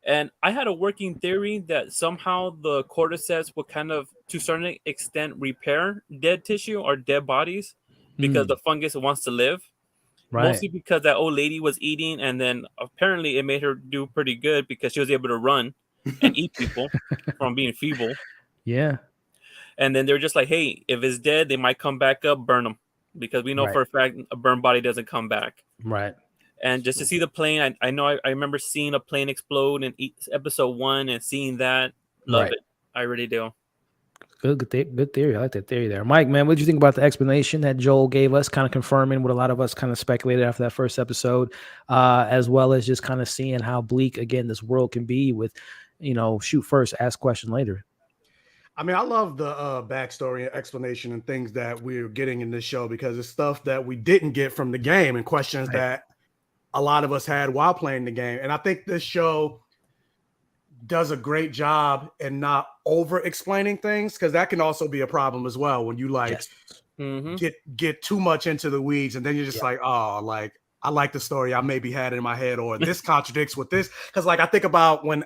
And I had a working theory that somehow the cordyceps would kind of, to a certain extent, repair dead tissue or dead bodies because the fungus wants to live. Right. Mostly because that old lady was eating, and then apparently it made her do pretty good because she was able to run and eat people from being feeble. Yeah. And then they're just like, hey, if it's dead, they might come back up, burn them. Because we know for a fact a burned body doesn't come back. Right. And just to see the plane, I know I remember seeing a plane explode in episode 1 and seeing that. Love it. I really do. Good theory. I like that theory there. Mike, man, what did you think about the explanation that Joel gave us, kind of confirming what a lot of us kind of speculated after that first episode, as well as just kind of seeing how bleak, again, this world can be with, shoot first, ask question later. I mean, I love the backstory and explanation and things that we're getting in this show because it's stuff that we didn't get from the game and questions that a lot of us had while playing the game. And I think this show does a great job in not over explaining things, because that can also be a problem as well when you like get too much into the weeds and then you're just like, oh, like I like the story I maybe had in my head, or this contradicts with this. Because like I think about when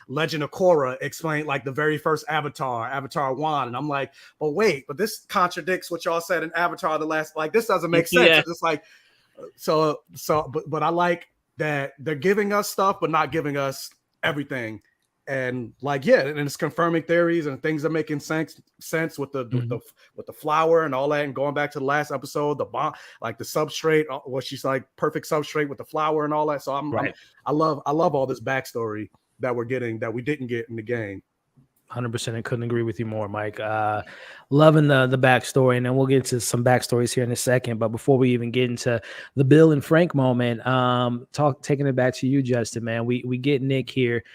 Legend of Korra explained like the very first Avatar 1, and I'm like, but wait, but this contradicts what y'all said in Avatar the last, like this doesn't make sense. Yeah. It's just like but I like that they're giving us stuff but not giving us everything. And like, and it's confirming theories and things are making sense with the with the flower and all that. And going back to the last episode, the bomb, like the substrate, what she's like perfect substrate with the flower and all that. So I love all this backstory that we're getting that we didn't get in the game. 100%. I couldn't agree with you more, Mike. Loving the backstory, and then we'll get into some backstories here in a second. But before we even get into the Bill and Frank moment, taking it back to you, Justin, man, we get Nick here,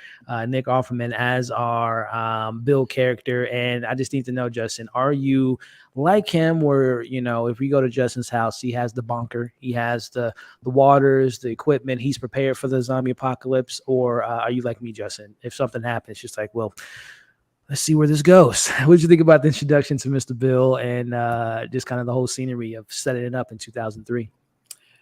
Nick Offerman as our Bill character, and I just need to know, Justin, are you like him? Where if we go to Justin's house, he has the bunker, he has the waters, the equipment, he's prepared for the zombie apocalypse, or are you like me, Justin? If something happens, it's just like, well, let's see where this goes. What did you think about the introduction to Mr. Bill and just kind of the whole scenery of setting it up in 2003?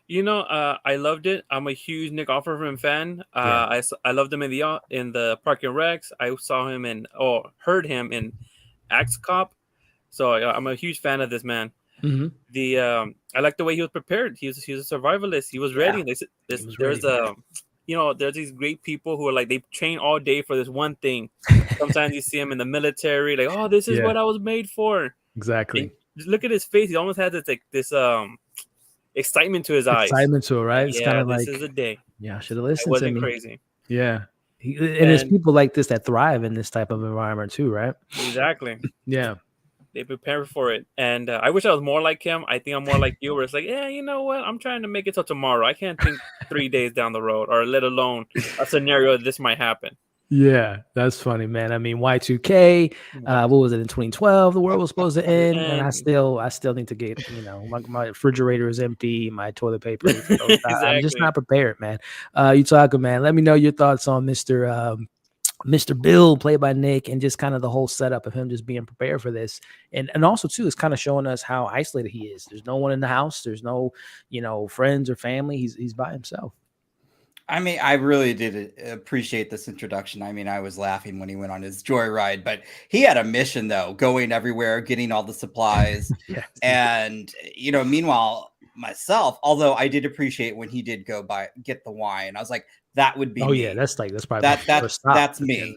I loved it. I'm a huge Nick Offerman fan. I loved him in the Park and Recs. I saw him heard him in Axe Cop. So I'm a huge fan of this man. Mm-hmm. I like the way he was prepared. He was a survivalist. He was ready. There's these great people who are like, they train all day for this one thing. Sometimes you see him in the military, like, oh, this is what I was made for. Exactly. And just look at his face. He almost has this excitement to his eyes. Excitement to it, right? It's kind of like, this is a day. Yeah, I should have listened. I wasn't crazy. Yeah. And there's people like this that thrive in this type of environment too, right? Exactly. Yeah. They prepare for it. And I wish I was more like him. I think I'm more like you, where it's like, you know what? I'm trying to make it till tomorrow. I can't think 3 days down the road, or let alone a scenario that this might happen. Yeah, that's funny, man. I mean, Y2K, what was it in 2012? The world was supposed to end, and I still need to get, my refrigerator is empty, my toilet paper. Exactly. I'm just not prepared, man. You talking, man? Let me know your thoughts on Mr. Bill, played by Nick, and just kind of the whole setup of him just being prepared for this. And also, too, it's kind of showing us how isolated he is. There's no one in the house. There's no, friends or family. He's by himself. I mean, I really did appreciate this introduction. I mean, I was laughing when he went on his joyride, but he had a mission, though, going everywhere, getting all the supplies. And, meanwhile, myself, although I did appreciate when he did go get the wine, I was like, that would be me. That's probably that's me.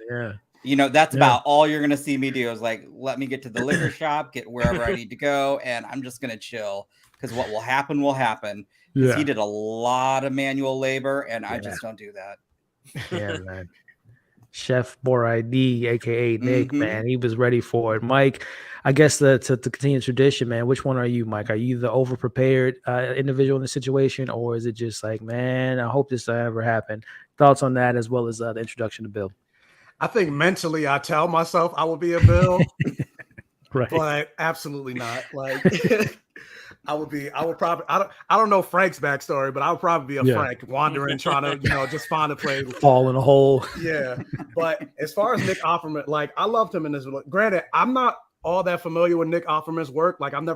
Yeah. That's about all you're going to see me do is like, let me get to the liquor shop, get wherever I need to go, and I'm just going to chill, because what will happen will happen. Yeah. He did a lot of manual labor, and I just don't do that. Yeah, man. Chef Boraidi, aka Nick, man, he was ready for it. Mike, I guess to continue tradition, man, which one are you, Mike? Are you the over-prepared individual in the situation, or is it just like, man, I hope this doesn't ever happen? Thoughts on that, as well as the introduction to Bill? I think mentally I tell myself I will be a Bill, right? But absolutely not. Like I would probably, I don't know Frank's backstory, but I would probably be a Frank wandering, trying to, just find a place. Fall in a hole. Yeah. But as far as Nick Offerman, like I loved him in this. Granted, I'm not all that familiar with Nick Offerman's work. Like I've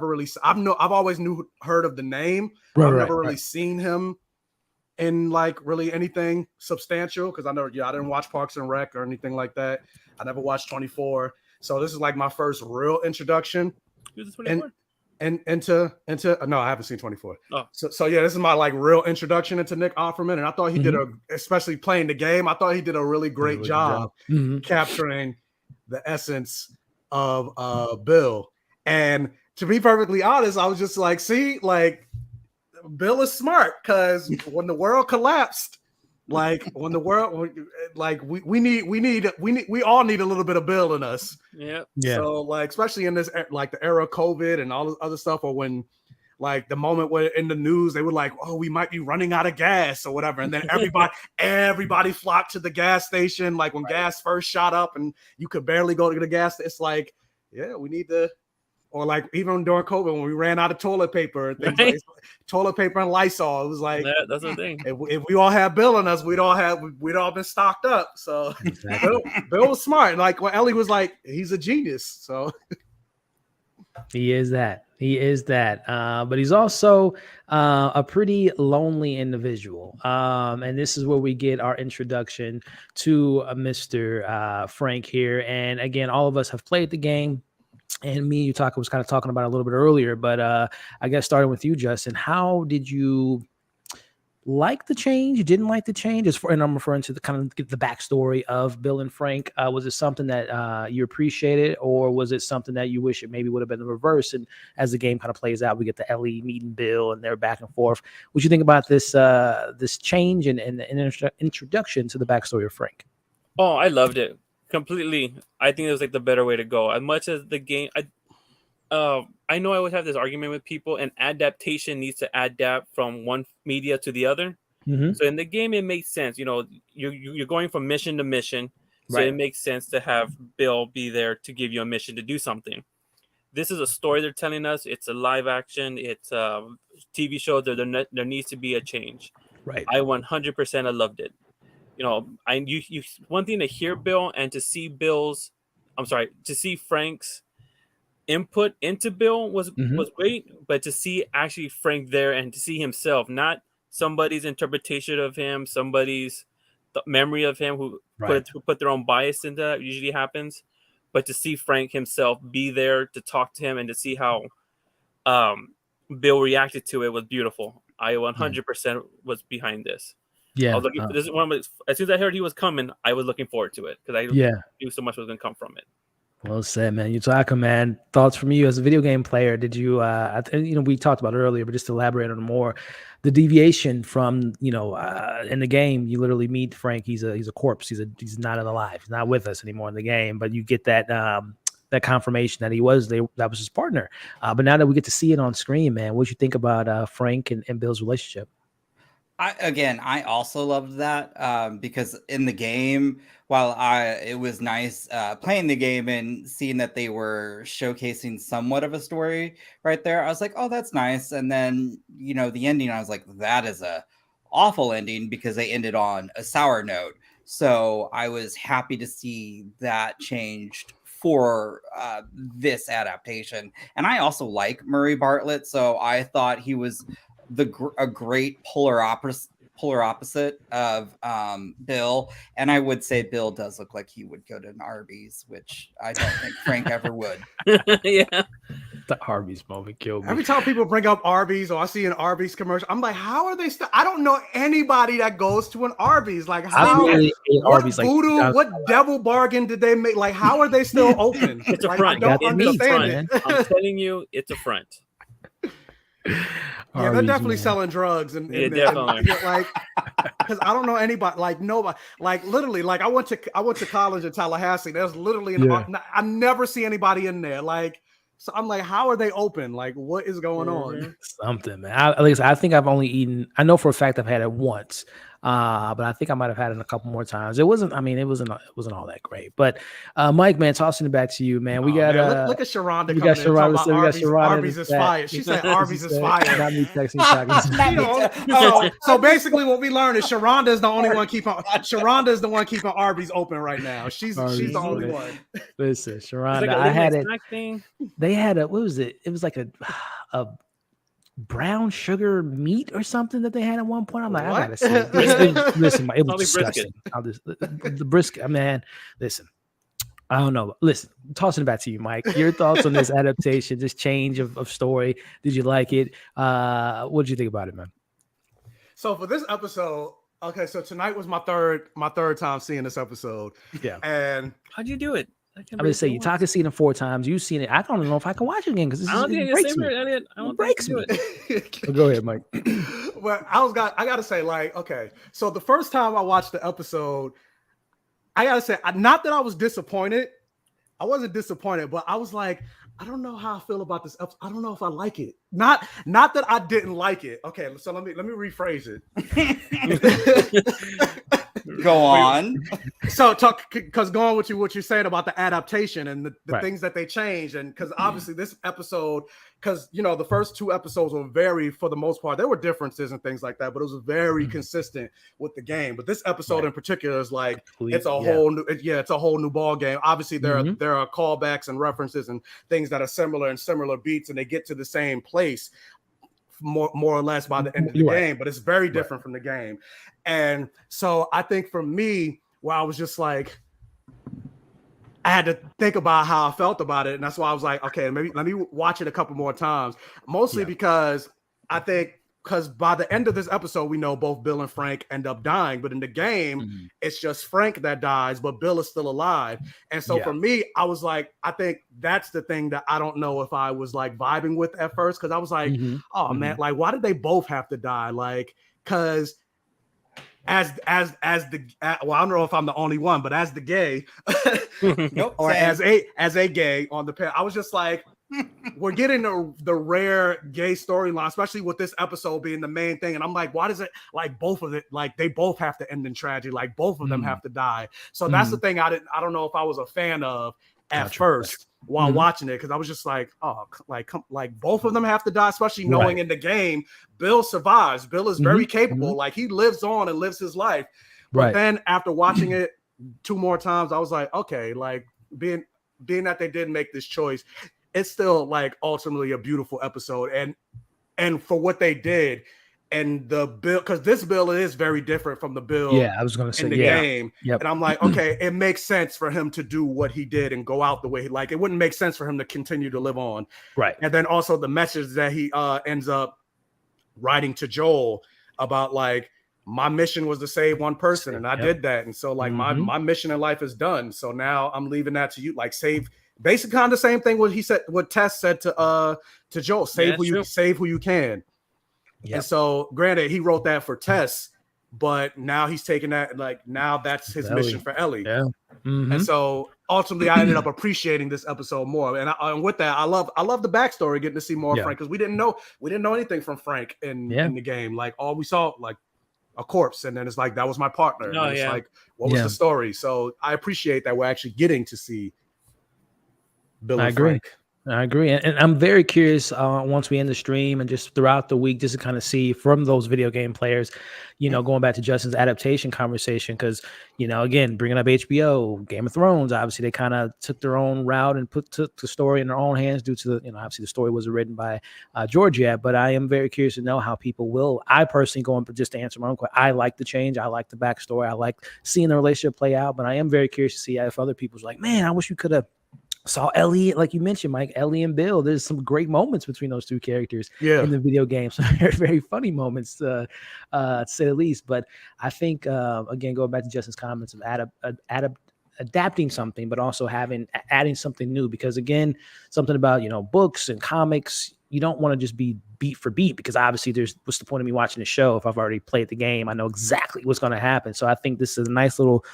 always heard of the name. I've never really seen him in like really anything substantial. Cause I didn't watch Parks and Rec or anything like that. I never watched 24. So this is like my first real introduction. Who's 24? And into no, I haven't seen 24. Oh. So yeah, this is my like real introduction into Nick Offerman, and I thought he did especially playing the game, I thought he did a really great job capturing the essence of Bill. And to be perfectly honest, I was just like, see, like Bill is smart, because when the world collapsed, like when the world, like we all need a little bit of Bill in us. Yeah. So like, especially in this, like the era of COVID and all this other stuff, or when like the moment where in the news, they were like, oh, we might be running out of gas or whatever. And then everybody flocked to the gas station. Like when gas first shot up and you could barely go to the gas. It's like, yeah, we need to, or like even during COVID when we ran out of toilet paper and things like toilet paper and Lysol. It was like that's the thing. If we all had Bill in us, we'd all been stocked up. So Exactly. Bill was smart. And like when Ellie was like, he's a genius. So He is that. But he's also a pretty lonely individual. And this is where we get our introduction to Mr. Frank here. And again, all of us have played the game. And me and Yutaka was kind of talking about it a little bit earlier. But I guess starting with you, Justin, how did you like the change? You didn't like the change? And I'm referring to the kind of the backstory of Bill and Frank. Was it something that you appreciated, or was it something that you wish it maybe would have been the reverse? And as the game kind of plays out, we get the Ellie meeting Bill and they're back and forth. What do you think about this this change and the introduction to the backstory of Frank? Oh, I loved it completely. I think it was like the better way to go. As much as the game, I know I always have this argument with people, and adaptation needs to adapt from one media to the other. Mm-hmm. So in the game, it makes sense. You know, you're going from mission to mission, so Right. it makes sense to have Bill be there to give you a mission to do something. This is a story they're telling us. It's a live action. It's a TV show. There needs to be a change. Right. I 100% loved it. You know, you one thing to hear Bill and to see to see Frank's input into Bill was great, but to see actually Frank there and to see himself, not somebody's interpretation of him, somebody's memory of him who put their own bias into that, usually happens, but to see Frank himself be there to talk to him and to see how Bill reacted to it was beautiful. I 100% was behind this. Yeah, I was looking. This is one of as soon as I heard he was coming, I was looking forward to it because I knew so much was going to come from it. Well said, man. Yutaka, man. Thoughts from you as a video game player? Did you, we talked about it earlier, but just to elaborate on it more, the deviation from, in the game, you literally meet Frank. He's a corpse. He's not alive. He's not with us anymore in the game. But you get that that confirmation that that was his partner. But now that we get to see it on screen, man, what you think about Frank and Bill's relationship? I also loved that because in the game, while it was nice playing the game and seeing that they were showcasing somewhat of a story right there, I was like, oh, that's nice. And then, the ending, I was like, that is a awful ending because they ended on a sour note. So I was happy to see that changed for this adaptation. And I also like Murray Bartlett, so I thought he was a great polar opposite of Bill. And I would say Bill does look like he would go to an Arby's, which I don't think Frank ever would. Yeah. The Arby's moment killed me. Every time people bring up Arby's or I see an Arby's commercial, I'm like, how are they still? I don't know anybody that goes to an Arby's. Like, how? What voodoo? What devil bargain did they make? Like, how are they still open? It's a front. I don't understand it. I'm telling you, it's a front. Yeah, they're definitely selling drugs and definitely. Like, because I don't know anybody, like nobody, like literally, like I went to college in Tallahassee. There's literally I never see anybody in there. Like, so I'm like, how are they open? Like, what is going on? Something, man. I think I've only eaten. I know for a fact I've had it once, but I think I might have had it a couple more times. It wasn't all that great. But Mike, man, tossing it back to you, man. We got look at Sharonda. We got Sharonda. Arby's is fire. She said Arby's is fire. Not me texting. So basically, what we learned is Sharonda is the only one keeping. Sharonda is the one keeping Arby's open right now. She's the only one. Listen, Sharonda, I had it. They had what was it? It was like a brown sugar meat or something that they had at one point. I'm like, I gotta see it. Listen, it was disgusting. The brisket, man. Listen, I don't know. Listen, tossing it back to you, Mike. Your thoughts on this adaptation, this change of story? Did you like it? What did you think about it, man? So for this episode, okay, so tonight was my third time seeing this episode. Yeah, and how'd you do it? I'm gonna say Yutaka's seen it 4 times. You've seen it. I don't know if I can watch it again because it breaks me. It breaks me. Well, go ahead, Mike. Well, I gotta say, like, okay, so the first time I watched the episode, I gotta say, not that I was disappointed. I wasn't disappointed, but I was like, I don't know how I feel about this episode. I don't know if I like it. Not that I didn't like it. Okay, so let me rephrase it. Go on. So talk, because going with what you're saying about the adaptation and the Right. things that they changed, and because obviously this episode, because the first 2 episodes were very, for the most part, there were differences and things like that, but it was very consistent with the game. But this episode in particular is like it's a whole new, it's a whole new ball game. Obviously, there are callbacks and references and things that are similar and similar beats, and they get to the same place more or less by the end of the game, but it's very different from the game. And so I think for me, where I was just like, I had to think about how I felt about it, and that's why I was like, okay, maybe let me watch it a couple more times. Mostly because I think, because by the end of this episode, we know both Bill and Frank end up dying, but in the game, it's just Frank that dies, but Bill is still alive. And so for me, I was like, I think that's the thing that I don't know if I was like vibing with at first, because I was like, oh man, like why did they both have to die? Like, because well, I don't know if I'm the only one, but as the gay, or as a gay on the pair, I was just like, we're getting the rare gay storyline, especially with this episode being the main thing. And I'm like, why does it like both of it? Like they both have to end in tragedy. Like both of them have to die. So that's the thing. I don't know if I was a fan of at first while watching it, because I was just like, oh, like both of them have to die, especially knowing in the game Bill survives. Bill is very capable. Like he lives on and lives his life. But then after watching it 2 more times, I was like, okay, like being that they did make this choice, it's still like ultimately a beautiful episode. And for what they did, and the Bill, because this Bill is very different from the Bill I was gonna say in the game. And I'm like, okay, it makes sense for him to do what he did and go out the way he, like, it wouldn't make sense for him to continue to live on. And then also the message that he ends up writing to Joel about like, my mission was to save one person, and I did that. And so like my mission in life is done. So now I'm leaving that to you, like save. Basically, kind of the same thing what Tess said to Joel, save who you can. And so granted, he wrote that for Tess, but now he's taking that, like now that's his mission for Ellie. And so ultimately I ended up appreciating this episode more. And with that, I love the backstory, getting to see more of Frank, because we didn't know anything from Frank in the game. Like all we saw, like a corpse, and then it's like that was my partner. And it's like, what was the story? So I appreciate that we're actually getting to see Bill and Frank. I agree. And I'm very curious once we end the stream and just throughout the week, just to kind of see from those video game players, going back to Justin's adaptation conversation, because, again, bringing up HBO, Game of Thrones, obviously they kind of took their own route and took the story in their own hands due to obviously the story wasn't written by Georgia. But I am very curious to know how people will. I personally, just to answer my own question, I like the change. I like the backstory. I like seeing the relationship play out. But I am very curious to see if other people's like, man, I wish you could have saw Ellie, like you mentioned, Mike, Ellie and Bill. There's some great moments between those 2 characters in the video game. So very, very funny moments, to say the least. But I think, again, going back to Justin's comments of adapting something, but also adding something new, because again, something about, books and comics, you don't want to just be beat for beat, because obviously what's the point of me watching the show if I've already played the game? I know exactly what's going to happen. So I think this is a nice little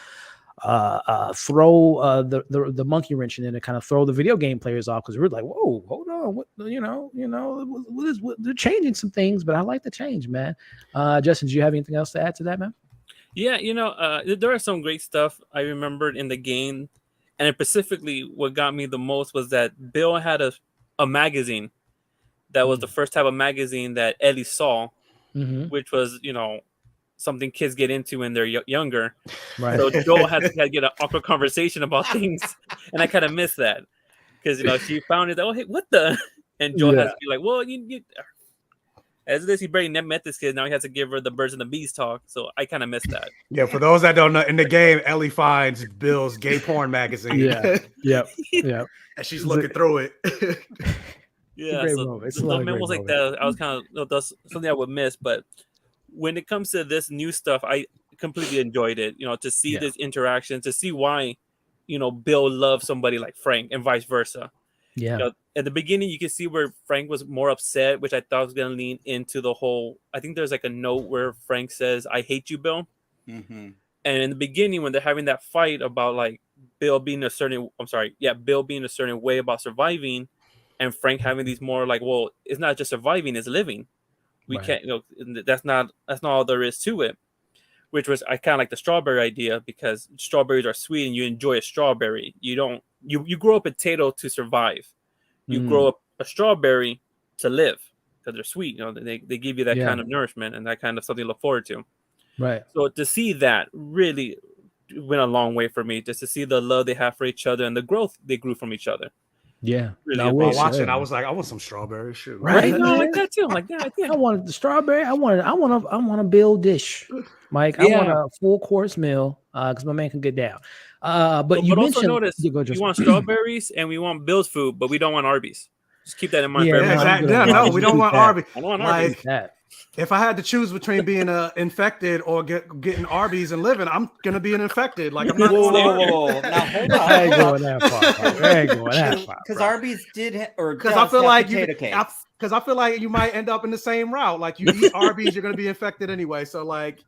throw the monkey wrench in and to kind of throw the video game players off, because we're like, whoa, hold on, what they're changing some things, but I like the change, man. Justin, do you have anything else to add to that, man? Yeah, there are some great stuff I remembered in the game, and specifically what got me the most was that Bill had a magazine that was the first type of magazine that Ellie saw, which was something kids get into when they're younger. Right. So Joel had to get an awkward conversation about things, and I kind of miss that, because she found it. Oh, hey, what the? And Joel has to be like, well, you as this, he barely never met this kid. Now he has to give her the birds and the bees talk. So I kind of miss that. Yeah, for those that don't know, in the game, Ellie finds Bill's gay porn magazine. Yeah. And she's looking through it. Yeah, so the memos like that, I was kind of that's something I would miss. But when it comes to this new stuff, I completely enjoyed it. To see this interaction, to see why, Bill loves somebody like Frank and vice versa. Yeah. At the beginning, you can see where Frank was more upset, which I thought was going to lean into the whole. I think there's like a note where Frank says, "I hate you, Bill." And in the beginning, when they're having that fight about like Bill being a certain way about surviving, and Frank having these more like, well, it's not just surviving, it's living. We can't, that's not all there is to it. which was I kind of like the strawberry idea because strawberries are sweet and you enjoy a strawberry. You don't you grow a potato to survive. You grow up a strawberry to live because they're sweet. You know, they give you that kind of nourishment and that kind of something to look forward to. Right. So to see that really went a long way for me, just to see the love they have for each other and the growth they grew from each other. Yeah. Really While amazing. watching, I was like, I want some strawberry shoot. Right. No, like that too. Like that. I wanted the strawberry. I want a bill dish, Mike. I want a full course meal because my man can get down. But you mentioned, also notice we want strawberries and we want Bill's food, but we don't want Arby's. Just keep that in mind. Yeah, for everyone. exactly. No, we don't want Arby's. I don't want Like, Arby's. if I had to choose between being infected or getting Arby's and living, I'm gonna be an infected. Like I'm not. Whoa. Now hold on. I ain't going that far. I ain't going that far. Because Arby's because I feel like because I feel like you might end up in the same route. Like you eat Arby's, you're gonna be infected anyway. So like,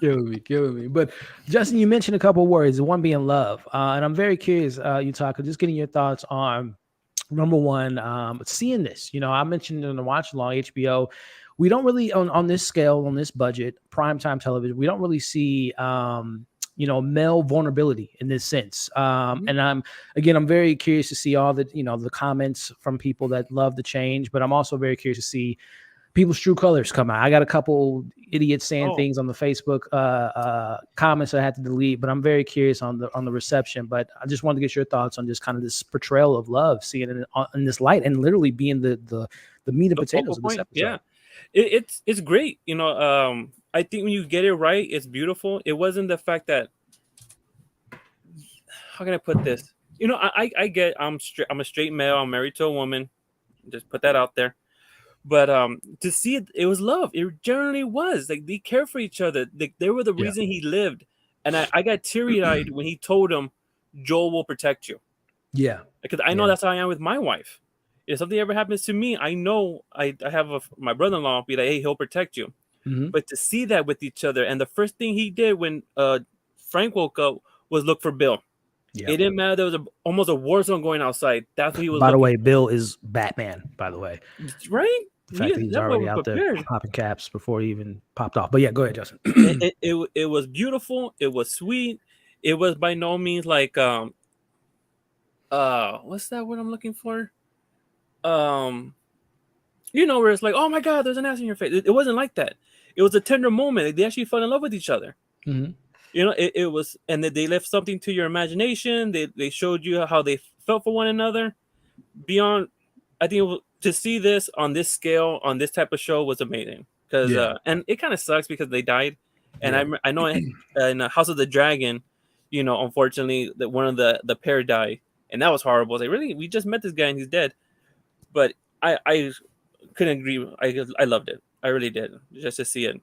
killing me. But Justin, you mentioned a couple of words. One being love, and I'm very curious, Utaka, just getting your thoughts on. Number one, seeing this, I mentioned in the watch along HBO, we don't really on this scale, on this budget, primetime television, we don't really see, male vulnerability in this sense. And I'm very curious to see all the, the comments from people that love the change, but I'm also very curious to see people's true colors come out. I got a couple idiots saying things on the Facebook comments I had to delete, but I'm very curious on the reception. But I just wanted to get your thoughts on just kind of this portrayal of love, seeing it in this light, and literally being the meat and potatoes of this episode. Yeah, it's great. I think when you get it right, it's beautiful. It wasn't the fact that, how can I put this? I get I'm a straight male. I'm married to a woman. Just put that out there. But to see it was love. It generally was. Like, they care for each other. They were the reason he lived. And I got teary-eyed when he told him, Joel will protect you. Yeah. Because I know that's how I am with my wife. If something ever happens to me, I know I have my brother-in-law be like, hey, he'll protect you. Mm-hmm. But to see that with each other, and the first thing he did when Frank woke up was look for Bill. Yeah. It didn't matter. There was almost a war zone going outside. That's what he was. By the way, Bill is Batman, by the way. Right? The fact that he's already out there popping caps before he even popped off. But yeah, go ahead, Justin. It was beautiful. It was sweet. It was by no means like what's that word I'm looking for? Where it's like, oh my God, there's an ass in your face. It wasn't like that. It was a tender moment. They actually fell in love with each other. Mm-hmm. It was, and they left something to your imagination. They showed you how they felt for one another. Beyond, I think to see this on this scale, on this type of show was amazing. Because and it kind of sucks because they died. And I know in House of the Dragon, unfortunately, that one of the pair died, and that was horrible. Like, really, we just met this guy and he's dead. But I couldn't agree. I loved it. I really did, just to see it.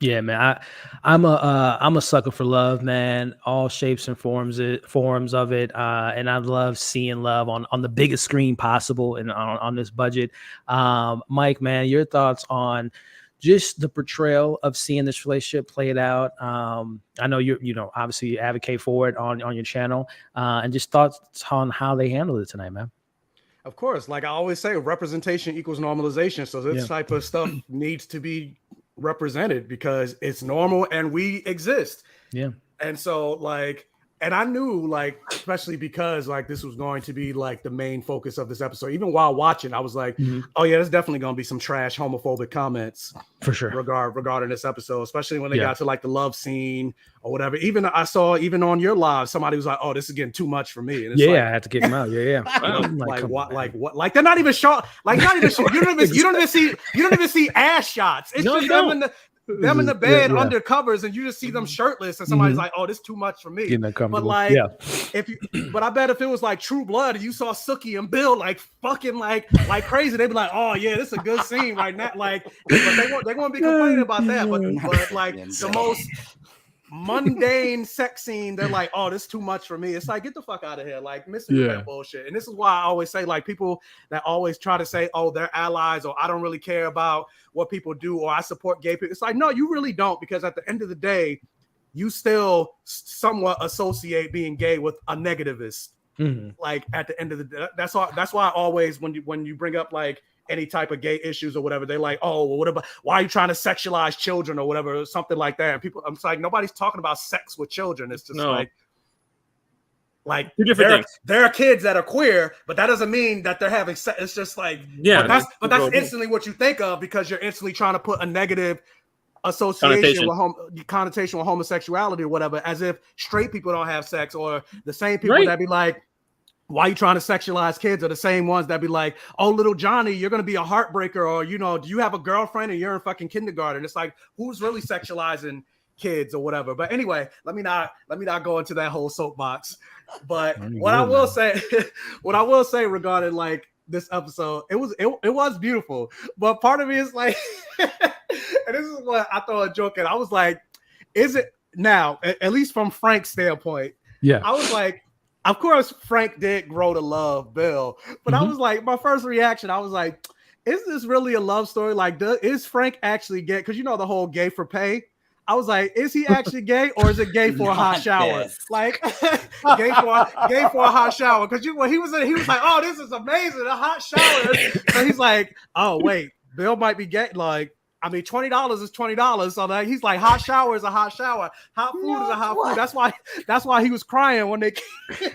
Yeah, man. I'm a sucker for love, man. All shapes and forms of it. And I love seeing love on the biggest screen possible and on this budget. Mike, man, your thoughts on just the portrayal of seeing this relationship played out. I know you obviously you advocate for it on your channel, and just thoughts on how they handled it tonight, man. Of course, like I always say, representation equals normalization. So this type of stuff needs to be represented because it's normal and we exist. Yeah. And so and I knew especially because this was going to be the main focus of this episode. Even while watching, I was like, oh yeah, there's definitely going to be some trash homophobic comments for sure regarding this episode, especially when they got to the love scene or whatever. Even I saw on your live, somebody was like, oh, this is getting too much for me. And it's I had to kick him out. Yeah. What? They're not even short. Not even short. You don't even see ass shots. It's just them in the bed under covers, and you just see them shirtless, and somebody's like, "Oh, this is too much for me." But but I bet if it was True Blood, and you saw Sookie and Bill fucking like crazy, they'd be like, "Oh yeah, this is a good scene right now." But they won't be complaining about that. But the most mundane sex scene, they're like, oh, this is too much for me. It's like, get the fuck out of here, missing that bullshit. And this is why I always say, people that always try to say, oh, they're allies, or I don't really care about what people do, or I support gay people. It's like, no, you really don't, because at the end of the day, you still somewhat associate being gay with a negativist. Mm-hmm. At the end of the day, that's why I always, when you bring up any type of gay issues or whatever, they're like, oh, well, what about, why are you trying to sexualize children or whatever, or something like that. And people, I'm like, nobody's talking about sex with children. It's just like two different things. There are kids that are queer, but that doesn't mean that they're having sex. It's just like, but that's instantly what you think of, because you're instantly trying to put a negative association connotation with homosexuality or whatever, as if straight people don't have sex, or the same people that be like, why are you trying to sexualize kids, are the same ones that be like, oh, little Johnny, you're going to be a heartbreaker, or, you know, do you have a girlfriend and you're in fucking kindergarten? It's like, who's really sexualizing kids or whatever? But anyway, let me not go into that whole soapbox. But what I will say regarding like this episode, it was beautiful. But part of me is like, and this is what I thought a joke, and I was like, is it now, at least from Frank's standpoint? Yeah, I was like, of course, Frank did grow to love Bill, but I was like, my first reaction, I was like, is this really a love story? Like, is Frank actually gay? Because you know the whole gay for pay. I was like, is he actually gay, or is it gay for a hot shower? Like, gay for a hot shower? Because he was like, oh, this is amazing, a hot shower. So he's like, oh wait, Bill might be gay. Like, I mean, $20 is $20. So that he's like, hot shower is a hot shower. Hot food is a hot food. That's why he was crying when they came.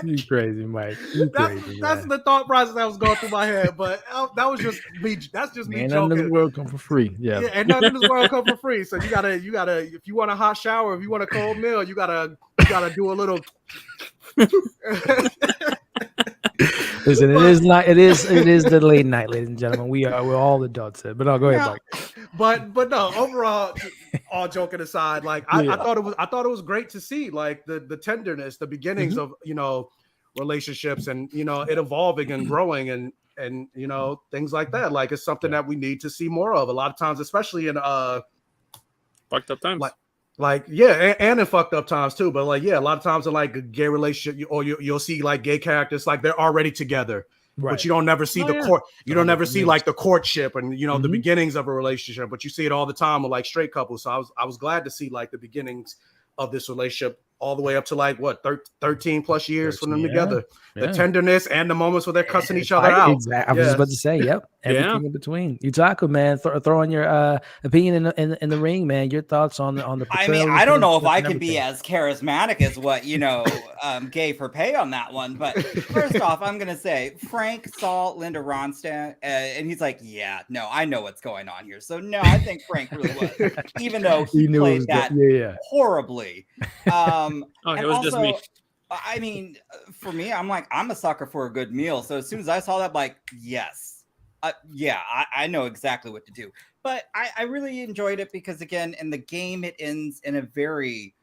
You crazy, Mike. That's the thought process that was going through my head. But that was just me. That's just me joking. None in the world come for free. Yeah, and none in this world come for free. So you gotta. If you want a hot shower, if you want a cold meal, you gotta do a little. Listen, it is the late night, ladies and gentlemen. We're all adults here. But no, go ahead, Mike. But no, overall, all joking aside, like I thought it was great to see like the tenderness, the beginnings of, you know, relationships, and, you know, it evolving and growing and you know, things like that. Like, it's something that we need to see more of a lot of times, especially in fucked up times. Like and in fucked up times too, but like, yeah, a lot of times in like a gay relationship, or you'll see like gay characters, like they're already together, but you don't never see court. You don't never see like the courtship and, you know, the beginnings of a relationship, but you see it all the time with like straight couples. So I was glad to see like the beginnings of this relationship all the way up to like what 13 plus years from them together. The tenderness and the moments where they're cussing each other out. Exactly. I was just about to say, yep. Everything in between. Utaka, man, throw in your opinion in the ring, man. Your thoughts on the I mean, I don't know if I can be as charismatic as what, you know, gay for pay on that one. But first off, I'm gonna say Frank saw Linda Ronstadt and he's like, yeah, no, I know what's going on here. So no, I think Frank really was, even though he played that horribly. It was also, just me. I mean, for me, I'm a sucker for a good meal. So as soon as I saw that, like, yes, I know exactly what to do. But I really enjoyed it because, again, in the game, it ends in a very,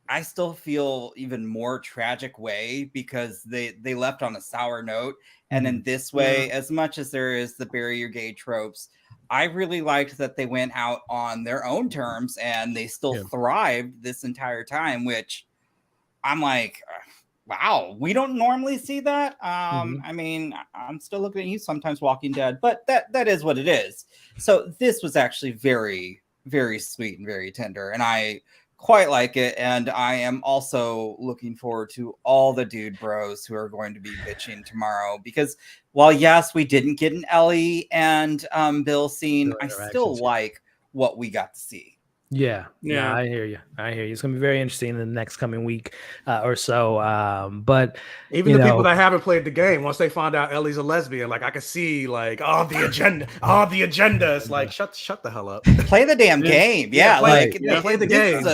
I still feel even more tragic way, because they left on a sour note. And in this way, as much as there is the bury your gay tropes, I really liked that they went out on their own terms and they still thrived this entire time, which I'm like, wow, we don't normally see that. I mean, I'm still looking at you sometimes, Walking Dead, but that is what it is. So this was actually very, very sweet and very tender, and I quite like it. And I am also looking forward to all the dude bros who are going to be bitching tomorrow, because while yes, we didn't get an Ellie and Bill scene, I still like what we got to see. Yeah, I hear you. It's gonna be very interesting in the next coming week or so. But even the people that haven't played the game, once they find out Ellie's a lesbian, like I can see like the agenda. It's like shut the hell up. Play the damn game. Play the game.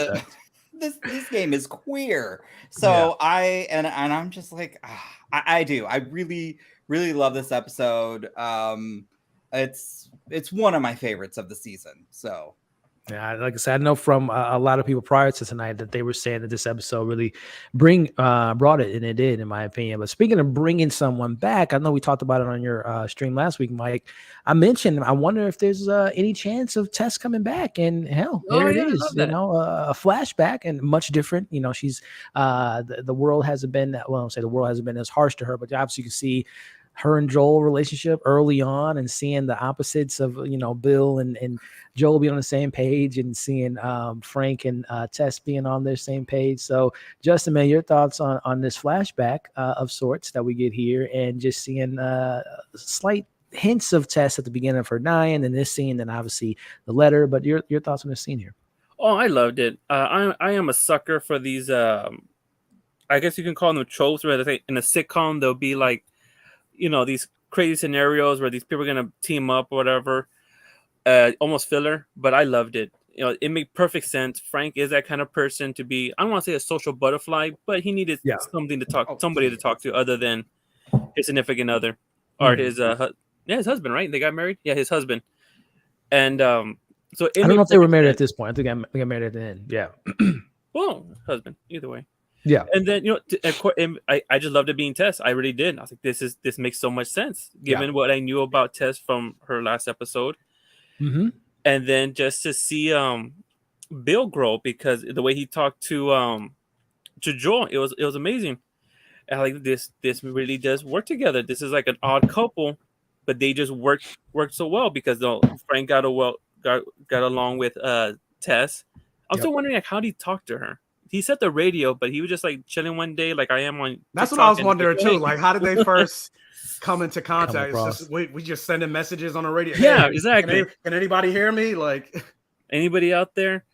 This game is queer. So I'm just like, I do. I really, really love this episode. It's one of my favorites of the season. So. Yeah, like I said, I know from a lot of people prior to tonight that they were saying that this episode really brought it, and it did, in my opinion. But speaking of bringing someone back, I know we talked about it on your stream last week, Mike. I mentioned, I wonder if there's any chance of Tess coming back, and hell, there it is. You know, a flashback, and much different. You know, she's the world hasn't been I don't say the world hasn't been as harsh to her, but obviously you can see her and Joel relationship early on, and seeing the opposites of, you know, Bill and Joel being on the same page, and seeing Frank and Tess being on their same page. So Justin, man, your thoughts on this flashback of sorts that we get here, and just seeing slight hints of Tess at the beginning of her dying, and this scene, and obviously the letter. But your thoughts on this scene here? Oh, I loved it. I am a sucker for these. I guess you can call them tropes. Where they in a sitcom there'll be like, these crazy scenarios where these people are gonna team up or whatever. Almost filler, but I loved it. It made perfect sense. Frank is that kind of person to be. I don't want to say a social butterfly, but he needed something to talk, somebody to talk to other than his significant other or his his husband. Right? They got married. Yeah, his husband. And so I don't know if they were married at this point. I think I got married at the end. Yeah. Well, husband. Either way. Yeah. And then of course, I just loved it being Tess. I really did. I was like, this makes so much sense given what I knew about Tess from her last episode. Mm-hmm. And then just to see Bill grow, because the way he talked to Joel, it was amazing. And like this really does work together. This is like an odd couple, but they just worked so well because Frank got along with Tess. I'm still wondering like how did he talk to her? He said the radio, but he was just like chilling one day, like I am on. That's TikTok, what I was wondering too. Like, how did they first come into contact? It's just, we just sending messages on the radio. Yeah, hey, exactly. Can anybody hear me? Like, anybody out there?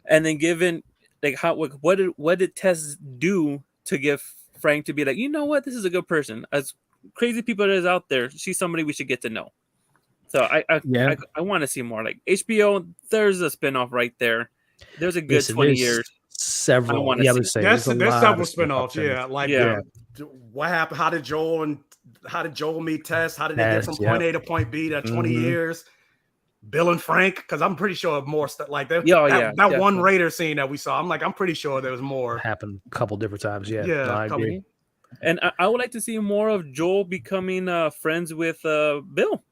And then given like what did Tess do to give Frank to be like, you know what, this is a good person. As crazy people that is out there, she's somebody we should get to know. So I want to see more. Like HBO, there's a spinoff right there. There's a good 20 years. Several. I would say there's several spinoffs. Yeah. What happened? How did Joel meet Tess? How did they get from point A to point B? That 20 years. Bill and Frank, because I'm pretty sure more stuff like that. That one Raider scene that we saw, I'm pretty sure there was more. Happened a couple different times. Yeah. I agree. And I would like to see more of Joel becoming friends with Bill.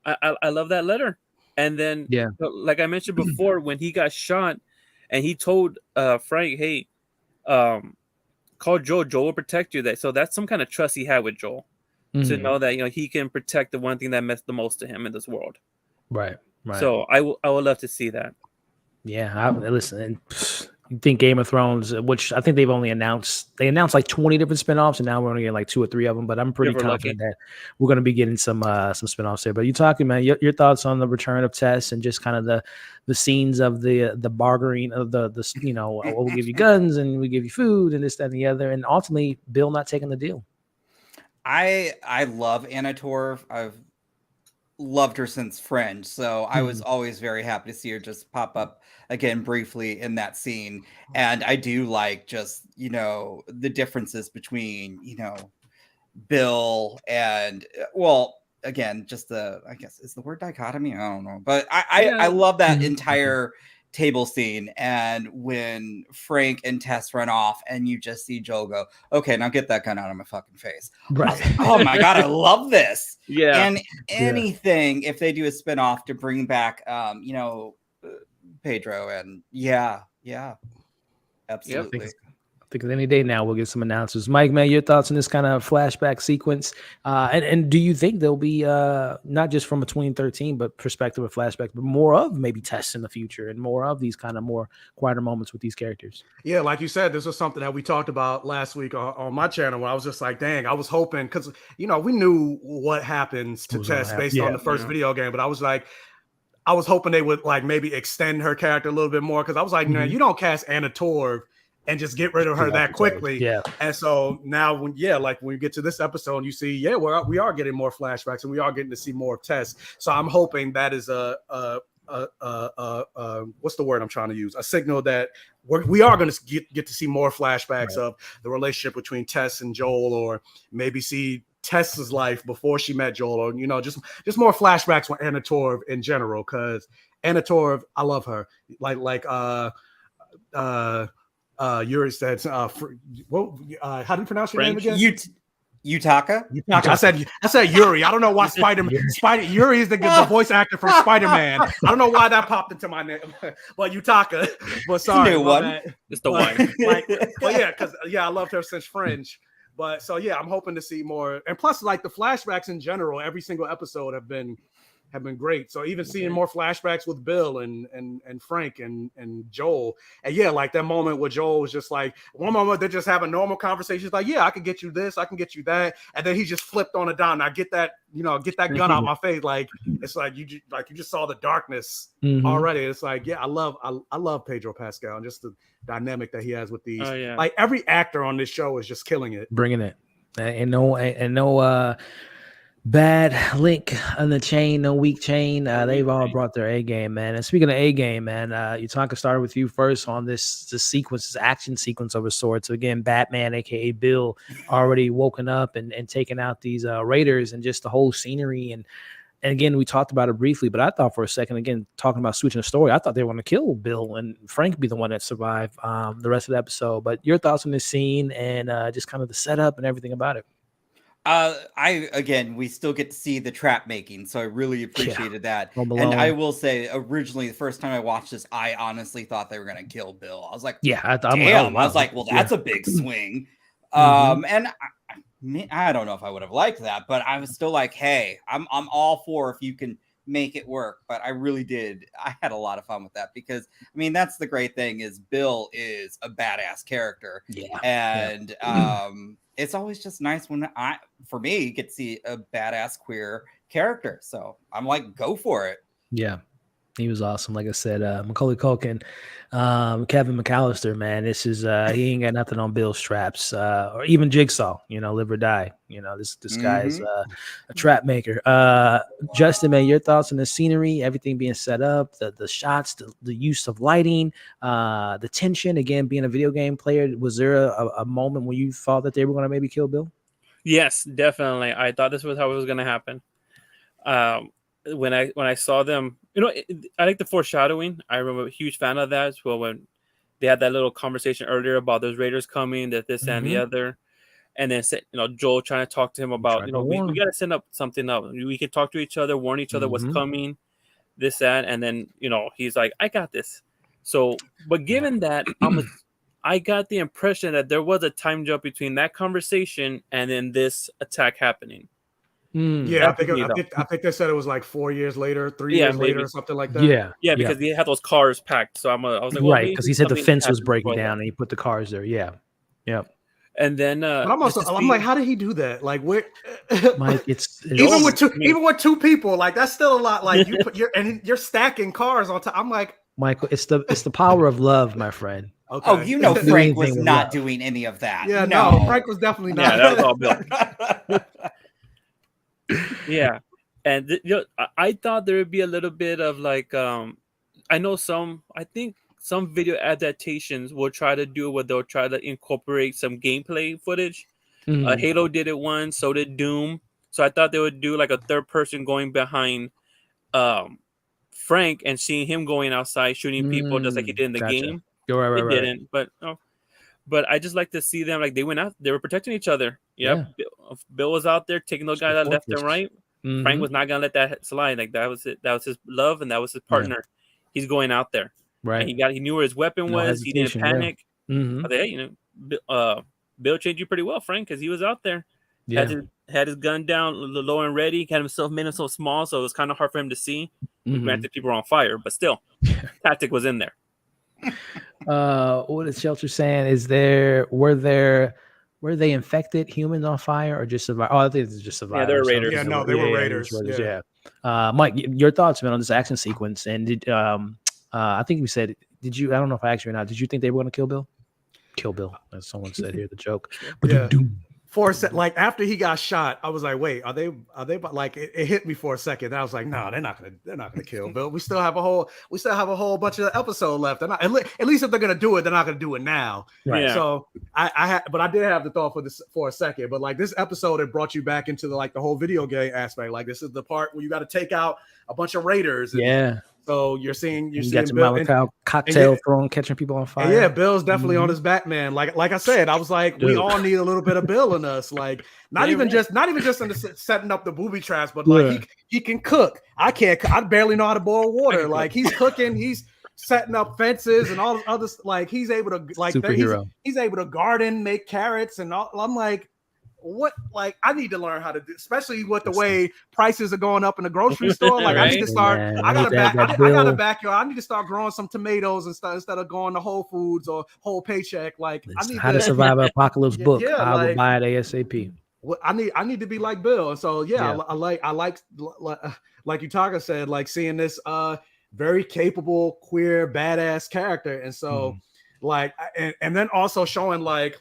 I love that letter. And then, like I mentioned before, when he got shot, and he told Frank, "Hey, call Joel. Joel will protect you." So that's some kind of trust he had with Joel to know that he can protect the one thing that meant the most to him in this world. Right. So I would love to see that. Yeah, listen. You think Game of Thrones, which I think they've only announced like 20 different spinoffs, and now we're only getting like 2 or 3 of them. But I'm pretty confident that we're going to be getting some spinoffs there. But you talking, man? Your thoughts on the return of Tess and just kind of the scenes of the bargaining of the we'll give you guns and we give you food and this, that, and the other, and ultimately Bill not taking the deal. I love Anna Torv. I've loved her since Fringe, so I was always very happy to see her just pop up again briefly in that scene. And I do like just the differences between Bill and again just I guess is the word dichotomy, I don't know, but I love that entire table scene. And when Frank and Tess run off and you just see Joel go, okay, now get that gun out of my fucking face. Right. Oh my God, I love this. Yeah. And anything, if they do a spinoff to bring back, Pedro, and absolutely. I think any day now we'll get some announcers. Mike, man, your thoughts on this kind of flashback sequence? And do you think there'll be not just from a 2013 but perspective of flashback, but more of maybe tests in the future and more of these kind of more quieter moments with these characters? Yeah, like you said, this was something that we talked about last week on my channel, where I was just like, dang, I was hoping, because we knew what happens to Tess based on the first video game, but I was like, I was hoping they would like maybe extend her character a little bit more, because I was like, man, you don't cast Anna Torv and just get rid of her that quickly. Yeah. And so now when we get to this episode and you see, we are getting more flashbacks and we are getting to see more of Tess. So I'm hoping that is what's the word I'm trying to use? A signal that we are going to get to see more flashbacks of the relationship between Tess and Joel, or maybe see Tess's life before she met Joel, or just more flashbacks with Anna Torv in general, because Anna Torv, I love her. Yuri said, how do you pronounce your name again? Yutaka. I said Yuri. I don't know why Yuri is the voice actor from Spider-Man. I don't know why that popped into my name, but Yutaka. But sorry, new one. It's the one. Because I loved her since Fringe. But so I'm hoping to see more. And plus, like the flashbacks in general, every single episode have been have been great. So even seeing more flashbacks with Bill and Frank and Joel, and yeah, like that moment where Joel was just like, one moment they're just having normal conversations, like, yeah, I can get you this, I can get you that, and then he just flipped on a dime. I get that, get that gun out my face. Like it's like you just saw the darkness already. It's like, yeah, I love Pedro Pascal and just the dynamic that he has with these. Like every actor on this show is just killing it, bringing it, and no bad link on the chain, no weak chain. They've all brought their A game, man. And speaking of A game, man, Utaka started with you first on this sequence, this action sequence of a sort. So again, Batman, aka Bill, already woken up and taking out these raiders, and just the whole scenery. And again, we talked about it briefly, but I thought for a second, again, talking about switching the story, I thought they were going to kill Bill and Frank be the one that survived the rest of the episode. But your thoughts on this scene and just kind of the setup and everything about it? We still get to see the trap making, so I really appreciated that. And I will say, originally, the first time I watched this, I honestly thought they were going to kill Bill. I was like, damn. I was like, well, that's a big swing. And I don't know if I would have liked that, but I was still like, hey, I'm all for if you can make it work. But I really did. I had a lot of fun with that because, I mean, that's the great thing is Bill is a badass character. And it's always just nice when for me, get to see a badass queer character. So I'm like, go for it. Yeah. He was awesome. Like I said, Macaulay Culkin, Kevin McAllister, man, this is, he ain't got nothing on Bill's traps, or even Jigsaw, live or die. This guy's a trap maker. Justin, man, your thoughts on the scenery, everything being set up, the shots, the use of lighting, the tension, again, being a video game player. Was there a moment when you thought that they were going to maybe kill Bill? Yes, definitely. I thought this was how it was going to happen. When I saw them, I like the foreshadowing. I'm a huge fan of that. Well, when they had that little conversation earlier about those raiders coming, that this and the other, and then Joel trying to talk to him about, we got to send up something up. We can talk to each other, warn each other what's coming, this, that, and then he's like, I got this. So, but given that, I got the impression that there was a time jump between that conversation and then this attack happening. Yeah, I think they said it was like 4 years later, 3 years later, or something like that. Yeah, because they had those cars packed. So I was like, right, because he said the fence was breaking down, and he put the cars there. Yeah. And then I'm like, how did he do that? Like, where, Mike? It's even with two people, like that's still a lot. Like you're stacking cars on top. I'm like, Michael, it's the power of love, my friend. Okay. Oh, Frank was not doing any of that. Yeah, no, Frank was definitely not. Yeah, that was all Bill. Yeah, and I thought there would be a little bit of like, I think some video adaptations will try to do what they'll try to incorporate some gameplay footage. Halo did it once, so did Doom. So I thought they would do like a third person going behind Frank and seeing him going outside shooting people just like he did in the game. Right. Didn't, but I just like to see them like they went out, they were protecting each other. Yep. Yeah. Bill was out there taking those guys out left and right. Frank was not gonna let that slide. Like that was it. That was his love and that was his partner. Yeah. He's going out there. Right. And he knew where his weapon was. He didn't panic. Yeah. Hey, Bill changed you pretty well, Frank, because he was out there. Yeah. Had his gun down low and ready. Made himself small, so it was kind of hard for him to see. Granted, people were on fire, but still, tactic was in there. What is Shelter saying? Were they infected humans on fire or just survivors? Oh, I think it's just survivors. Yeah, they're raiders. Yeah, no, they were raiders. Yeah. Mike, your thoughts, man, on this action sequence? And did I think you said, did you? I don't know if I asked you or not. Did you think they were going to kill Bill? Kill Bill, as someone said here. The joke. Yeah. For a second, like after he got shot, I was like, "Wait, are they?" Like it hit me for a second. I was like, "No, they're not gonna kill Bill. We still have a whole bunch of episode left. At least if they're gonna do it, they're not gonna do it now." Right. Yeah. So I did have the thought for a second. But like this episode, it brought you back into the whole video game aspect. Like this is the part where you got to take out a bunch of raiders. Yeah. So you're seeing got some Malakal cocktail throwing, catching people on fire. Yeah, Bill's definitely on his Batman. Like I said, I was like, we all need a little bit of Bill in us. Like not even just in the setting up the booby traps, but like he can cook. I can't. I barely know how to boil water. Like he's cooking. He's setting up fences and all this other. Like he's able to like superhero. He's able to garden, make carrots, and all. I'm like, what, like, I need to learn how to do, especially with the way prices are going up in the grocery store. Like, I need to start. Man, I got that I got a bill. backyard. I need to start growing some tomatoes and stuff instead of going to Whole Foods or Whole Paycheck. Like, I Listen, need How to Survive an Apocalypse book. yeah, I will like, buy it ASAP. I need to be like Bill. And so, yeah, Yeah. I like Utaka said, like, seeing this very capable, queer, badass character. And so, like, and then also showing, like,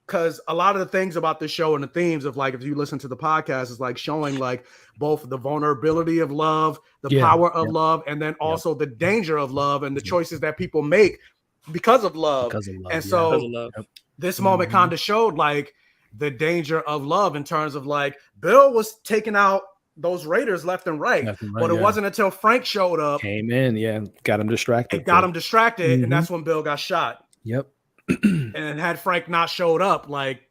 because a lot of the things about the show and the themes of, like, if you listen to the podcast, is like showing, like, both the vulnerability of love, the power of love, and then also the danger of love and the choices that people make because of love. Because of love. And so Because of love. this moment kind of showed, like, the danger of love in terms of, like, Bill was taking out those raiders left and right, but it wasn't until Frank showed up, came in, got him distracted. And that's when Bill got shot. Yep. And had Frank not showed up, like,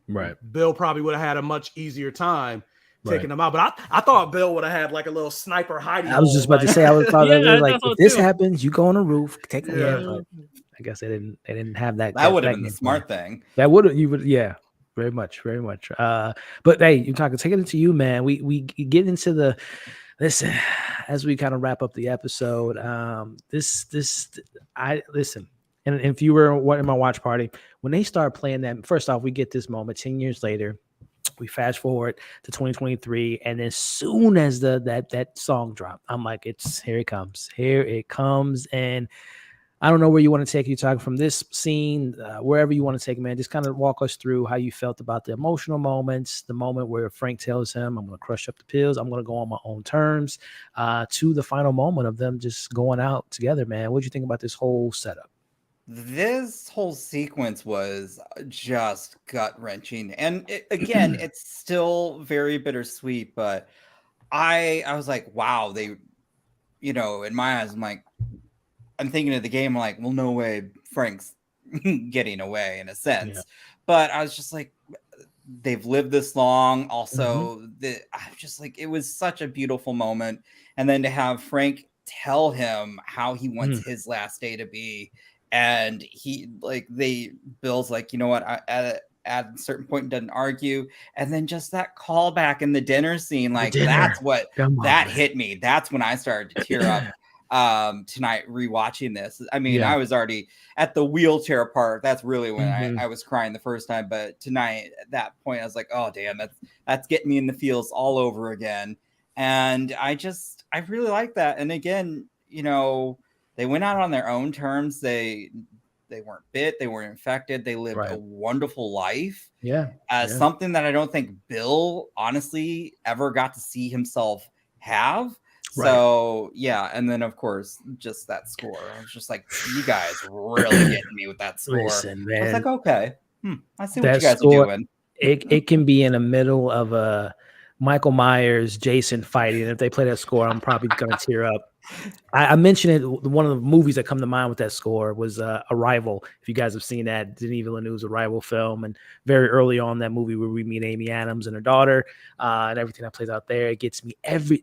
Right. Bill probably would have had a much easier time taking them out. But I thought Bill would have had, like, a little sniper hiding. I was just about to say, I was probably like, if this happens, you go on the roof, take them. Yeah. But I guess they didn't have that. That would have been the smart thing. That would yeah. Very much. But hey, you talking, take it into you, man. We get into the listen as we kind of wrap up the episode. I listen, and if you were in my watch party when they start playing that, first off, we get this moment 10 years later. We fast forward to 2023, and as soon as that song dropped, I'm like, here it comes, and I don't know where you want to take you talking from this scene, wherever you want to take it, man. Just kind of walk us through how you felt about the emotional moments, the moment where Frank tells him, I'm going to crush up the pills, I'm going to go on my own terms, to the final moment of them just going out together, man. What do you think about this whole setup? This whole sequence was just gut-wrenching. And again, it's still very bittersweet, but I was like, wow, they, in my eyes, I'm thinking of the game, like, well, no way Frank's getting away in a sense. Yeah. But I was just like, they've lived this long. Also, I was just like, it was such a beautiful moment. And then to have Frank tell him how he wants his last day to be. And Bill's like, you know what, at a certain point doesn't argue. And then just that callback in the dinner scene, like, that's what, that hit me. That's when I started to tear up. Tonight rewatching this. I mean, I was already at the wheelchair part. That's really when I was crying the first time. But tonight, at that point, I was like, oh damn, that's getting me in the feels all over again. And I really like that. And again, they went out on their own terms. They weren't bit, they weren't infected, they lived a wonderful life. Something that I don't think Bill honestly ever got to see himself have. So and then of course just that score. I was just like, you guys really getting me with that score. Listen, man. I was like, okay, I see what you guys are doing. It can be in the middle of a Michael Myers, Jason fighting. And if they play that score, I'm probably gonna tear up. I mentioned it. One of the movies that come to mind with that score was Arrival. If you guys have seen that Denis Villeneuve's Arrival film, and very early on that movie where we meet Amy Adams and her daughter, and everything that plays out there, it gets me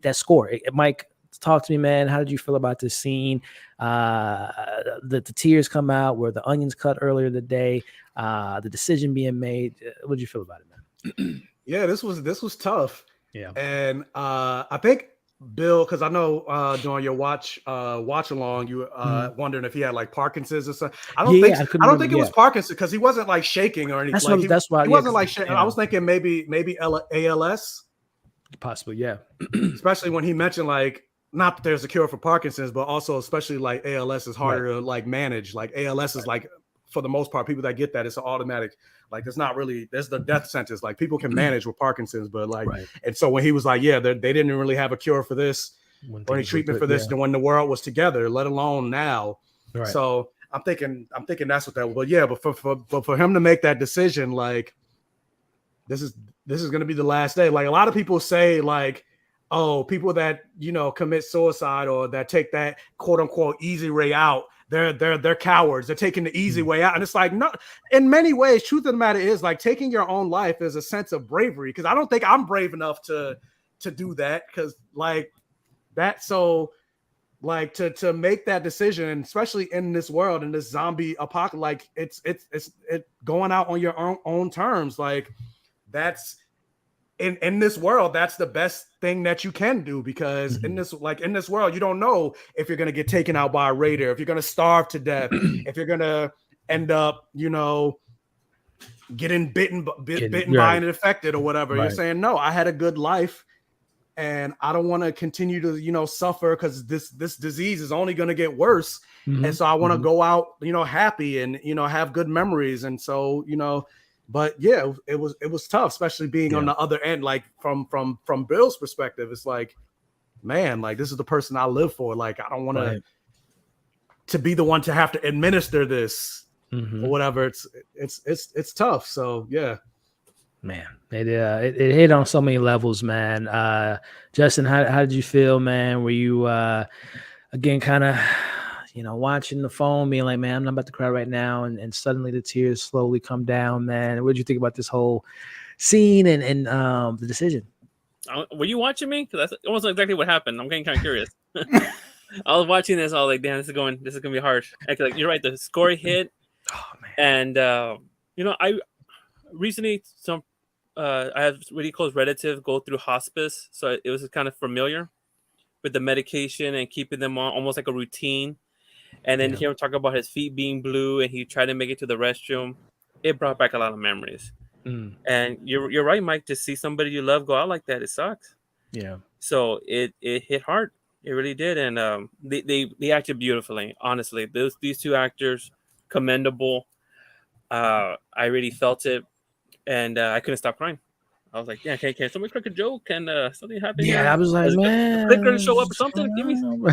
that score. Mike, talk to me, man. How did you feel about this scene? The tears come out where the onions cut earlier in the day, the decision being made. What did you feel about it, man? Yeah, this was tough. Yeah, and I think Bill, because I know during your watch along, you were wondering if he had like Parkinson's or something. I don't think it was Parkinson's, because he wasn't like shaking or anything. That's why he wasn't like shaking. I was thinking maybe ALS, possibly. Yeah, especially when he mentioned, like, not that there's a cure for Parkinson's, but also especially like ALS is harder to like manage. Like ALS is like, for the most part, people that get that, it's an automatic. Like, there's the death sentence. Like, people can manage with Parkinson's, but like, and so when he was like, they didn't really have a cure for this or any treatment for this when the world was together, let alone now. Right. So I'm thinking that's what that was. But for him to make that decision, like, this is going to be the last day. Like, a lot of people say, like, oh, people that, commit suicide or that take that quote unquote easy way out, they're cowards. They're taking the easy way out. And it's like, no, in many ways, truth of the matter is, like, taking your own life is a sense of bravery, because I don't think I'm brave enough to do that, because like that. So like to make that decision, and especially in this world, in this zombie apocalypse, like it's going out on your own terms. Like that's in this world, that's the best thing that you can do, because in this world, you don't know if you're gonna get taken out by a raider, if you're gonna starve to death, if you're gonna end up, getting bitten by an infected or whatever. You're saying, no, I had a good life, and I don't want to continue to, suffer, because this disease is only going to get worse. And so I want to go out, happy and, have good memories. And so, but yeah, it was tough, especially being on the other end, like from Bill's perspective. It's like, man, like this is the person I live for. Like, I don't want to be the one to have to administer this or whatever. It's tough. So yeah. Man, it hit on so many levels, man. Justin, how did you feel, man? Were you again kind of watching the phone, being like, man, I'm not about to cry right now, and suddenly the tears slowly come down, man? What did you think about this whole scene and the decision? Were you watching me? Because that's almost exactly what happened. I'm getting kind of curious. I was watching this. I was like, damn, this is gonna be hard. Like, you're right. The score hit. Oh man. And I recently I have really close relatives go through hospice, so it was kind of familiar with the medication and keeping them on almost like a routine. And then hear him talk about his feet being blue and he tried to make it to the restroom. It brought back a lot of memories. And you're right, Mike. To see somebody you love go out like that, it sucks. Yeah. So it hit hard. It really did, and they acted beautifully. Honestly, these two actors, commendable. I really felt it. And I couldn't stop crying. I was like, yeah, can somebody crack a joke? Can something happen here? I was like, man, clicker show up or something? Give me some.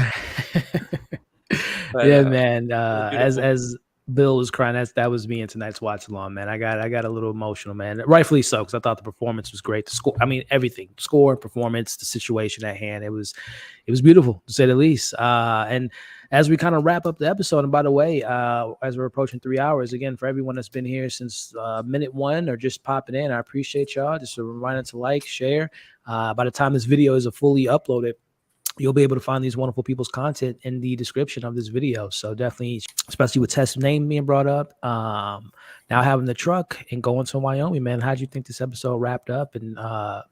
Yeah, man. As Bill was crying, that was me in tonight's watch along, man. I got a little emotional, man. Rightfully so, because I thought the performance was great. The score, I mean, everything, score, performance, the situation at hand. It was beautiful, to say the least. And as we kind of wrap up the episode, and by the way, as we're approaching 3 hours, again, for everyone that's been here since minute one or just popping in, I appreciate y'all. Just a reminder to like, share. By the time this video is fully uploaded, you'll be able to find these wonderful people's content in the description of this video. So definitely, especially with Tess's name being brought up, now having the truck and going to Wyoming, man, how'd you think this episode wrapped up and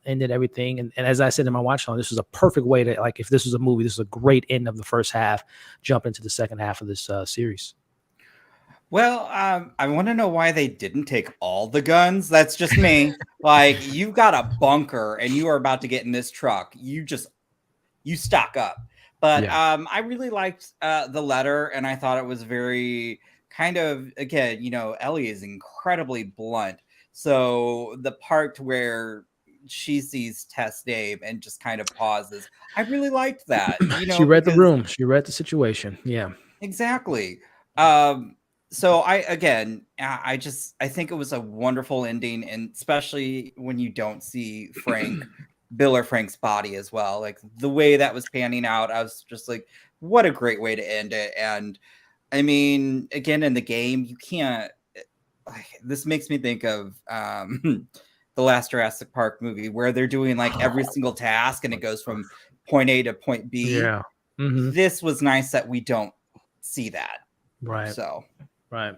ended everything? And as I said in my watch on, this was a perfect way to, like, if this was a movie, this is a great end of the first half, jump into the second half of this series. Well, I want to know why they didn't take all the guns. That's just me. Like, you've got a bunker and you are about to get in this truck. You stock up. But I really liked the letter, and I thought it was very kind of, again, Ellie is incredibly blunt. So the part where she sees Tess name and just kind of pauses, I really liked that. She read the room. She read the situation. Yeah. Exactly. So I think it was a wonderful ending, and especially when you don't see Bill or Frank's body as well. Like, the way that was panning out, I was just like, what a great way to end it. And I mean, again, in the game, you can't, this makes me think of the last Jurassic Park movie, where they're doing like every single task and it goes from point A to point B. Yeah. This was nice that we don't see that. Right. So. Right.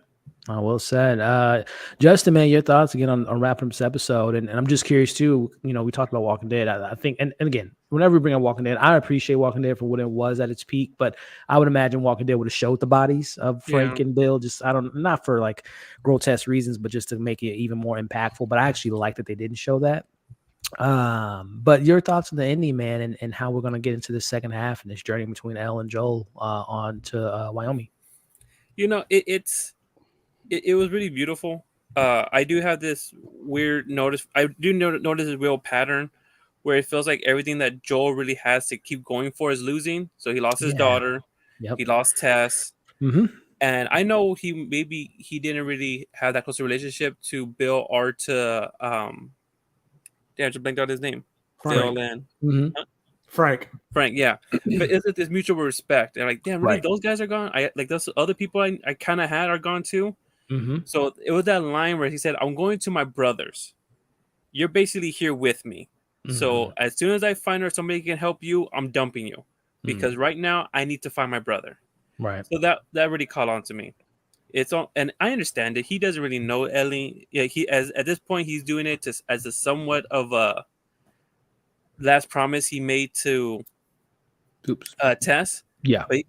Well said. Justin, man, your thoughts again on wrapping up this episode. And I'm just curious too, we talked about Walking Dead. I think, and again, whenever we bring up Walking Dead, I appreciate Walking Dead for what it was at its peak, but I would imagine Walking Dead would have showed the bodies of Frank and Bill, just, not for like grotesque reasons, but just to make it even more impactful. But I actually like that they didn't show that. But your thoughts on the ending, man, and how we're going to get into the second half and this journey between Elle and Joel on to Wyoming. It was really beautiful. I do have this weird notice. I do notice a real pattern where it feels like everything that Joel really has to keep going for is losing. So he lost his daughter. Yep. He lost Tess. And I know he didn't really have that close a relationship to Bill or to I just blanked out his name. Frank. Frank, yeah. But it's this mutual respect. And like, damn, really, those guys are gone? Those other people I kind of had are gone too. So it was that line where he said, I'm going to my brothers. You're basically here with me. So as soon as I find out somebody can help you, I'm dumping you. because right now I need to find my brother. Right. So that really called on to me. It's all, and I understand it. He doesn't really know Ellie. Yeah, he as at this point he's doing it as a somewhat of a last promise he made to Oops. Tess. Yeah. But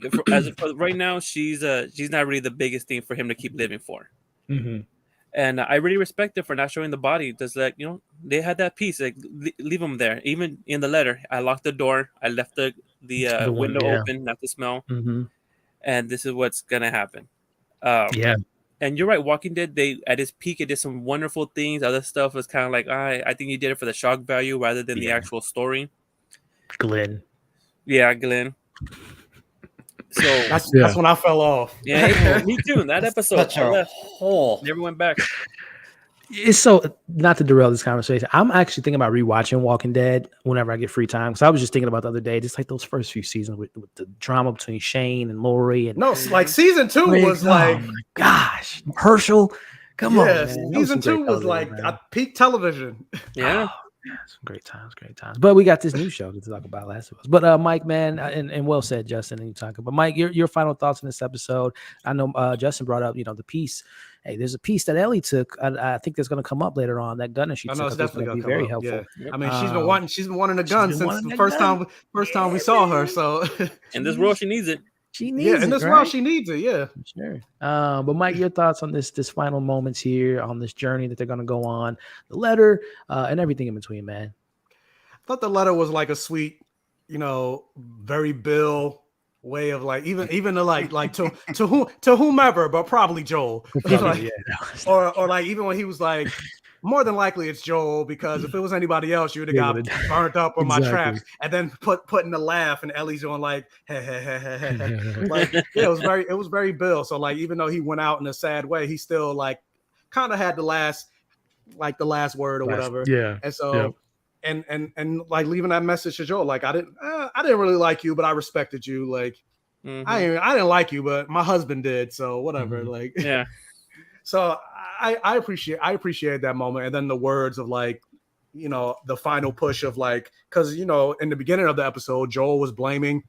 for right now, she's not really the biggest thing for him to keep living for. Mm-hmm. And I really respect it for not showing the body. Just like, they had that piece. Like, leave them there. Even in the letter, I locked the door. I left the window open, not to smell. Mm-hmm. And this is what's gonna happen. Yeah. And you're right. Walking Dead, they at its peak, it did some wonderful things. Other stuff was kind of like, I think you did it for the shock value rather than the actual story. Glenn. Yeah, Glenn. So that's when I fell off. Yeah, me too. That episode, Such I a left. hole. Never went back. It's so, not to derail this conversation, I'm actually thinking about rewatching Walking Dead whenever I get free time. Because I was just thinking about the other day, just like those first few seasons with the drama between Shane and Lori. And No, like season 2 was like, oh my gosh, Herschel, come on, man. Season 2 was like peak television. Yeah. Some great times. But we got this new show to talk about, Last of Us. But Mike, man, and well said, Justin, and you talk about Mike. Your final thoughts on this episode? I know Justin brought up, the piece. Hey, there's a piece that Ellie took. I think that's going to come up later on. That gun that she took. It's definitely going to be very helpful. Yeah. I mean, she's been wanting a gun since the first time we saw her. So in this world, she needs it. She needs it. In this world, she needs it. Yeah, sure. But Mike, your thoughts on this final moments here on this journey that they're going to go on, the letter, and everything in between, man. I thought the letter was like a sweet, very Bill way of like even to like to whomever, but probably Joel. Or like even when he was like, more than likely it's Joel, because if it was anybody else, you would have got burnt up on my traps. And then putting the laugh, and Ellie's going like, like it was very Bill. So like even though he went out in a sad way, he still like kind of had the last word or whatever. Yeah. And so and like leaving that message to Joel, like I didn't really like you, but I respected you. Like I didn't like you, but my husband did. So whatever. Like yeah. So I appreciate that moment. And then the words of like, the final push of like, because in the beginning of the episode, Joel was blaming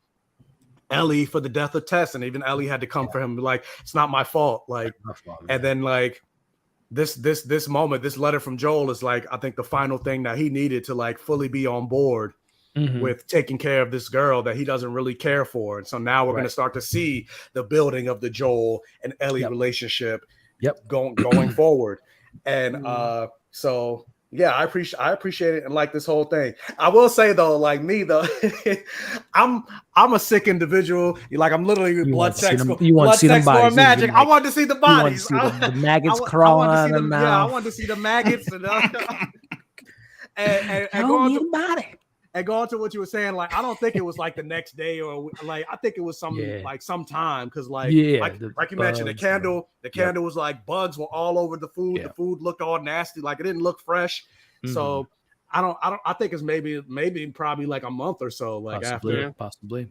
Ellie for the death of Tess, and even Ellie had to come for him, like, it's not my fault. Like, and then like this moment, this letter from Joel is like, I think the final thing that he needed to like fully be on board with taking care of this girl that he doesn't really care for. And so now we're going to start to see the building of the Joel and Ellie relationship going forward. And so yeah, I appreciate it and like this whole thing. I will say though, like me though, I'm a sick individual. Like I'm literally blood sex going magic. I want to see the bodies. The maggots crawling out of the mouth. Yeah, I want to see the maggots and and going to what you were saying, like I don't think it was like the next day or like I think it was like some time, because like you mentioned, the candle was like bugs were all over the food. The food looked all nasty, like it didn't look fresh. So I think it's maybe probably like a month or so, like possibly.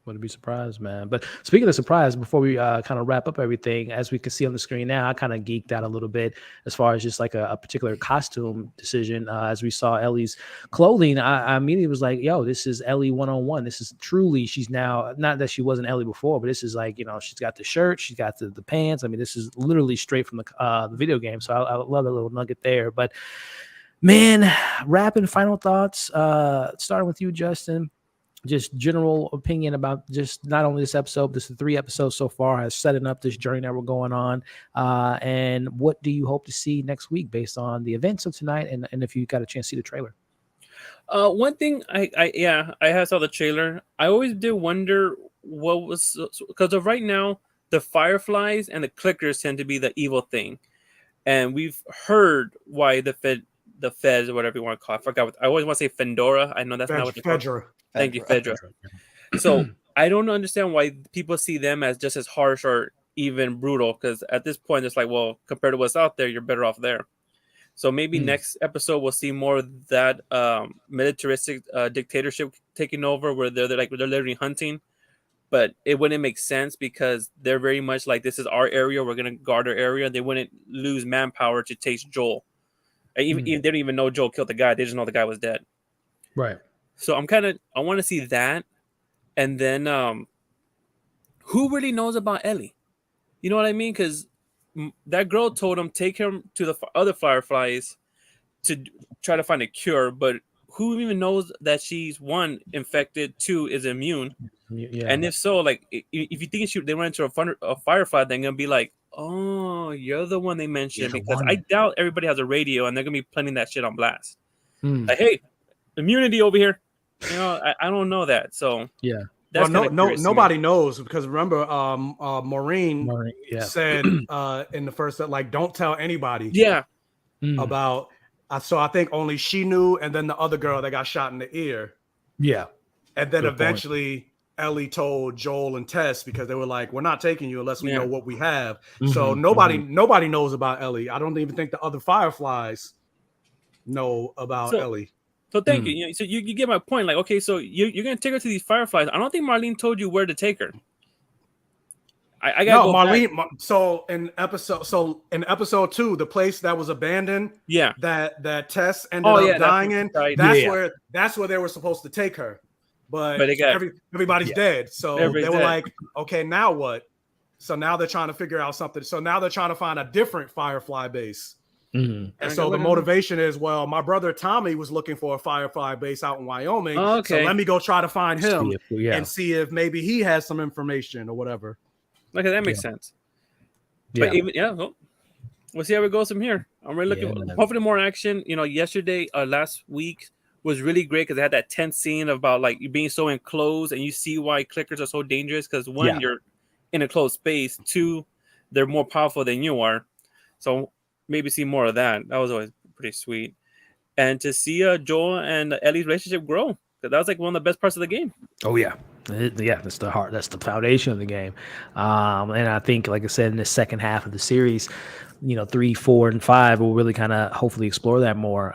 Wouldn't be surprised, man. But speaking of surprise, before we kind of wrap up everything, as we can see on the screen now, I kind of geeked out a little bit as far as just like a particular costume decision. As we saw Ellie's clothing, I immediately was like, yo, this is Ellie 101. This is truly, she's now, not that she wasn't Ellie before, but this is like, she's got the shirt, she's got the pants. I mean, this is literally straight from the video game. So I love a little nugget there. But man, wrapping final thoughts, starting with you, Justin. Just general opinion about just not only this episode, but this 3 episodes so far has setting up this journey that we're going on. And what do you hope to see next week based on the events of tonight? And if you got a chance to see the trailer. One thing I saw the trailer. I always did wonder what was, because of right now, the fireflies and the clickers tend to be the evil thing. And we've heard why the feds or whatever you want to call it. I forgot I always want to say Fedora. I know that's not what they're called. Thank you, Fedra. So I don't understand why people see them as just as harsh or even brutal, because at this point it's like, well, compared to what's out there, you're better off there. So maybe next episode we'll see more of that militaristic dictatorship taking over, where they're literally hunting. But it wouldn't make sense because they're very much like, this is our area, we're gonna guard our area. They wouldn't lose manpower to chase Joel. Even they didn't even know Joel killed the guy. They just know the guy was dead. Right. So I want to see that. And then who really knows about Ellie? You know what I mean? Because that girl told him take him to the other fireflies to try to find a cure, but who even knows that she's one infected, two is immune, Yeah. and if so, like if you think they run into a firefly, they're gonna be like, oh, you're the one they mentioned, You're the because one. I doubt everybody has a radio and they're gonna be planting that shit on blast. Mm. Like, hey, immunity over here. You know, I don't know that, so Yeah. that's well, kind of nobody knows, because remember, Maureen Yeah. said in the first that, like, don't tell anybody Yeah, about. So I think only she knew, and then the other girl that got shot in the ear, Yeah. and then Good point. eventually Ellie told Joel and Tess, because they were like, "We're not taking you unless we know what we have." So nobody knows about Ellie. I don't even think the other fireflies know about Ellie. So thank you. You know, so you get my point. Like, okay, so you're gonna take her to these fireflies. I don't think Marlene told you where to take her. I gotta go Marlene. back. So in episode 2, the place that was abandoned, Yeah, that Tess ended up dying in. right. That's where they were supposed to take her, but everybody's dead. So Everybody's they were dead. like, okay, now what? So now they're trying to figure out something. So now they're trying to find a different firefly base. And so the motivation is, well, my brother Tommy was looking for a firefly base out in Wyoming. Oh, okay. So let me go try to find him and see if maybe he has some information or whatever. Okay, that makes sense. But even we'll see how it goes from here. I'm really looking. Hopefully, more action. You know, yesterday, last week was really great because they had that tense scene about like you being so enclosed, and you see why clickers are so dangerous. Because one, you're in a closed space. Two, they're more powerful than you are. So maybe see more of that. That was always pretty sweet. And to see Joel and Ellie's relationship grow, because that was like one of the best parts of the game. Oh yeah. Yeah, that's the heart. That's the foundation of the game. And I think, like I said, in the second half of the series, 3, 4, and 5 will really kind of hopefully explore that more.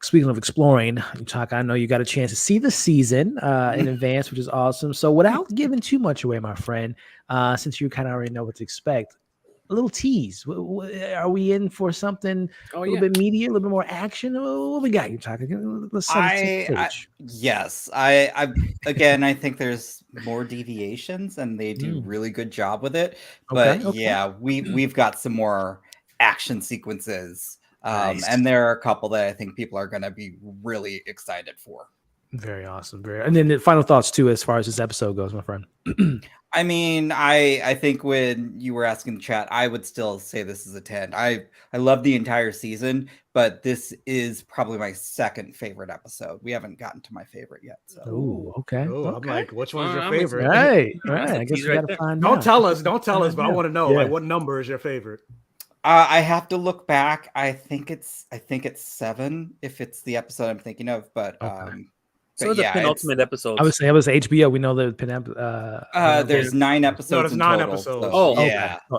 Speaking of exploring, Chuck, I know you got a chance to see the season in advance, which is awesome. So without giving too much away, my friend, since you kind of already know what to expect, a little tease. Are we in for something a little bit meatier, a little bit more action? What we got, you talking? Let's yes. I again, I think there's more deviations, and they do really good job with it. But we've got some more action sequences, and there are a couple that I think people are going to be really excited for. Very awesome. And then the final thoughts too, as far as this episode goes, my friend. I mean, I think when you were asking the chat, I would still say this is a 10. I love the entire season, but this is probably my second favorite episode. We haven't gotten to my favorite yet. So. Ooh, okay. I'm like, which one's your favorite? Right. I guess we gotta find out. Don't tell us, but I want to know, like, what number is your favorite? I have to look back. I think it's 7 if it's the episode I'm thinking of, but So the penultimate episode. I would say it was HBO. We know the there's 9 episodes. No, there's 9 episodes.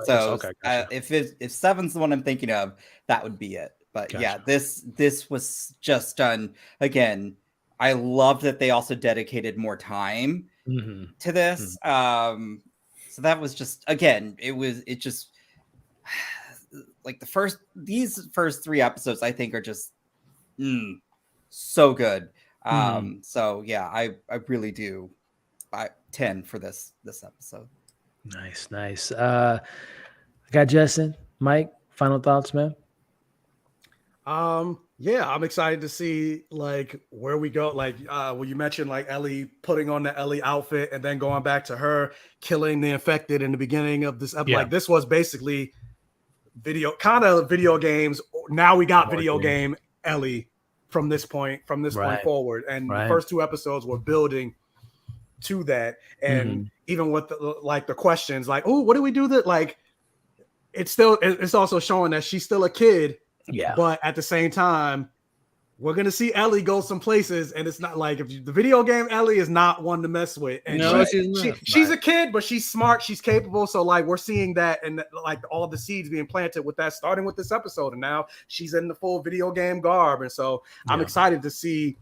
So, if 7's the one I'm thinking of, that would be it. But this was just done again. I love that they also dedicated more time to this. So that was just again, it just like these first 3 episodes I think are just so good. So yeah, I really do 10 for this episode. Nice. I got Justin, Mike, final thoughts, man. I'm excited to see like where we go. Like when you mentioned like Ellie putting on the Ellie outfit and then going back to her killing the infected in the beginning of this episode. Like this was basically video games. Now we got video game Ellie from this point forward, and the first 2 episodes were building to that, and even with the questions like, oh, what do we do that, like it's also showing that she's still a kid, but at the same time we're gonna see Ellie go some places, and it's not like if the video game Ellie is not one to mess with, and she's a kid, but she's smart, she's capable. So like we're seeing that, and like all the seeds being planted with that, starting with this episode, and now she's in the full video game garb, and so I'm excited to see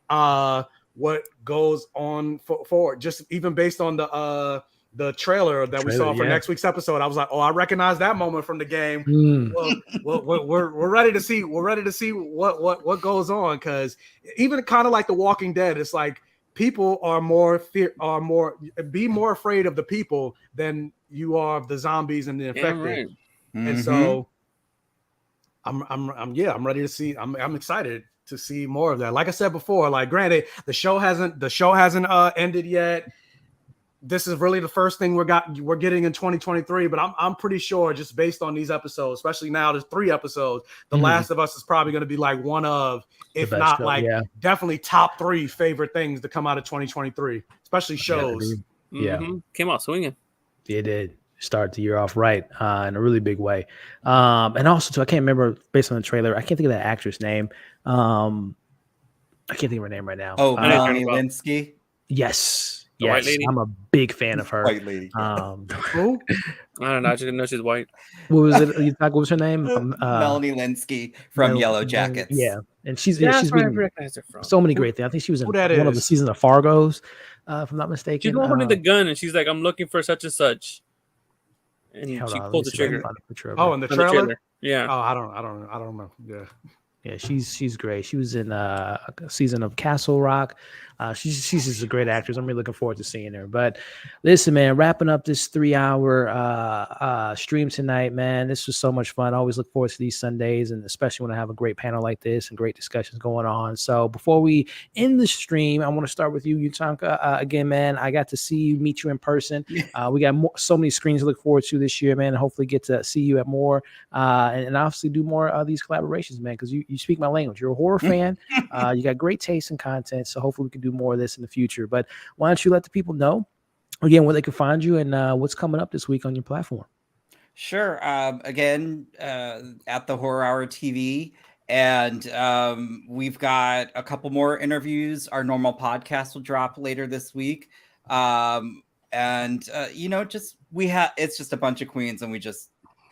what goes on forward. Just even based on the trailer that we saw for next week's episode, I was like, oh, I recognize that moment from the game. Well, we're ready to see. We're ready to see what goes on, because even kind of like The Walking Dead, it's like people be more afraid of the people than you are of the zombies and the infected. right. And so I'm ready to see. I'm excited to see more of that. Like I said before, like granted, the show hasn't ended yet. This is really the first thing we're getting in 2023, but I'm pretty sure, just based on these episodes, especially now there's 3 episodes, The Last of Us is probably going to be like one of, if not show, like definitely top 3 favorite things to come out of 2023, especially shows. Came out swinging. It did start the year off right in a really big way. And also too, I can't remember, based on the trailer, I can't think of that actress name. I can't think of her name right now. Oh, Melanie Linsky. Yes. The white lady? I'm a big fan of her. White lady. Who? I don't know. I just didn't know she's white. What was it? What was her name? Melanie Linsky from Yellow Jackets. Yeah, and she's That's where I been recognize her from. so many great things. I think she was in one of the seasons of Fargo's, if I'm not mistaken. She's the one holding the gun, and she's like, "I'm looking for such and such," and she pulls the trigger. Oh, in the trailer? Yeah. Oh, I don't know. Yeah, she's great. She was in a season of Castle Rock. She's just a great actress. I'm really looking forward to seeing her. But listen, man, wrapping up this 3-hour stream tonight, man. This was so much fun. I always look forward to these Sundays, and especially when I have a great panel like this and great discussions going on. So before we end the stream, I want to start with you, Utanka. Again, man, I got to see you, meet you in person. We got so many screens to look forward to this year, man. And hopefully get to see you at more and obviously do more of these collaborations, man, because you speak my language. You're a horror fan. You got great taste in content. So hopefully we can do more of this in the future. But why don't you let the people know again where they can find you and what's coming up this week on your platform? Sure. Again, at the Horror Hour TV. And we've got a couple more interviews. Our normal podcast will drop later this week. It's just a bunch of queens and we just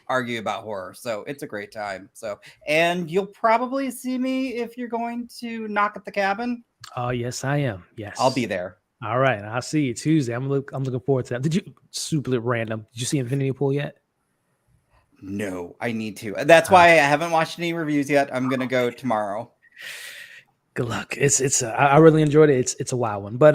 argue about horror. So it's a great time. And you'll probably see me if you're going to Knock at the Cabin. Oh, yes, I am. Yes. I'll be there. All right. I'll see you Tuesday. I'm looking forward to that. Did you, super random, did you see Infinity Pool yet? No, I need to. That's why I haven't watched any reviews yet. I'm going to go tomorrow. Good luck. I really enjoyed it. It's a wild one. But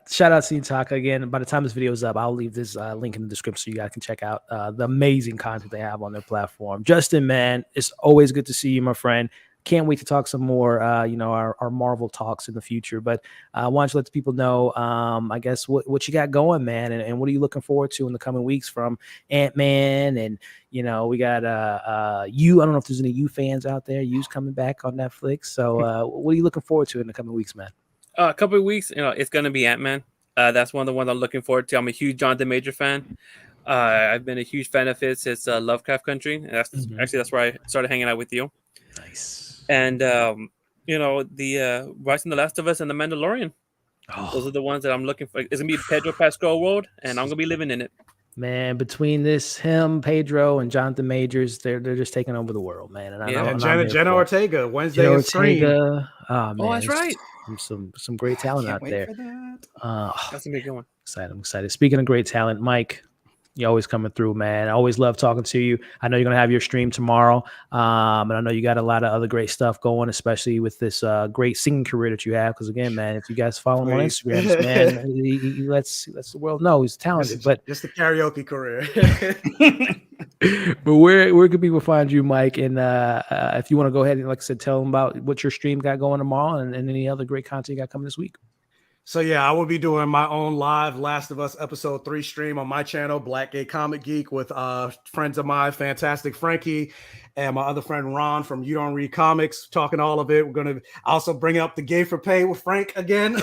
shout out to Utaka again. By the time this video is up, I'll leave this link in the description so you guys can check out the amazing content they have on their platform. Justin, man, it's always good to see you, my friend. Can't wait to talk some more, our Marvel talks in the future. But why don't you let the people know, I guess, what you got going, man, and what are you looking forward to in the coming weeks from Ant-Man? And, we got you. I don't know if there's any you fans out there. You's coming back on Netflix. So what are you looking forward to in the coming weeks, man? A couple of weeks, it's going to be Ant-Man. That's one of the ones I'm looking forward to. I'm a huge Jonathan Major fan. I've been a huge fan of his since Lovecraft Country. And that's where I started hanging out with you. Nice. And the Rise of the Last of Us and the Mandalorian. Those are the ones that I'm looking for. It's gonna be Pedro Pascal world, and I'm gonna be living in it. Man, between him, Pedro, and Jonathan Majors, they're just taking over the world, man. And Jenna Ortega, Wednesday at Screen. Oh man, that's right. Some great talent out there. That's gonna be a good one. I'm excited. Speaking of great talent, Mike, you're always coming through, man. I always love talking to you. I know you're going to have your stream tomorrow. And I know you got a lot of other great stuff going, especially with this great singing career that you have. Because, again, man, if you guys follow him on Instagram, man, he lets the world know he's talented. Just a karaoke career. But where can people find you, Mike? And if you want to go ahead and, like I said, tell them about what your stream got going tomorrow and any other great content you got coming this week. So yeah, I will be doing my own live Last of Us episode 3 stream on my channel, Black Gay Comic Geek, with friends of mine, Fantastic Frankie, and my other friend Ron from You Don't Read Comics, talking all of it. We're going to also bring up the Gay for Pay with Frank again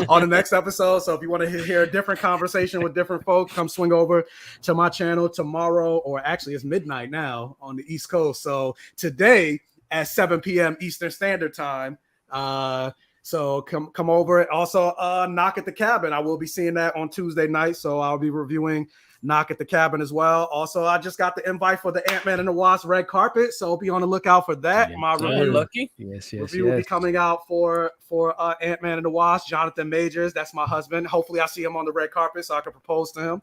on the next episode. So if you want to hear a different conversation with different folks, come swing over to my channel tomorrow, or actually it's midnight now on the East Coast. So today at 7 p.m. Eastern Standard Time. So come over. Also, Knock at the Cabin. I will be seeing that on Tuesday night. So I'll be reviewing Knock at the Cabin as well. Also, I just got the invite for the Ant-Man and the Wasp red carpet. So be on the lookout for that. My review, lucky. Review will be coming out for Ant-Man and the Wasp. Jonathan Majors, that's my husband. Hopefully I see him on the red carpet so I can propose to him.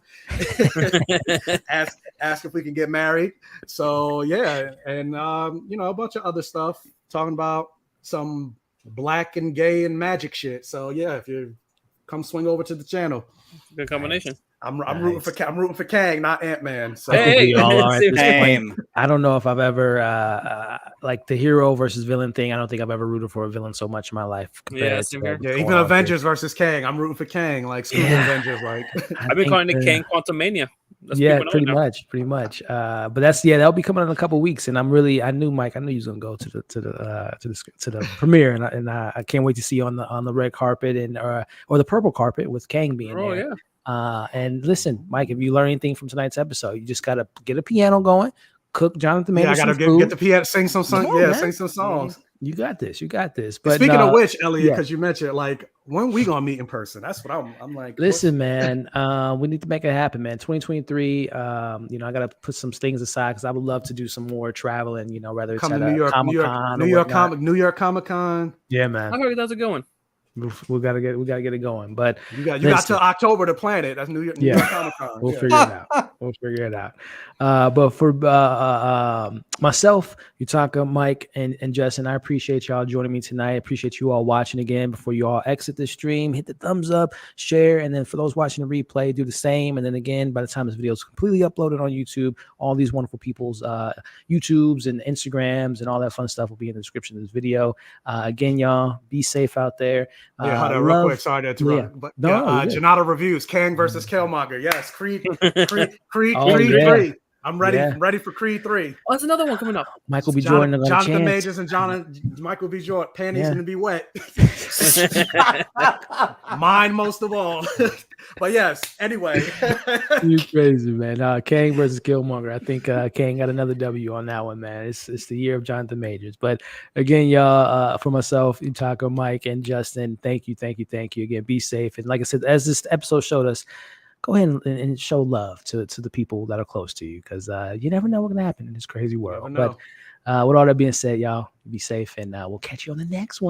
ask if we can get married. So yeah. And a bunch of other stuff talking about some Black and gay and magic shit. So yeah, if you're come swing over to the channel. Good combination. I'm rooting for Kang, not Ant-Man. So. I think we all are at this Same. point. I don't know if I've ever like the hero versus villain thing. I don't think I've ever rooted for a villain so much in my life. Yeah, same here. Yeah, even Avengers versus Kang. I'm rooting for Kang. Like screw the Avengers. Like I've been calling it Kang Quantumania. Yeah, pretty much. But that's that'll be coming in a couple weeks, and I knew Mike. I knew you was gonna go to the premiere, and I can't wait to see you on the red carpet and or the purple carpet with Kang being there. Yeah. And listen, Mike, if you learn anything from tonight's episode, you just gotta get a piano going, cook Jonathan Major. I gotta get the piano, sing some songs. Sing some songs. You got this. But speaking of which, Elliot, because you mentioned like when we gonna meet in person? That's what I'm like. Listen, man, we need to make it happen, man. 2023. I gotta put some things aside because I would love to do some more traveling. Whether it's at New York Comic Con. Yeah, man. How how's it going? We gotta get it going, but you got till October to plan it. That's New York Comic Con. We'll figure it out. But for myself, Utaka, Mike, and Justin, I appreciate y'all joining me tonight. I appreciate you all watching again. Before you all exit the stream, hit the thumbs up, share, and then for those watching the replay, do the same. And then again, by the time this video is completely uploaded on YouTube, all these wonderful people's YouTubes and Instagrams and all that fun stuff will be in the description of this video. Again, y'all, be safe out there. Hold on, real quick. Sorry to interrupt. But Janata reviews Kang versus Killmonger. Yes, Creed 3. I'm ready. I'm ready for Creed 3. Oh, there's another one coming up. Michael B. Jordan, Jonathan Majors and Michael B. Jordan. Panties gonna be wet. Mine most of all. But yes. Anyway, you crazy, man. Kang versus Killmonger. I think Kang got another W on that one, man. It's the year of Jonathan Majors. But again, y'all, for myself, Utaka, Mike, and Justin, thank you again. Be safe, and like I said, as this episode showed us, go ahead and show love to the people that are close to you, because you never know what's going to happen in this crazy world. But with all that being said, y'all, be safe, and we'll catch you on the next one.